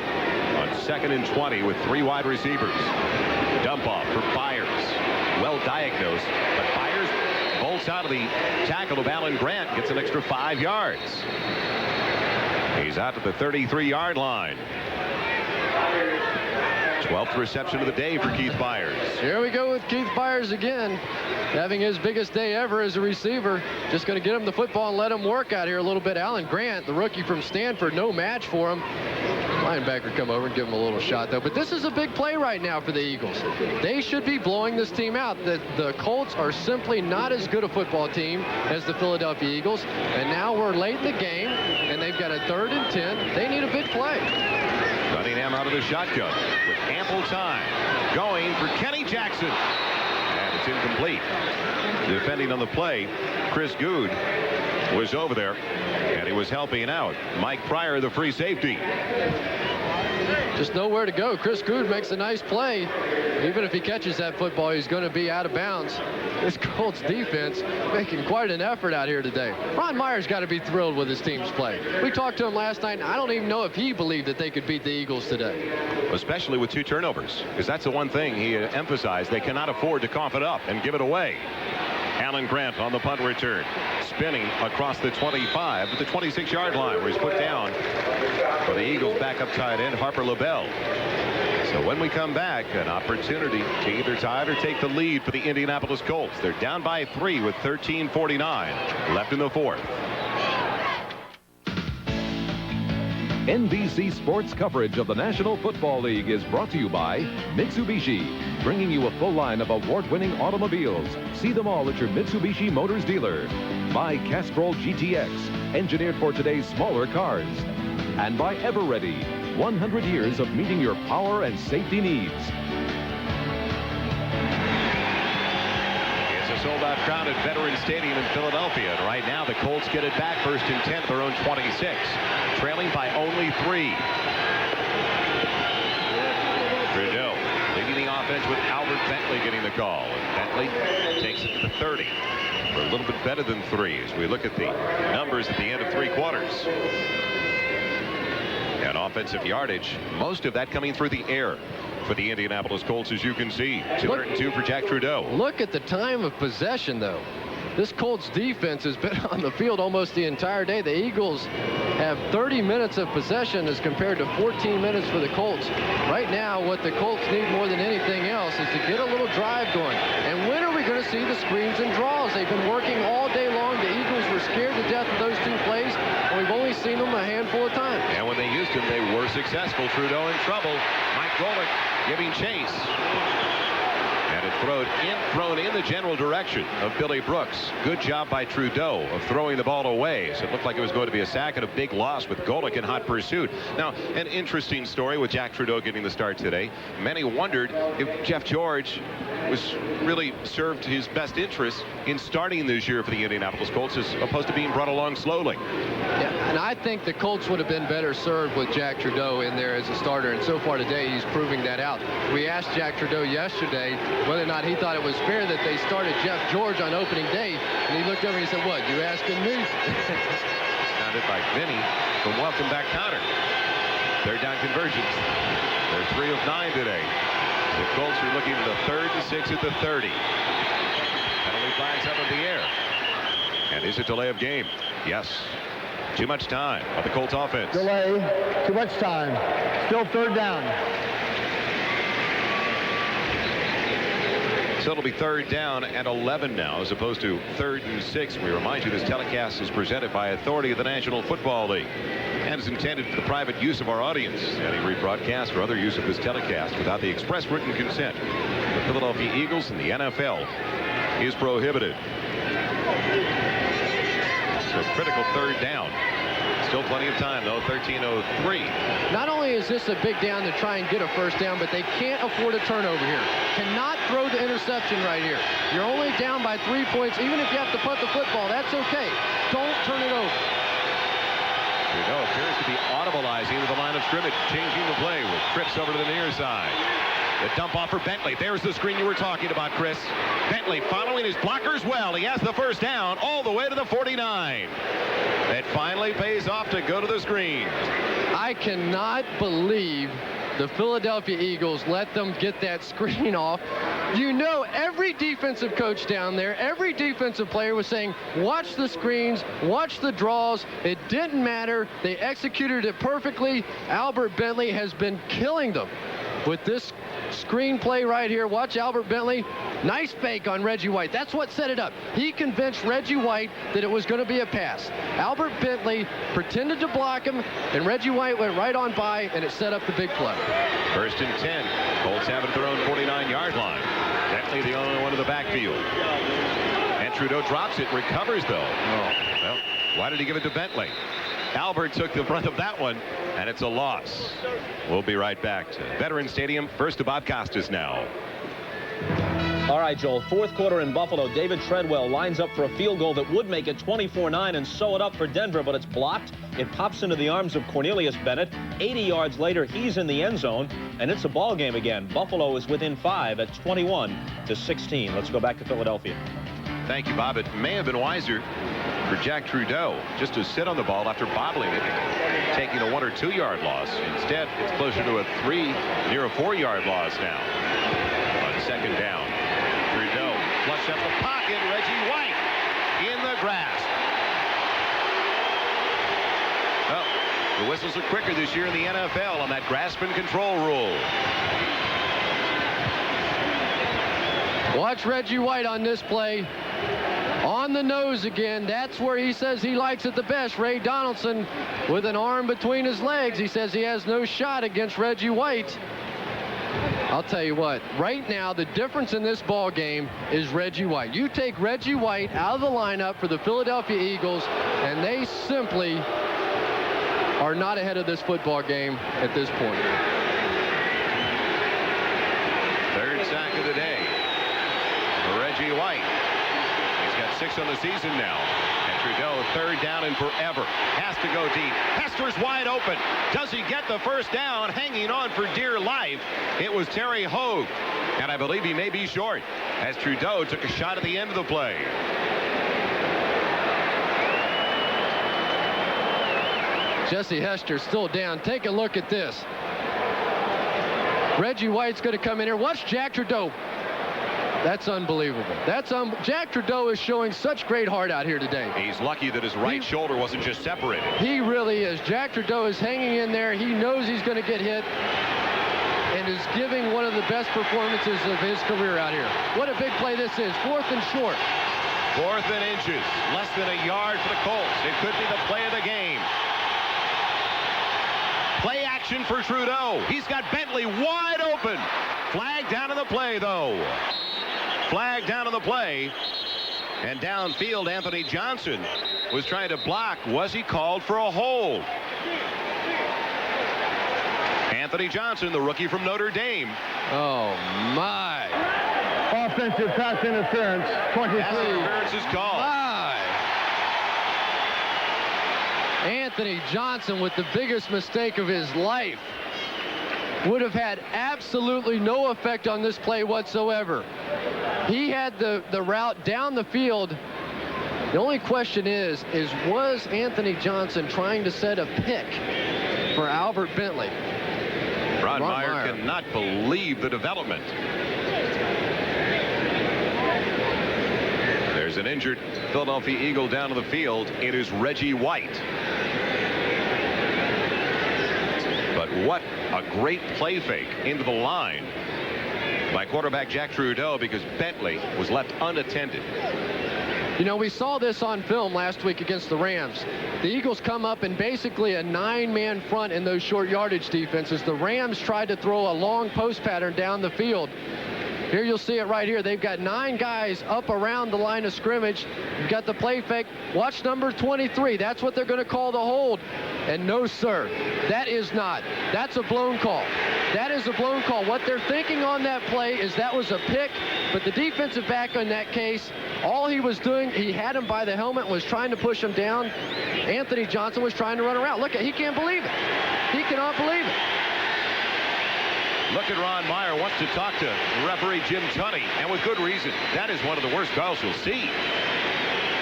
on 2nd and 20 with 3 wide receivers. Dump off for Byers. Well diagnosed, but Byers bolts out of the tackle of Alan Grant, gets an extra 5 yards. He's out to the 33-yard line. 12th reception of the day for Keith Byers. Here we go with Keith Byers again, having his biggest day ever as a receiver. Just going to get him the football and let him work out here a little bit. Alan Grant, the rookie from Stanford, no match for him. Linebacker come over and give him a little shot, though. But this is a big play right now for the Eagles. They should be blowing this team out. The Colts are simply not as good a football team as the Philadelphia Eagles. And now we're late in the game, and they've got a 3rd and 10. They need a big play. Cunningham out of the shotgun with ample time. Going for Kenny Jackson. And it's incomplete. Defending on the play, Chris Good was over there, and he was helping out Mike Pryor, the free safety. Just nowhere to go. Chris Good makes a nice play. Even if he catches that football, he's going to be out of bounds. This Colts defense making quite an effort out here today. Ron Meyer's got to be thrilled with his team's play. We talked to him last night, and I don't even know if he believed that they could beat the Eagles today. Especially with 2 turnovers, because that's the one thing he emphasized. They cannot afford to cough it up and give it away. Alan Grant on the punt return, spinning across the 25 at the 26-yard line, where he's put down for the Eagles backup tight end Harper LaBelle. So when we come back, an opportunity to either tie it or take the lead for the Indianapolis Colts. They're down by 3 with 13:49 left in the 4th. NBC Sports coverage of the National Football League is brought to you by Mitsubishi, bringing you a full line of award-winning automobiles. See them all at your Mitsubishi Motors dealer. By Castrol GTX, engineered for today's smaller cars. And by Everready, 100 years of meeting your power and safety needs. Sold-out crowd at Veterans Stadium in Philadelphia, and right now the Colts get it back, 1st and 10 at their own 26, trailing by only 3. Trudeau leading the offense with Albert Bentley getting the call, and Bentley takes it to the 30 for a little bit better than 3 as we look at the numbers at the end of 3 quarters. And offensive yardage, most of that coming through the air. for the Indianapolis Colts, as you can see. 202 for Jack Trudeau. Look at the time of possession, though. This Colts defense has been on the field almost the entire day. The Eagles have 30 minutes of possession as compared to 14 minutes for the Colts. Right now, what the Colts need more than anything else is to get a little drive going. And when are we going to see the screens and draws? They've been working all day long. The Eagles were scared to death of those two plays, and we've only seen them a handful of times. And when they used them, they were successful. Trudeau in trouble. Mike Golick giving chase. And it thrown in the general direction of Billy Brooks. Good job by Trudeau of throwing the ball away. So it looked like it was going to be a sack and a big loss with Golick in hot pursuit. Now, an interesting story with Jack Trudeau getting the start today. Many wondered if Jeff George was really served his best interest in starting this year for the Indianapolis Colts as opposed to being brought along slowly. Yeah, and I think the Colts would have been better served with Jack Trudeau in there as a starter, and so far today he's proving that out. We asked Jack Trudeau yesterday whether or not he thought it was fair that they started Jeff George on opening day, and he looked over and he said, "What, you asking me?" Sounded by Vinny from welcome back counter. Third down conversions. They're 3 of 9 today. The Colts are looking at the 3rd and 6 at the 30. Penalty flags up in the air. And is it delay of game? Yes. Too much time on the Colts offense. Delay. Too much time. Still 3rd down. So it'll be 3rd down and 11 now as opposed to 3rd and 6. We remind you this telecast is presented by authority of the National Football League and is intended for the private use of our audience. Any rebroadcast or other use of this telecast without the express written consent of the Philadelphia Eagles and the NFL is prohibited. So critical 3rd down. Still plenty of time, though. 13:03. Not only is this a big down to try and get a first down, but they can't afford a turnover here. Cannot throw the interception right here. You're only down by 3 points. Even if you have to punt the football, that's okay. Don't turn it over. Trudeau appears to be audibilizing to the line of scrimmage, changing the play with trips over to the near side. The dump off for Bentley. There's the screen you were talking about, Chris. Bentley following his blockers well. He has the first down all the way to the 49. It finally pays off to go to the screen. I cannot believe the Philadelphia Eagles let them get that screen off. You know, every defensive coach down there, every defensive player was saying, watch the screens, watch the draws. It didn't matter. They executed it perfectly. Albert Bentley has been killing them with this screen play right here. Watch Albert Bentley. Nice fake on Reggie White. That's what set it up. He convinced Reggie White that it was going to be a pass. Albert Bentley pretended to block him, and Reggie White went right on by, and it set up the big play. 1st and 10. Colts have it at their own 49-yard line. Bentley the only one in the backfield. And Trudeau drops it, recovers though. Well, why did he give it to Bentley? Albert took the brunt of that one, and it's a loss. We'll be right back to Veterans Stadium. First to Bob Costas now. All right, Joel, 4th quarter in Buffalo. David Treadwell lines up for a field goal that would make it 24-9 and sew it up for Denver, but it's blocked. It pops into the arms of Cornelius Bennett. 80 yards later, he's in the end zone, and it's a ball game again. Buffalo is within 5 at 21-16. Let's go back to Philadelphia. Thank you, Bob. It may have been wiser for Jack Trudeau just to sit on the ball after bobbling it, taking a 1 or 2 yard loss. Instead, it's closer to a 3, near a 4 yard loss now. On 2nd down, Trudeau flush up the pocket. Reggie White in the grasp. Well, the whistles are quicker this year in the NFL on that grasp and control rule. Watch Reggie White on this play. On the nose again. That's where he says he likes it the best. Ray Donaldson with an arm between his legs. He says he has no shot against Reggie White. I'll tell you what, right now the difference in this ball game is Reggie White. You take Reggie White out of the lineup for the Philadelphia Eagles, and they simply are not ahead of this football game at this point. 3rd sack of the day for Reggie White. He's got 6 on the season now. And Trudeau, 3rd down and forever. Has to go deep. Hester's wide open. Does he get the first down? Hanging on for dear life. It was Terry Hogue. And I believe he may be short as Trudeau took a shot at the end of the play. Jesse Hester still down. Take a look at this. Reggie White's going to come in here. Watch Jack Trudeau. That's unbelievable. Jack Trudeau is showing such great heart out here today. He's lucky that his right shoulder wasn't just separated. He really is. Jack Trudeau is hanging in there. He knows he's going to get hit and is giving one of the best performances of his career out here. What a big play this is. 4th and short. 4th and inches. Less than a yard for the Colts. It could be the play of the game. Play action for Trudeau. He's got Bentley wide open. Flag down on the play, though. Flag down on the play. And downfield, Anthony Johnson was trying to block. Was he called for a hold? Anthony Johnson, the rookie from Notre Dame. Oh, my. Offensive pass interference, 23. Pass interference is called. My. Anthony Johnson with the biggest mistake of his life. Would have had absolutely no effect on this play whatsoever. He had the route down the field. The only question is was Anthony Johnson trying to set a pick for Albert Bentley? Ron Meyer cannot believe the development. There's an injured Philadelphia Eagle down to the field. It is Reggie White. But what a great play fake into the line by quarterback Jack Trudeau, because Bentley was left unattended. You know, we saw this on film last week against the Rams. The Eagles come up in basically a 9-man front in those short yardage defenses. The Rams tried to throw a long post pattern down the field. Here you'll see it right here. They've got 9 guys up around the line of scrimmage. You've got the play fake. Watch number 23. That's what they're going to call the hold. And no, sir, that is not. That's a blown call. That is a blown call. What they're thinking on that play is that was a pick, but the defensive back in that case, all he was doing, he had him by the helmet, was trying to push him down. Anthony Johnson was trying to run around. Look, he can't believe it. He cannot believe it. Look at Ron Meyer wants to talk to referee Jim Tunney, and with good reason. That is one of the worst calls you'll see.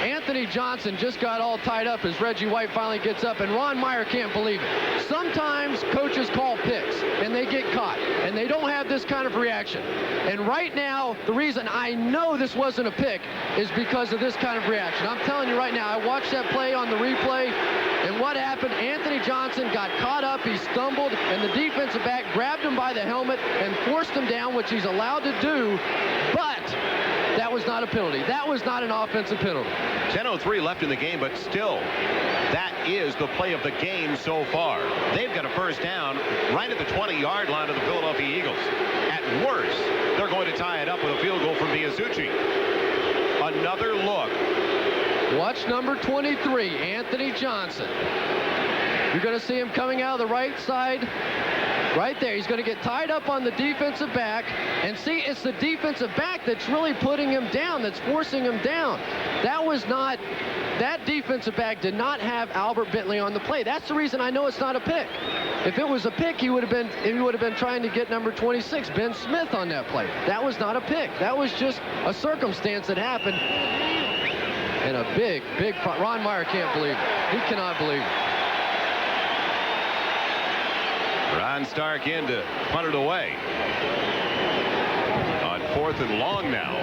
Anthony Johnson just got all tied up as Reggie White finally gets up, and Ron Meyer can't believe it. Sometimes coaches call picks, and they get caught, and they don't have this kind of reaction. And right now, the reason I know this wasn't a pick is because of this kind of reaction. I'm telling you right now, I watched that play on the replay, and what happened, Anthony Johnson got caught up, he stumbled, and the defensive back grabbed him by the helmet and forced him down, which he's allowed to do, but that was not a penalty. That was not an offensive penalty. 10:03 left in the game, but still, that is the play of the game so far. They've got a first down right at the 20-yard line of the Philadelphia Eagles. At worst, they're going to tie it up with a field goal from Biasucci. Another look. Watch number 23, Anthony Johnson. You're going to see him coming out of the right side. Right there, he's going to get tied up on the defensive back, and see, it's the defensive back that's really putting him down, that's forcing him down. That defensive back did not have Albert Bentley on the play. That's the reason I know it's not a pick. If it was a pick, he would have been trying to get number 26, Ben Smith, on that play. That was not a pick. That was just a circumstance that happened, and a big Ron Meyer can't believe it. He cannot believe it. Ron Stark in to punt it away. On 4th and long now.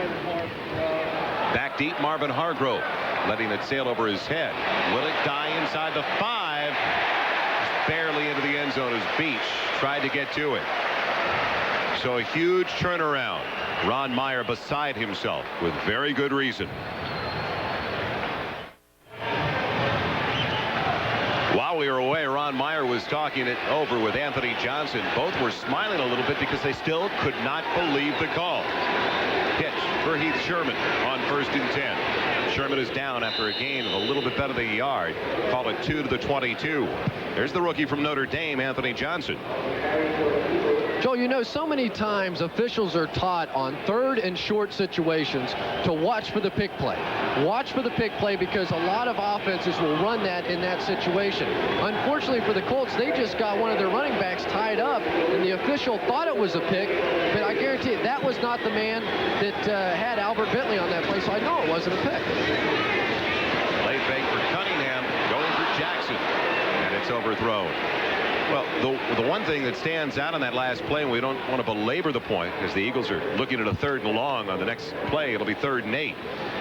Back deep, Marvin Hargrove letting it sail over his head. Will it die inside the 5? Just barely into the end zone as Beach tried to get to it. So a huge turnaround. Ron Meyer beside himself with very good reason. While we were away, Ron Meyer was talking it over with Anthony Johnson. Both were smiling a little bit because they still could not believe the call. Pitch for Heath Sherman on 1st and 10. Sherman is down after a gain of a little bit better than a yard. Call it 2 to the 22. There's the rookie from Notre Dame, Anthony Johnson. Joe, you know, so many times officials are taught on 3rd and short situations to watch for the pick play. Watch for the pick play, because a lot of offenses will run that in that situation. Unfortunately for the Colts, they just got one of their running backs tied up, and the official thought it was a pick, but I guarantee you that was not the man that had Albert Bentley on that play, so I know it wasn't a pick. Play fake for Cunningham, going for Jackson, and it's overthrown. Well, the one thing that stands out on that last play, and we don't want to belabor the point because the Eagles are looking at a 3rd and long on the next play. It'll be 3rd and 8.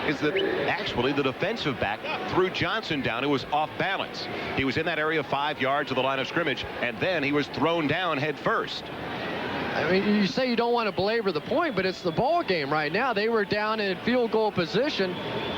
Is that actually the defensive back threw Johnson down, who was off balance. He was in that area 5 yards of the line of scrimmage, and then he was thrown down head first. I mean, you say you don't want to belabor the point, but it's the ball game right now. They were down in field goal position,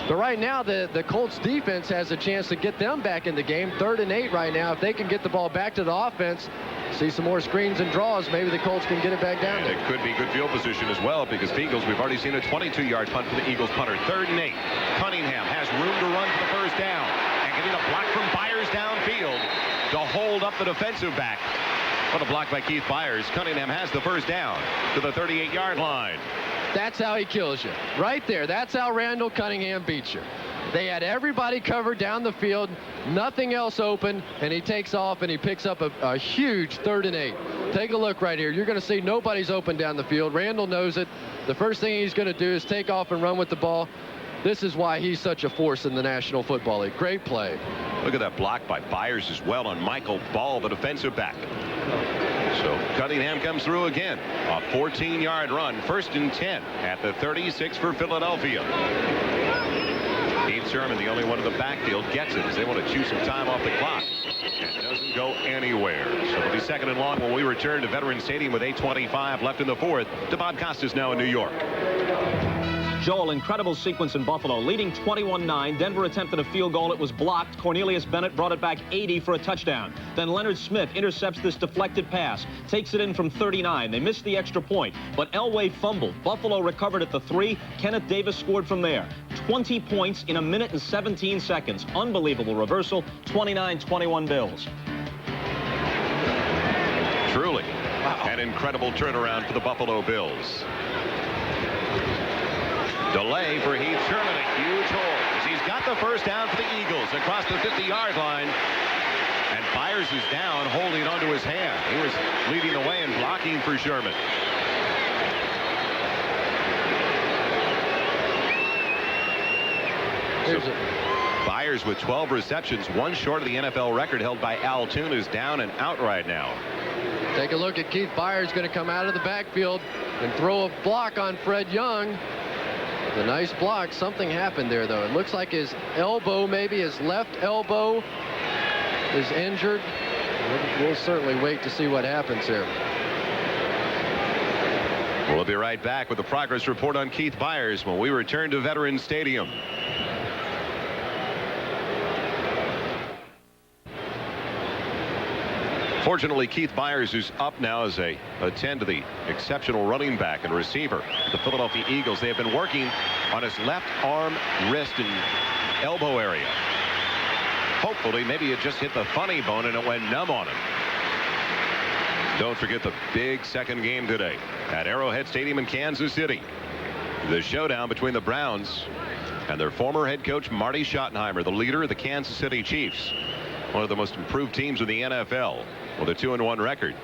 but right now the Colts defense has a chance to get them back in the game. 3rd and 8 right now. If they can get the ball back to the offense, see some more screens and draws, maybe the Colts can get it back down there. It could be good field position as well, because Eagles, we've already seen a 22-yard punt for the Eagles punter. 3rd and 8. Cunningham has room to run for the first down, and getting a block from Byers downfield to hold up the defensive back. What a block by Keith Byers. Cunningham has the first down to the 38-yard line. That's how he kills you. Right there. That's how Randall Cunningham beats you. They had everybody covered down the field, nothing else open, and he takes off and he picks up a huge 3rd and 8. Take a look right here. You're going to see nobody's open down the field. Randall knows it. The first thing he's going to do is take off and run with the ball. This is why he's such a force in the National Football League. Great play. Look at that block by Byers as well on Michael Ball, the defensive back. So Cunningham comes through again. A 14-yard run. 1st and 10 at the 36 for Philadelphia. Keith Sherman, the only one in the backfield, gets it as they want to chew some time off the clock. It doesn't go anywhere. So it'll be 2nd and long when we return to Veterans Stadium with 8:25 left in the 4th. To Bob Costas now in New York. Joel, incredible sequence in Buffalo, leading 21-9. Denver attempted a field goal. It was blocked. Cornelius Bennett brought it back 80 for a touchdown. Then Leonard Smith intercepts this deflected pass, takes it in from 39. They missed the extra point, but Elway fumbled. Buffalo recovered at the 3. Kenneth Davis scored from there. 20 points in 1 minute and 17 seconds. Unbelievable reversal. 29-21 Bills. Truly an incredible turnaround for the Buffalo Bills. Delay for Heath Sherman, a huge hole as he's got the first down for the Eagles across the 50-yard line. And Byers is down, holding onto his hand. He was leading the way and blocking for Sherman. Byers with 12 receptions, 1 short of the NFL record held by Al Toon, who's down and out right now. Take a look at Keith Byers, going to come out of the backfield and throw a block on Fred Young. The nice block. Something happened there, though. It looks like his elbow, maybe his left elbow, is injured. We'll certainly wait to see what happens here. We'll be right back with a progress report on Keith Byers when we return to Veterans Stadium. Fortunately, Keith Byers, who's up now as a attend to the exceptional running back and receiver. The Philadelphia Eagles, they have been working on his left arm, wrist, and elbow area. Hopefully, maybe it just hit the funny bone and it went numb on him. Don't forget the big second game today at Arrowhead Stadium in Kansas City. The showdown between the Browns and their former head coach Marty Schottenheimer, the leader of the Kansas City Chiefs, one of the most improved teams in the NFL with a 2-1 record.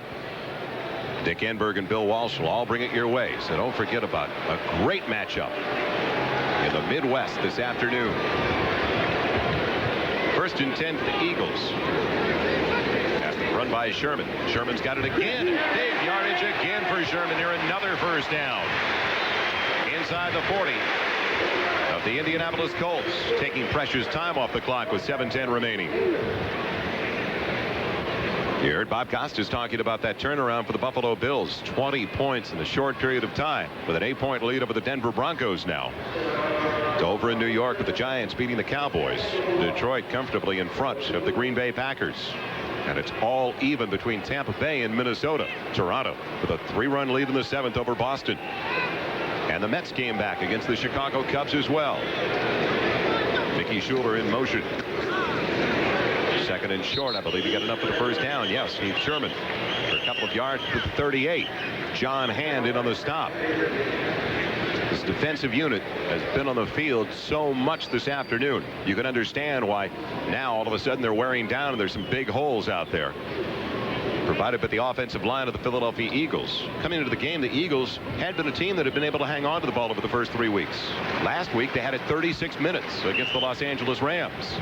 Dick Enberg and Bill Walsh will all bring it your way, so don't forget about a great matchup in the Midwest this afternoon. 1st and 10 for the Eagles. Run by Sherman. Sherman's got it again. Big yardage again for Sherman here. Another first down inside the 40 of the Indianapolis Colts, taking precious time off the clock with 7:10 remaining. You heard Bob Costas talking about that turnaround for the Buffalo Bills. 20 points in a short period of time with an 8-point lead over the Denver Broncos now. It's over in New York with the Giants beating the Cowboys. Detroit comfortably in front of the Green Bay Packers. And it's all even between Tampa Bay and Minnesota. Toronto with a 3-run lead in the 7th over Boston. And the Mets came back against the Chicago Cubs as well. Mickey Schuler in motion. 2nd and short. I believe he got enough for the first down. Yes, Heath Sherman for a couple of yards to the 38. John Hand in on the stop. This defensive unit has been on the field so much this afternoon. You can understand why now all of a sudden they're wearing down and there's some big holes out there. provided by the offensive line of the Philadelphia Eagles. Coming into the game, the Eagles had been a team that had been able to hang on to the ball over the first 3 weeks. Last week, they had it 36 minutes against the Los Angeles Rams.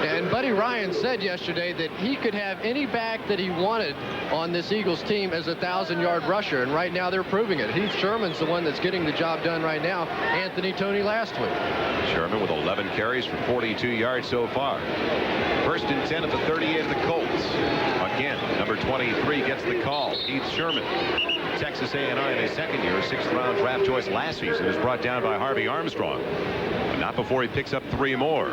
And Buddy Ryan said yesterday that he could have any back that he wanted on this Eagles team as a 1,000-yard rusher, and right now they're proving it. Heath Sherman's the one that's getting the job done right now. Anthony Toney last week. Sherman with 11 carries for 42 yards so far. First and 10 at the 38 of the Colts. Again, number 23 gets the call. Heath Sherman, Texas A&M in his second year, 6th-round draft choice last season, is brought down by Harvey Armstrong. But not before he picks up 3 more.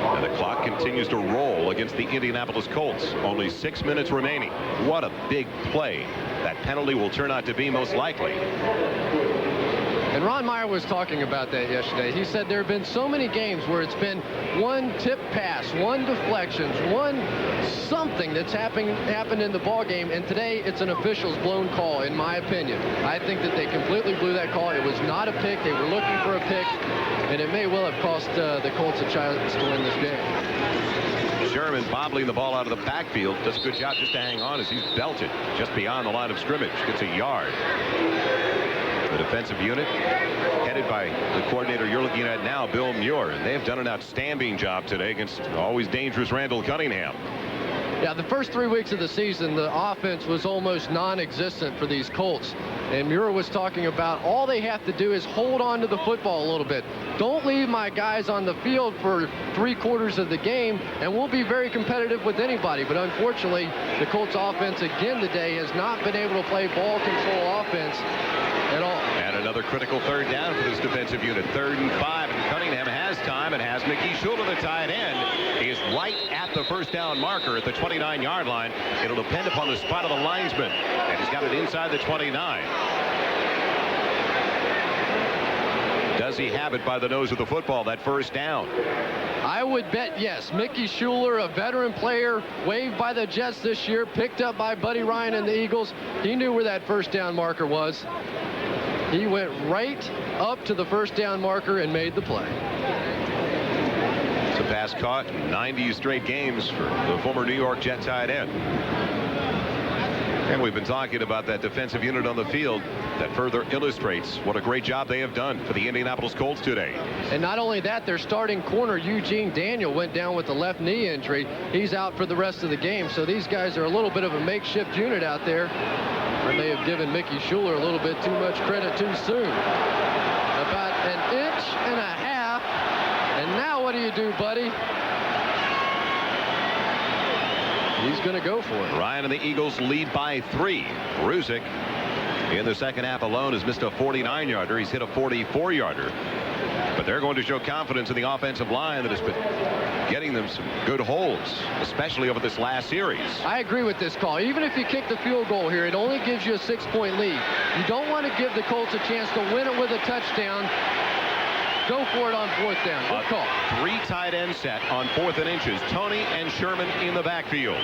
And the clock continues to roll against the Indianapolis Colts. Only 6 minutes remaining. What a big play that penalty will turn out to be, most likely. And Ron Meyer was talking about that yesterday. He said there have been so many games where it's been one tip pass, one deflections, one something that's happened in the ball game, and today it's an official's blown call, in my opinion. I think that they completely blew that call. It was not a pick. They were looking for a pick, and it may well have cost the Colts a chance to win this game. Sherman bobbling the ball out of the backfield. Does a good job just to hang on as he's belted just beyond the line of scrimmage. Gets a yard. The defensive unit, headed by the coordinator you're looking at now, Bill Muir. And they have done an outstanding job today against always dangerous Randall Cunningham. Yeah, the first 3 weeks of the season, the offense was almost non-existent for these Colts. And Muir was talking about all they have to do is hold on to the football a little bit. Don't leave my guys on the field for 3/4 of the game, and we'll be very competitive with anybody. But unfortunately, the Colts offense again today has not been able to play ball control offense at all. And another critical 3rd down for this defensive unit. 3rd and 5, and Cunningham has time and has Mickey Schuler, the tight end. He is right at the 1st down marker at the 29-yard line. It'll depend upon the spot of the linesman, and he's got it inside the 29. Does he have it by the nose of the football, that 1st down? I would bet yes. Mickey Schuler, a veteran player, waived by the Jets this year, picked up by Buddy Ryan and the Eagles. He knew where that 1st down marker was. He went right up to the 1st down marker and made the play. It's a pass caught in 90 straight games for the former New York Jet tight end. And we've been talking about that defensive unit on the field. That further illustrates what a great job they have done for the Indianapolis Colts today. And not only that, their starting corner, Eugene Daniel, went down with a left knee injury. He's out for the rest of the game. So these guys are a little bit of a makeshift unit out there. And they have given Mickey Schuler a little bit too much credit too soon. About 1.5 inches. And now what do you do, buddy? He's going to go for it. Ryan and the Eagles lead by 3. Ruzick in the second half alone has missed a 49-yarder. He's hit a 44-yarder. But they're going to show confidence in the offensive line that has been getting them some good holds, especially over this last series. I agree with this call. Even if you kick the field goal here, it only gives you a 6-point lead. You don't want to give the Colts a chance to win it with a touchdown. Go for it on 4th down. Good call. 3 tight end set on 4th and inches. Toney and Sherman in the backfield.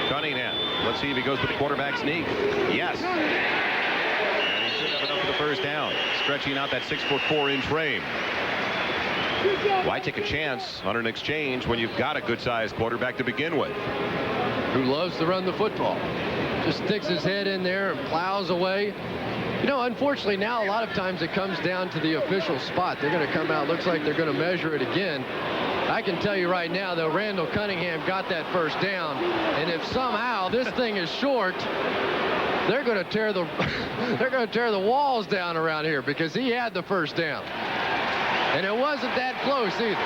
Cunningham. Let's see if he goes with the quarterback sneak. Yes. And he should have enough for the 1st down. Stretching out that 6'4" frame. Why take a chance on an exchange when you've got a good-sized quarterback to begin with? Who loves to run the football. Just sticks his head in there and plows away. You know, unfortunately now a lot of times it comes down to the official spot. They're going to come out, looks like they're going to measure it again. I can tell you right now, though, Randall Cunningham got that 1st down. And if somehow this thing is short, they're going to tear the walls down around here because he had the 1st down. And it wasn't that close either.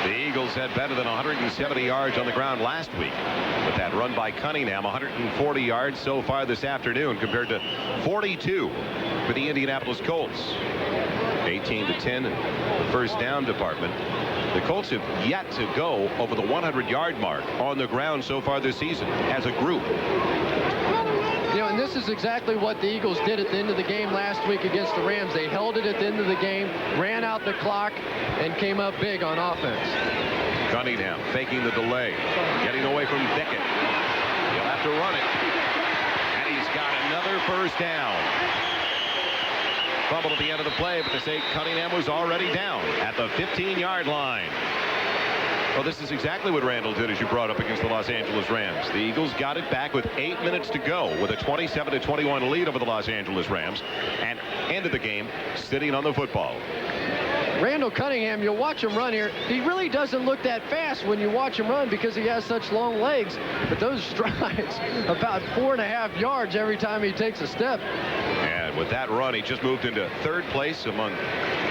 The Eagles had better than 170 yards on the ground last week with that run by Cunningham. 140 yards so far this afternoon compared to 42 for the Indianapolis Colts. 18-10 in the 1st down department. The Colts have yet to go over the 100-yard mark on the ground so far this season as a group. You know, and this is exactly what the Eagles did at the end of the game last week against the Rams. They held it at the end of the game, ran out the clock, and came up big on offense. Cunningham faking the delay, getting away from Bickett. He'll have to run it. And he's got another 1st down. Fumble at the end of the play, but they say Cunningham was already down at the 15-yard line. Well, this is exactly what Randall did, as you brought up, against the Los Angeles Rams. The Eagles got it back with 8 minutes to go with a 27-21 lead over the Los Angeles Rams and ended the game sitting on the football. Randall Cunningham, you'll watch him run here. He really doesn't look that fast when you watch him run because he has such long legs. But those strides, about 4.5 yards every time he takes a step. And with that run, he just moved into third place among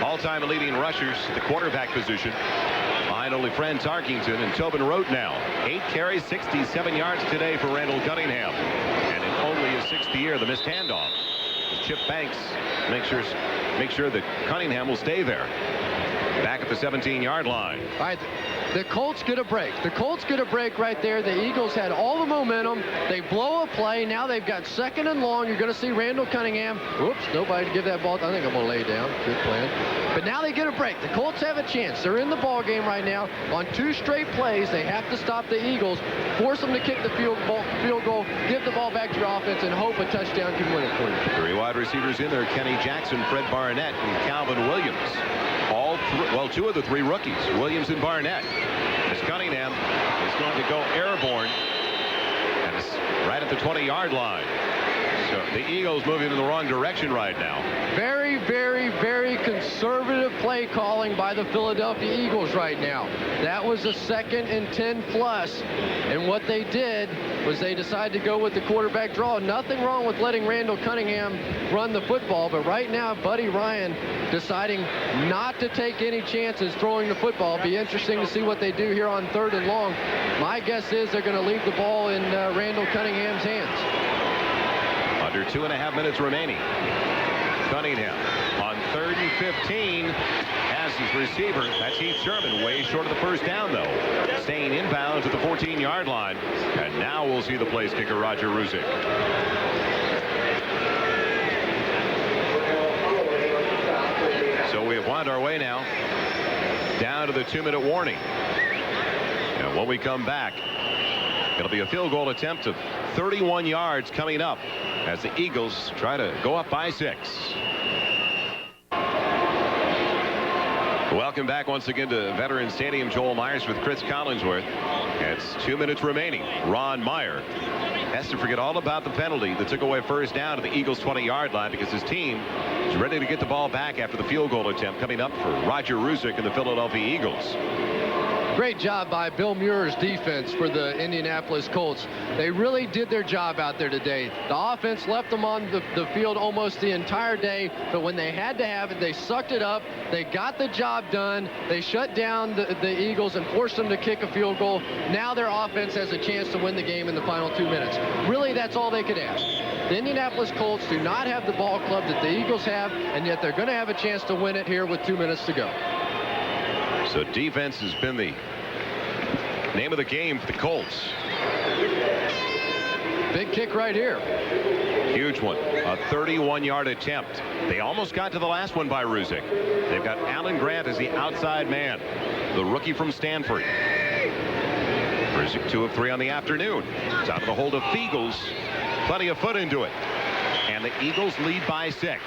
all-time leading rushers at the quarterback position. Behind only Fran Tarkington and Tobin Rote now. 8 carries, 67 yards today for Randall Cunningham. And in only his 6th year, the missed handoff. Chip Banks make sure that Cunningham will stay there. Back at the 17-yard line. All right, the Colts get a break. The Colts get a break right there. The Eagles had all the momentum. They blow a play. Now they've got 2nd and long. You're going to see Randall Cunningham. Whoops, nobody to give that ball. I think I'm going to lay down. Good plan. But now they get a break. The Colts have a chance. They're in the ball game right now. On 2 straight plays, they have to stop the Eagles, force them to kick the field goal, give the ball back to your offense, and hope a touchdown can win it for you. 3 wide receivers in there: Kenny Jackson, Fred Barnett, and Calvin Williams. Well, 2 of the 3 rookies, Williams and Barnett. As Cunningham is going to go airborne, and it's right at the 20-yard line. So the Eagles moving in the wrong direction right now. Very, very, very conservative play calling by the Philadelphia Eagles right now. That was a 2nd and 10 plus, and what they did was they decided to go with the quarterback draw. Nothing wrong with letting Randall Cunningham run the football, but right now Buddy Ryan deciding not to take any chances throwing the football. Be interesting to see what they do here on 3rd and long. My guess is they're going to leave the ball in Randall Cunningham's hands. Under 2.5 minutes remaining. Cunningham on 3rd and 15 has his receiver. That's Heath Sherman, way short of the first down, though. Staying inbound to the 14-yard line. And now we'll see the place kicker, Roger Ruzick. So we have wound our way now down to the 2-minute warning. And when we come back, it'll be a field goal attempt of 31 yards coming up as the Eagles try to go up by 6. Welcome back once again to Veterans Stadium. Joel Myers with Chris Collinsworth. It's 2 minutes remaining. Ron Meyer has to forget all about the penalty that took away first down to the Eagles' 20-yard line because his team is ready to get the ball back after the field goal attempt coming up for Roger Ruzick and the Philadelphia Eagles. Great job by Bill Muir's defense for the Indianapolis Colts. They really did their job out there today. The offense left them on the field almost the entire day, but when they had to have it, they sucked it up. They got the job done. They shut down the Eagles and forced them to kick a field goal. Now their offense has a chance to win the game in the final 2 minutes. Really, that's all they could ask. The Indianapolis Colts do not have the ball club that the Eagles have, and yet they're going to have a chance to win it here with 2 minutes to go. So defense has been the name of the game for the Colts. Big kick right here. Huge one. A 31-yard attempt. They almost got to the last one by Ruzick. They've got Alan Grant as the outside man, the rookie from Stanford. Ruzick 2 of 3 on the afternoon. It's out of the hold of Feagles. Plenty of foot into it. And the Eagles lead by 6.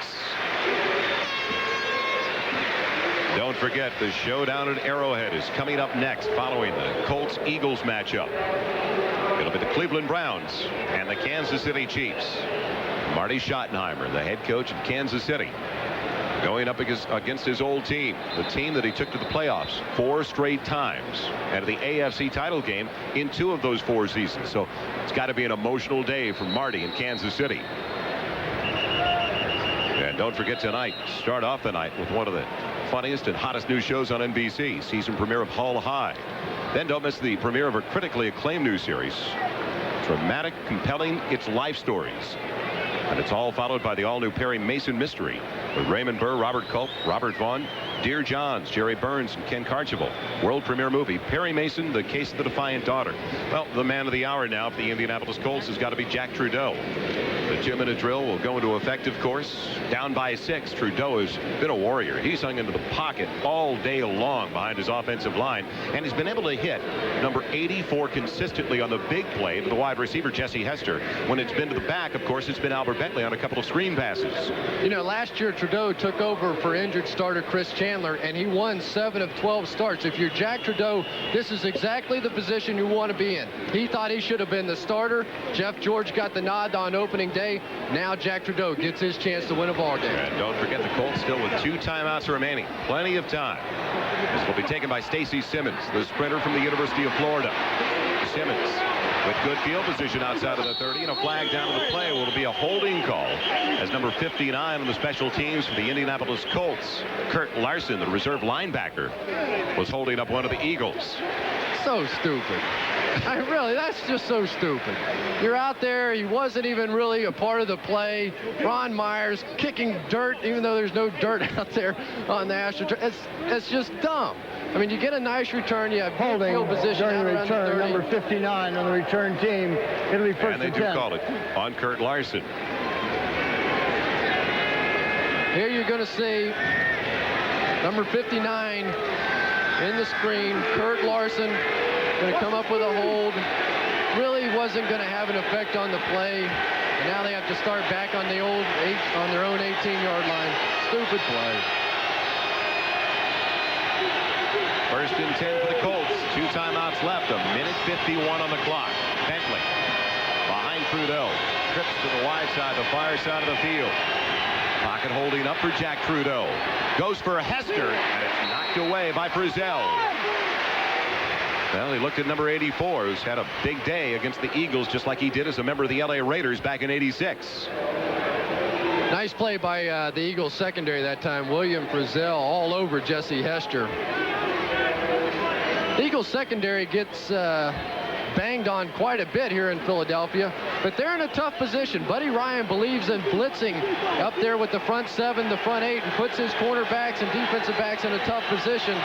Don't forget, the showdown at Arrowhead is coming up next following the Colts-Eagles matchup. It'll be the Cleveland Browns and the Kansas City Chiefs. Marty Schottenheimer, the head coach of Kansas City, going up against his old team, the team that he took to the playoffs 4 straight times, and to the AFC title game in 2 of those 4 seasons. So it's got to be an emotional day for Marty in Kansas City. And don't forget tonight, start off the night with one of the funniest and hottest new shows on NBC, season premiere of Hull High. Then don't miss the premiere of a critically acclaimed new series, dramatic, compelling, It's Life Stories. And it's all followed by the all-new Perry Mason mystery with Raymond Burr, Robert Culp, Robert Vaughn, Dear Johns, Jerry Burns, and Ken Karcheval. World premiere movie, Perry Mason, The Case of the Defiant Daughter. Well, the man of the hour now for the Indianapolis Colts has got to be Jack Trudeau. The 2-minute drill will go into effect, of course. Down by 6. Trudeau has been a warrior. He's hung into the pocket all day long behind his offensive line, and he's been able to hit number 84 consistently on the big play to the wide receiver, Jesse Hester. When it's been to the back, of course, it's been Albert Bentley on a couple of screen passes. You know, last year Trudeau took over for injured starter Chris Chandler, and he won 7 of 12 starts. If you're Jack Trudeau, this is exactly the position you want to be in. He thought he should have been the starter. Jeff George got the nod on opening day. Now Jack Trudeau gets his chance to win a ball game. And don't forget the Colts still with 2 timeouts remaining. Plenty of time. This will be taken by Stacy Simmons, the sprinter from the University of Florida. Simmons with good field position outside of the 30, and a flag down to the play. Will be a holding call as number 59 on the special teams for the Indianapolis Colts, Kurt Larson, the reserve linebacker, was holding up one of the Eagles. So stupid. That's just so stupid. You're out there. He wasn't even really a part of the play. Ron Myers kicking dirt, even though there's no dirt out there on the AstroTurf. It's just dumb. I mean, you get a nice return. You have holding field position during out the around the return, 30. number 59 on the return team. It'll be first and they and do 10. call it on Kurt Larson. Here you're going to see number 59 in the screen. Kurt Larson going to come up with a hold. Really wasn't going to have an effect on the play. And now they have to start back on the on their own 18-yard line. Stupid play. First and 10 for the Colts. 2 timeouts left. 1:51 on the clock. Bentley behind Trudeau. Trips to the wide side, the far side of the field. Pocket holding up for Jack Trudeau. Goes for Hester, and it's knocked away by Frizzell. Well, he looked at number 84, who's had a big day against the Eagles, just like he did as a member of the LA Raiders back in '86. Nice play by the Eagles secondary that time. William Frizzell all over Jesse Hester. The Eagles secondary gets banged on quite a bit here in Philadelphia, but they're in a tough position. Buddy Ryan believes in blitzing up there with the front 7, the front 8, and puts his cornerbacks and defensive backs in a tough position.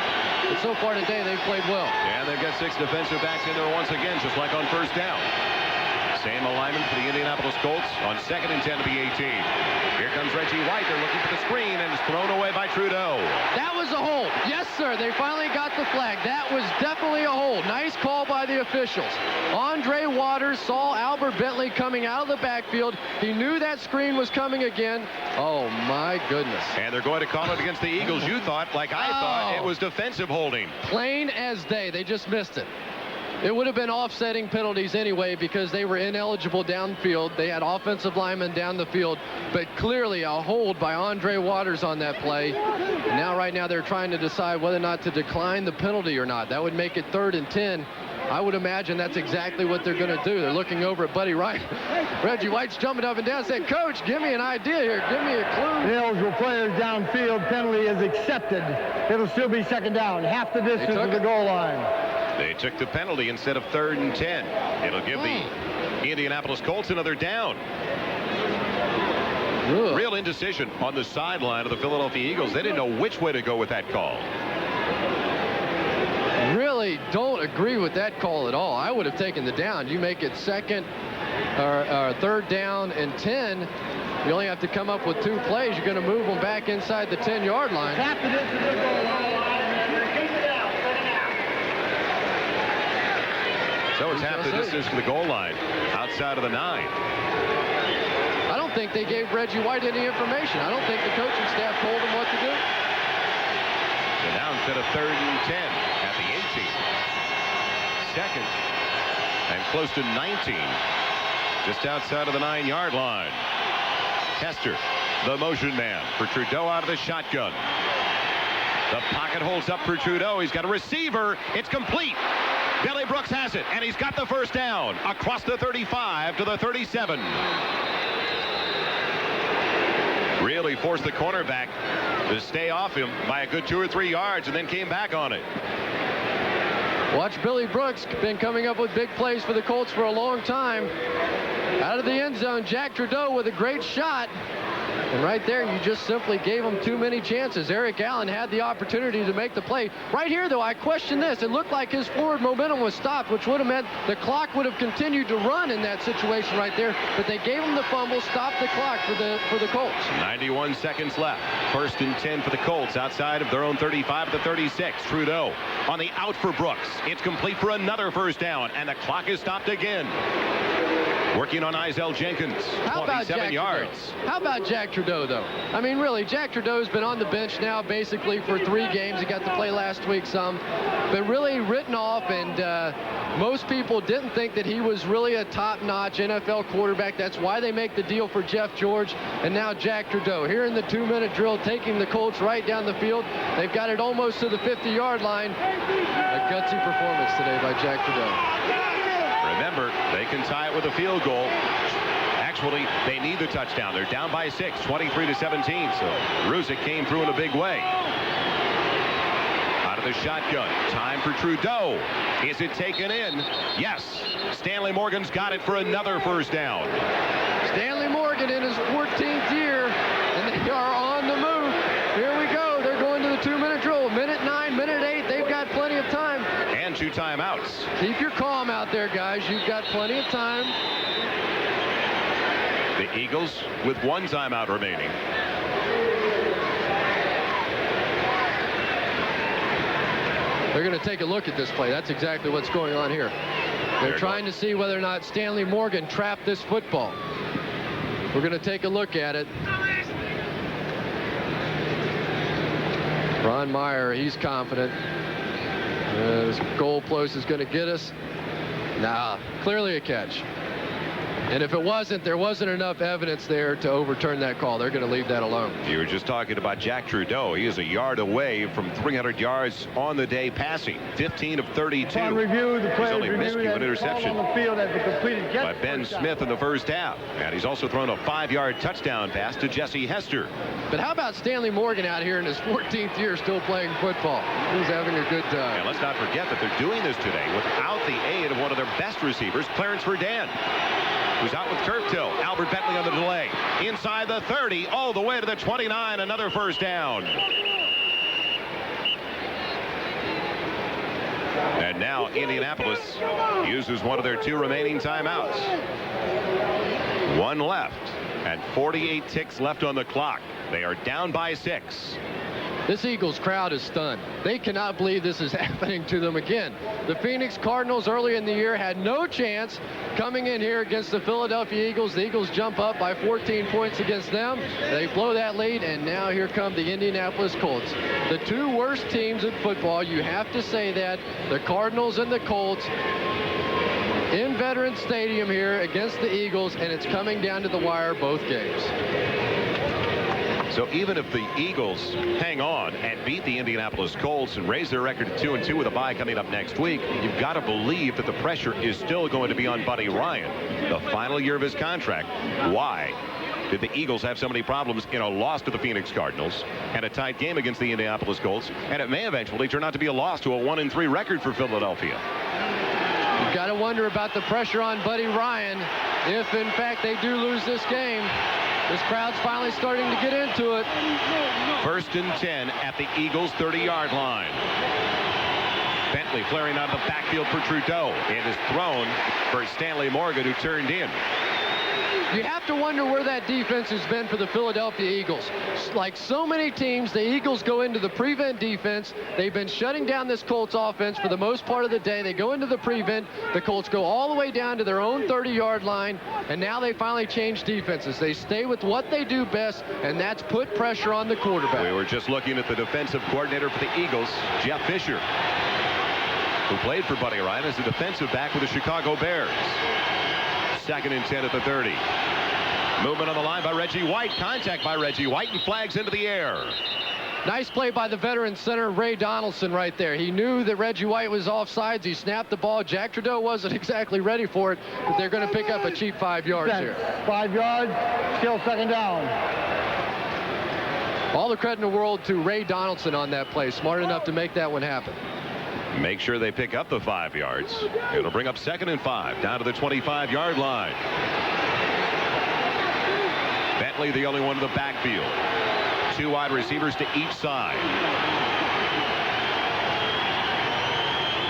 But so far today, they've played well. And they've got 6 defensive backs in there once again, just like on first down. Same alignment for the Indianapolis Colts on 2nd and 10 to the 18. Here comes Reggie White. They're looking for the screen, and it's thrown away by Trudeau. That was a hold. Yes, sir. They finally got the flag. That was definitely a hold. Nice call by the officials. Andre Waters saw Albert Bentley coming out of the backfield. He knew that screen was coming again. Oh, my goodness. And they're going to call it against the Eagles. You thought, like I thought, it was defensive holding. Plain as day. They just missed it. It would have been offsetting penalties anyway because they were ineligible downfield. They had offensive linemen down the field, but clearly a hold by Andre Waters on that play. And now, right now, they're trying to decide whether or not to decline the penalty or not. That would make it 3rd and 10. I would imagine that's exactly what they're going to do. They're looking over at Buddy Ryan. Reggie White's jumping up and down saying, "Coach, give me an idea here. Give me a clue." Ineligible players downfield. Penalty is accepted. It'll still be 2nd down. Half the distance to the goal line. They took the penalty instead of 3rd and 10. It'll give the Indianapolis Colts another down. Ugh. Real indecision on the sideline of the Philadelphia Eagles. They didn't know which way to go with that call. Really don't agree with that call at all. I would have taken the down. You make it 2nd or 3rd down and 10. You only have to come up with 2 plays. You're going to move them back inside the 10-yard line. Half the distance to the goal line. So it's half the distance to the goal line, outside of the 9. I don't think they gave Reggie White any information. I don't think the coaching staff told him what to do. So now instead of 3rd and 10 at the 18. 2nd and close to 19. Just outside of the 9-yard line. Hester, the motion man for Trudeau out of the shotgun. The pocket holds up for Trudeau. He's got a receiver. It's complete. Billy Brooks has it, and he's got the first down across the 35 to the 37. Really forced the cornerback to stay off him by a good 2 or 3 yards, and then came back on it. Watch Billy Brooks. Been coming up with big plays for the Colts for a long time. Out of the end zone, Jack Trudeau with a great shot. And right there, you just simply gave him too many chances. Eric Allen had the opportunity to make the play. Right here, though, I question this. It looked like his forward momentum was stopped, which would have meant the clock would have continued to run in that situation right there. But they gave him the fumble, stopped the clock for the Colts. 91 seconds left. 1st and 10 for the Colts outside of their own 35 at the 36. Trudeau on the out for Brooks. It's complete for another first down, and the clock is stopped again. Working on Izell Jenkins, 27 yards. How about Jack Trudeau, though? I mean, really, Jack Trudeau's been on the bench now basically for 3 games. He got to play last week some, but really written off, and most people didn't think that he was really a top-notch NFL quarterback. That's why they make the deal for Jeff George, and now Jack Trudeau here in the 2-minute drill, taking the Colts right down the field. They've got it almost to the 50-yard line. A gutsy performance today by Jack Trudeau. Remember, they can tie it with a field goal. Actually, they need the touchdown. They're down by 6, 23-17. So Ruzick came through in a big way. Out of the shotgun. Time for Trudeau. Is it taken in? Yes. Stanley Morgan's got it for another first down. Stanley Morgan in his 14th year, and they are on the move. Here we go. They're going to the 2-minute drill. Minute 9, minute 8. They've got plenty of time. And 2 timeouts. Keep your calm out there, guys. You've got plenty of time. The Eagles with 1 timeout remaining. They're going to take a look at this play. That's exactly what's going on here. They're trying to see whether or not Stanley Morgan trapped this football. We're going to take a look at it. Ron Meyer, he's confident. This goalpost is going to get us. Nah, clearly a catch. And if it wasn't, there wasn't enough evidence there to overturn that call. They're going to leave that alone. You were just talking about Jack Trudeau. He is a yard away from 300 yards on the day passing. 15 of 32. On review, the He's only missed you an interception on the field as a completed catch by Ben Smith in the first half. And he's also thrown a 5-yard touchdown pass to Jesse Hester. But how about Stanley Morgan out here in his 14th year still playing football? He's having a good time. And let's not forget that they're doing this today without the aid of one of their best receivers, Clarence Verdun, who's out with turf toe. Albert Bentley on the delay. Inside the 30, all the way to the 29, another first down. And now Indianapolis uses one of their 2 remaining timeouts. 1 left, and 48 ticks left on the clock. They are down by 6. This Eagles crowd is stunned. They cannot believe this is happening to them again. The Phoenix Cardinals early in the year had no chance coming in here against the Philadelphia Eagles. The Eagles jump up by 14 points against them. They blow that lead, and now here come the Indianapolis Colts. The 2 worst teams in football, you have to say that. The Cardinals and the Colts in Veterans Stadium here against the Eagles, and it's coming down to the wire both games. So even if the Eagles hang on and beat the Indianapolis Colts and raise their record to 2-2 with a bye coming up next week, you've got to believe that the pressure is still going to be on Buddy Ryan, the final year of his contract. Why did the Eagles have so many problems in a loss to the Phoenix Cardinals and a tight game against the Indianapolis Colts? And it may eventually turn out to be a loss to a 1-3 record for Philadelphia. You've got to wonder about the pressure on Buddy Ryan if, in fact, they do lose this game. This crowd's finally starting to get into it. 1st and 10 at the Eagles' 30-yard line. Bentley flaring out of the backfield for Trudeau. It is thrown for Stanley Morgan, who turned in. You have to wonder where that defense has been for the Philadelphia Eagles. Like so many teams, the Eagles go into the prevent defense. They've been shutting down this Colts offense for the most part of the day. They go into the prevent. The Colts go all the way down to their own 30-yard line, and now they finally change defenses. They stay with what they do best, and that's put pressure on the quarterback. We were just looking at the defensive coordinator for the Eagles, Jeff Fisher, who played for Buddy Ryan as a defensive back with the Chicago Bears. 2nd and 10 at the 30. Movement on the line by Reggie White. Contact by Reggie White, and flags into the air. Nice play by the veteran center, Ray Donaldson, right there. He knew that Reggie White was offsides. He snapped the ball. Jack Trudeau wasn't exactly ready for it, but they're going to pick up a cheap 5 yards here. 5 yards, still 2nd down. All the credit in the world to Ray Donaldson on that play. Smart enough to make that one happen. Make sure they pick up the 5 yards. It'll bring up 2nd and 5 down to the 25-yard line. Bentley, the only one in the backfield. 2 wide receivers to each side.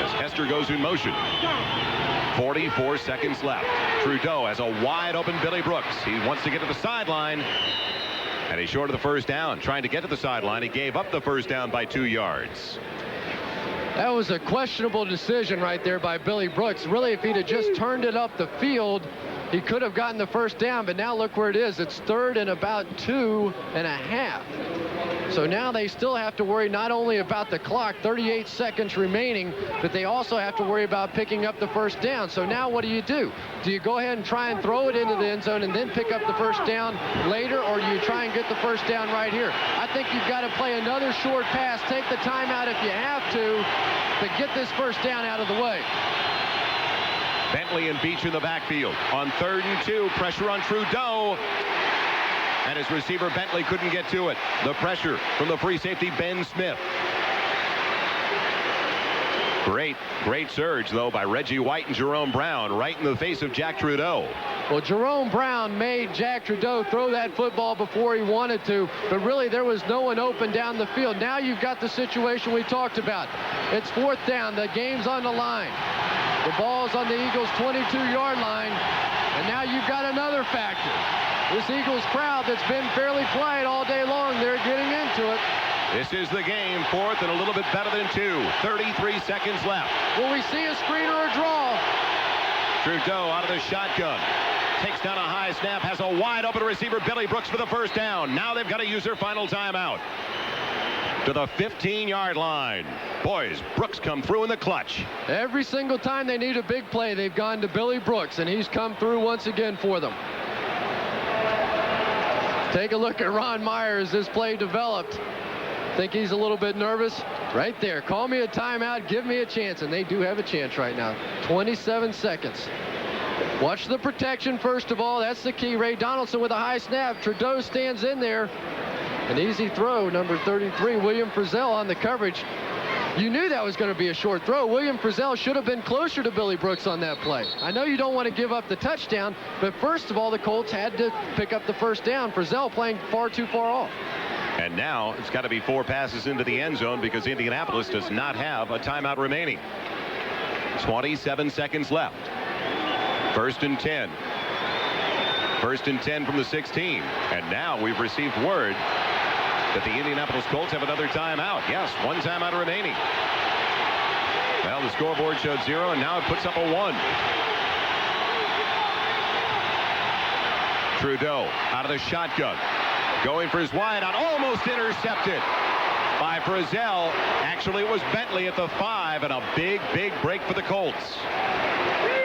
As Hester goes in motion. 44 seconds left. Trudeau has a wide open Billy Brooks. He wants to get to the sideline. And he's short of the first down. Trying to get to the sideline. He gave up the first down by 2 yards. That was a questionable decision right there by Billy Brooks. Really, if he'd have just turned it up the field, he could have gotten the first down. But now look where it is. It's 3rd and about 2.5. So now they still have to worry not only about the clock, 38 seconds remaining, but they also have to worry about picking up the first down. So now what do? Do you go ahead and try and throw it into the end zone and then pick up the first down later, or do you try and get the first down right here? I think you've got to play another short pass, take the timeout if you have to, but get this first down out of the way. Bentley and Beach in the backfield. On 3rd and 2, pressure on Trudeau. And his receiver Bentley couldn't get to it. The pressure from the free safety Ben Smith. Great surge, though, by Reggie White and Jerome Brown right in the face of Jack Trudeau. Well, Jerome Brown made Jack Trudeau throw that football before he wanted to, but really there was no one open down the field. Now you've got the situation we talked about. It's 4th down. The game's on the line. The ball's on the Eagles' 22-yard line, and now you've got another factor. This Eagles crowd that's been fairly quiet all day long, they're getting into it. This is the game. 4th and a little bit better than 2. 33 seconds left. Will we see a screen or a draw? Trudeau out of the shotgun. Takes down a high snap. Has a wide open receiver, Billy Brooks, for the first down. Now they've got to use their final timeout. To the 15-yard line. Boys, Brooks come through in the clutch. Every single time they need a big play, they've gone to Billy Brooks, and he's come through once again for them. Take a look at Ron Meyer as this play developed. Think he's a little bit nervous? Right there. Call me a timeout. Give me a chance. And they do have a chance right now. 27 seconds. Watch the protection first of all. That's the key. Ray Donaldson with a high snap. Trudeau stands in there. An easy throw. Number 33, William Frizzell on the coverage. You knew that was going to be a short throw. William Frizzell should have been closer to Billy Brooks on that play. I know you don't want to give up the touchdown, but first of all, the Colts had to pick up the first down. Frizzell playing far too far off. And now it's got to be 4 passes into the end zone because Indianapolis does not have a timeout remaining. 27 seconds left. 1st and 10. 1st and 10 from the 16. And now we've received word that the Indianapolis Colts have another timeout. Yes, 1 timeout remaining. Well, the scoreboard showed 0, and now it puts up a 1. Trudeau out of the shotgun. Going for his wide out. Almost intercepted by Frizzell. Actually, it was Bentley at the 5, and a big break for the Colts.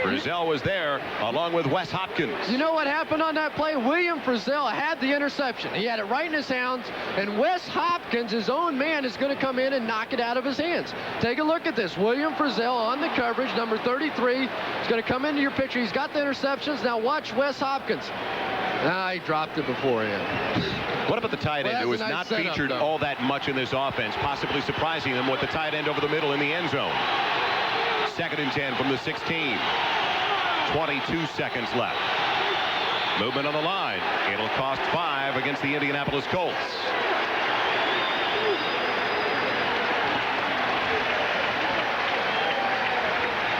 Frizzell was there along with Wes Hopkins. You know what happened on that play? William Frizzell had the interception. He had it right in his hands, and Wes Hopkins, his own man, is going to come in and knock it out of his hands. Take a look at this. William Frizzell on the coverage, number 33. He's going to come into your picture. He's got the interceptions. Now watch Wes Hopkins. He dropped it beforehand. What about the tight end, who was nice not setup, featured though. all that much in this offense, possibly surprising them with the tight end over the middle in the end zone? 2nd and 10 from the 16. 22 seconds left. Movement on the line. It'll cost 5 against the Indianapolis Colts.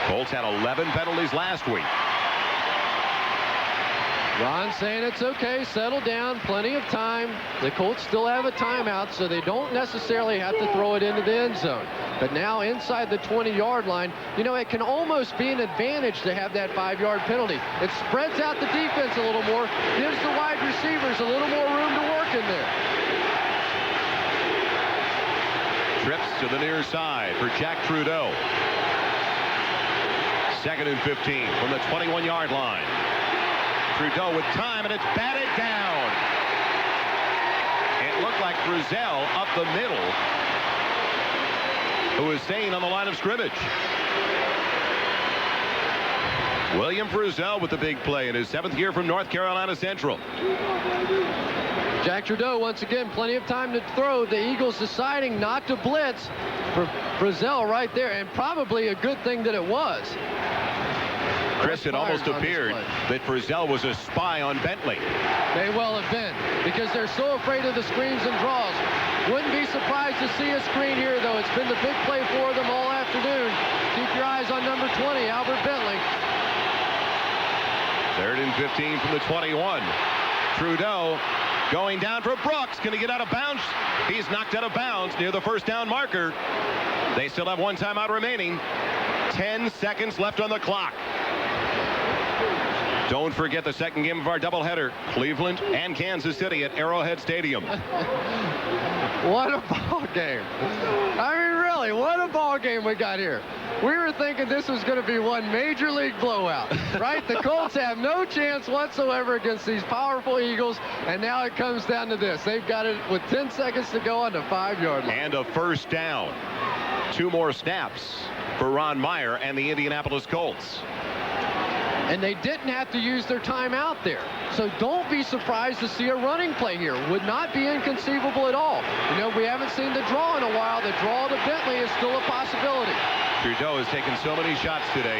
Colts had 11 penalties last week. Ron saying it's okay, settle down, plenty of time. The Colts still have a timeout, so they don't necessarily have to throw it into the end zone. But now inside the 20-yard line, you know, it can almost be an advantage to have that 5-yard penalty. It spreads out the defense a little more, gives the wide receivers a little more room to work in there. Trips to the near side for Jack Trudeau. 2nd and 15 from the 21-yard line. Trudeau with time, and it's batted down. It looked like Frizzell up the middle, who was staying on the line of scrimmage. William Frizzell with the big play in his 7th year from North Carolina Central. Jack Trudeau, once again, plenty of time to throw. The Eagles deciding not to blitz for Frizzell right there, and probably a good thing that it was. Chris, it almost appeared that Frizzell was a spy on Bentley. May well have been, because they're so afraid of the screens and draws. Wouldn't be surprised to see a screen here, though. It's been the big play for them all afternoon. Keep your eyes on number 20, Albert Bentley. 3rd and 15 from the 21. Trudeau going down for Brooks. Can he get out of bounds? He's knocked out of bounds near the first down marker. They still have 1 timeout remaining. 10 seconds left on the clock. Don't forget the second game of our doubleheader. Cleveland and Kansas City at Arrowhead Stadium. What a ball game. I mean, really, what a ball game we got here. We were thinking this was going to be one major league blowout, right? The Colts have no chance whatsoever against these powerful Eagles, and now it comes down to this. They've got it with 10 seconds to go on the 5-yard line. And a first down. 2 more snaps for Ron Meyer and the Indianapolis Colts. And they didn't have to use their timeout there. So don't be surprised to see a running play here. Would not be inconceivable at all. You know, we haven't seen the draw in a while. The draw to Bentley is still a possibility. Trudeau has taken so many shots today.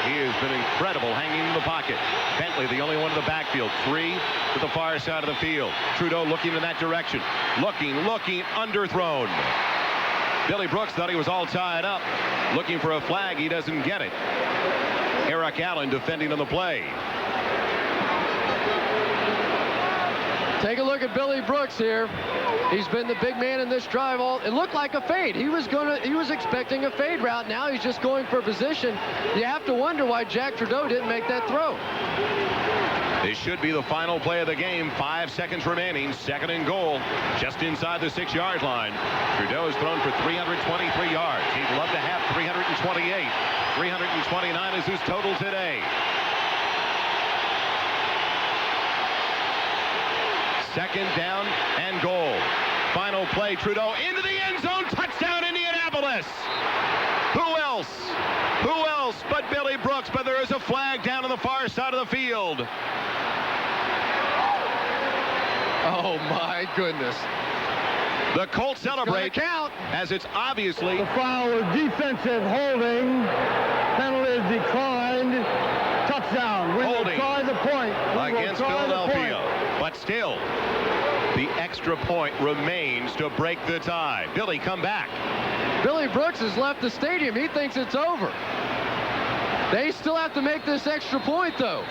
He has been incredible hanging in the pocket. Bentley, the only one in the backfield. 3 to the far side of the field. Trudeau looking in that direction. Looking, underthrown. Billy Brooks thought he was all tied up. Looking for a flag. He doesn't get it. Eric Allen defending on the play. Take a look at Billy Brooks here. He's been the big man in this drive. It looked like a fade. He was expecting a fade route. Now he's just going for position. You have to wonder why Jack Trudeau didn't make that throw. This should be the final play of the game. 5 seconds remaining. 2nd and goal. Just inside the 6-yard line. Trudeau has thrown for 323 yards. He'd love to have 328. 329 is his total today. 2nd down and goal. Final play. Trudeau into the end zone. Touchdown, Indianapolis. Who else? Who else but Billy Brooks? But there is a flag down on the far side of the field. Oh, my goodness. The Colts celebrate count. as it's obviously. The foul was defensive holding. Penalty is declined. Touchdown. We Holding will try the point. Against Philadelphia. But still, the extra point remains to break the tie. Billy, come back. Billy Brooks has left the stadium. He thinks it's over. They still have to make this extra point, though.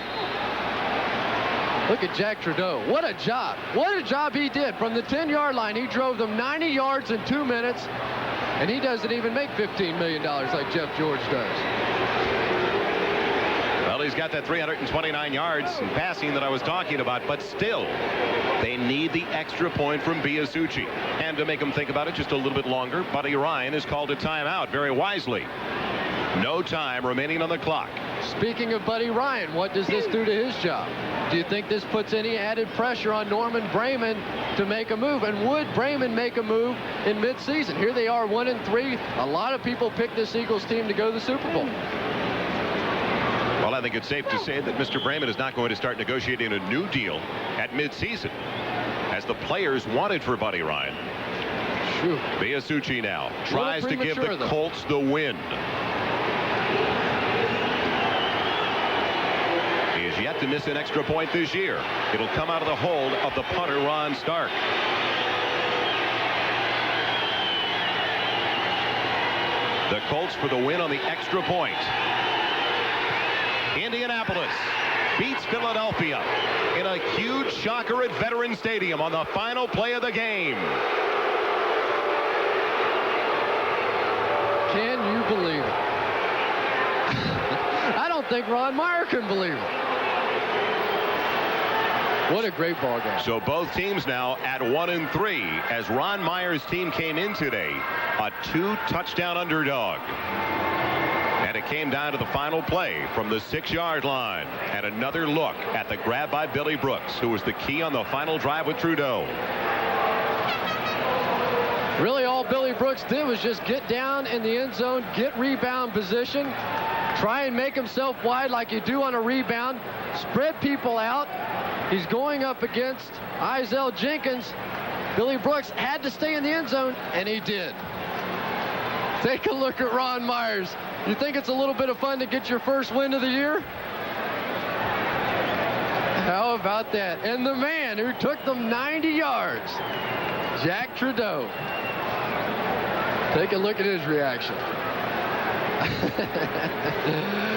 Look at Jack Trudeau. What a job. What a job he did. From the 10-yard line, he drove them 90 yards in 2 minutes, and he doesn't even make $15 million like Jeff George does. Well, he's got that 329 yards in passing that I was talking about, but still, they need the extra point from Biasucci. And to make them think about it just a little bit longer, Buddy Ryan has called a timeout very wisely. No time remaining on the clock. Speaking of Buddy Ryan, what does this do to his job? Do you think this puts any added pressure on Norman Brayman to make a move? And would Brayman make a move in midseason? Here they are 1-3. A lot of people picked this Eagles team to go to the Super Bowl. Well, I think it's safe to say that Mr. Brayman is not going to start negotiating a new deal at midseason, as the players wanted for Buddy Ryan. Phew. Biasucci now tries to give the though. Colts the win. He has yet to miss an extra point this year. It'll come out of the hold of the punter, Ron Stark. The Colts for the win on the extra point. Indianapolis beats Philadelphia in a huge shocker at Veterans Stadium on the final play of the game. Can you believe it? I don't think Ron Meyer can believe it. What a great ball game. So both teams now at 1-3 as Ron Meyer's team came in today a 2-touchdown underdog. And it came down to the final play from the 6-yard line. And another look at the grab by Billy Brooks, who was the key on the final drive with Trudeau. Really, all Billy Brooks did was just get down in the end zone, get rebound position, try and make himself wide like you do on a rebound, spread people out. He's going up against Izell Jenkins. Billy Brooks had to stay in the end zone, and he did. Take a look at Ron Myers. You think it's a little bit of fun to get your first win of the year? How about that? And the man who took them 90 yards, Jack Trudeau. Take a look at his reaction.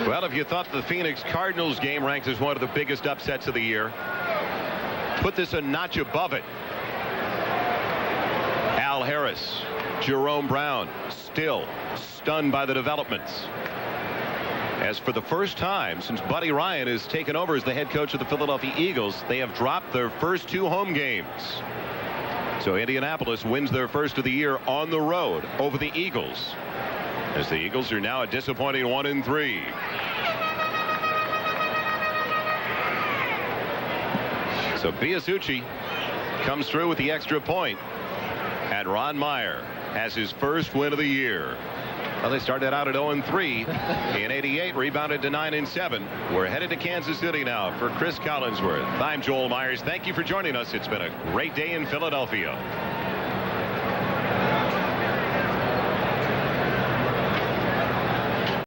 Well, if you thought the Phoenix Cardinals game ranked as one of the biggest upsets of the year, put this a notch above it. Al Harris, Jerome Brown, still stunned by the developments. As for the first time since Buddy Ryan has taken over as the head coach of the Philadelphia Eagles, they have dropped their first 2 home games. So Indianapolis wins their first of the year on the road over the Eagles, as the Eagles are now a disappointing 1-3. So Biasucci comes through with the extra point, and Ron Meyer has his first win of the year. Well, they started out at 0-3 in '88, rebounded to 9-7. We're headed to Kansas City now for Chris Collinsworth. I'm Joel Myers. Thank you for joining us. It's been a great day in Philadelphia.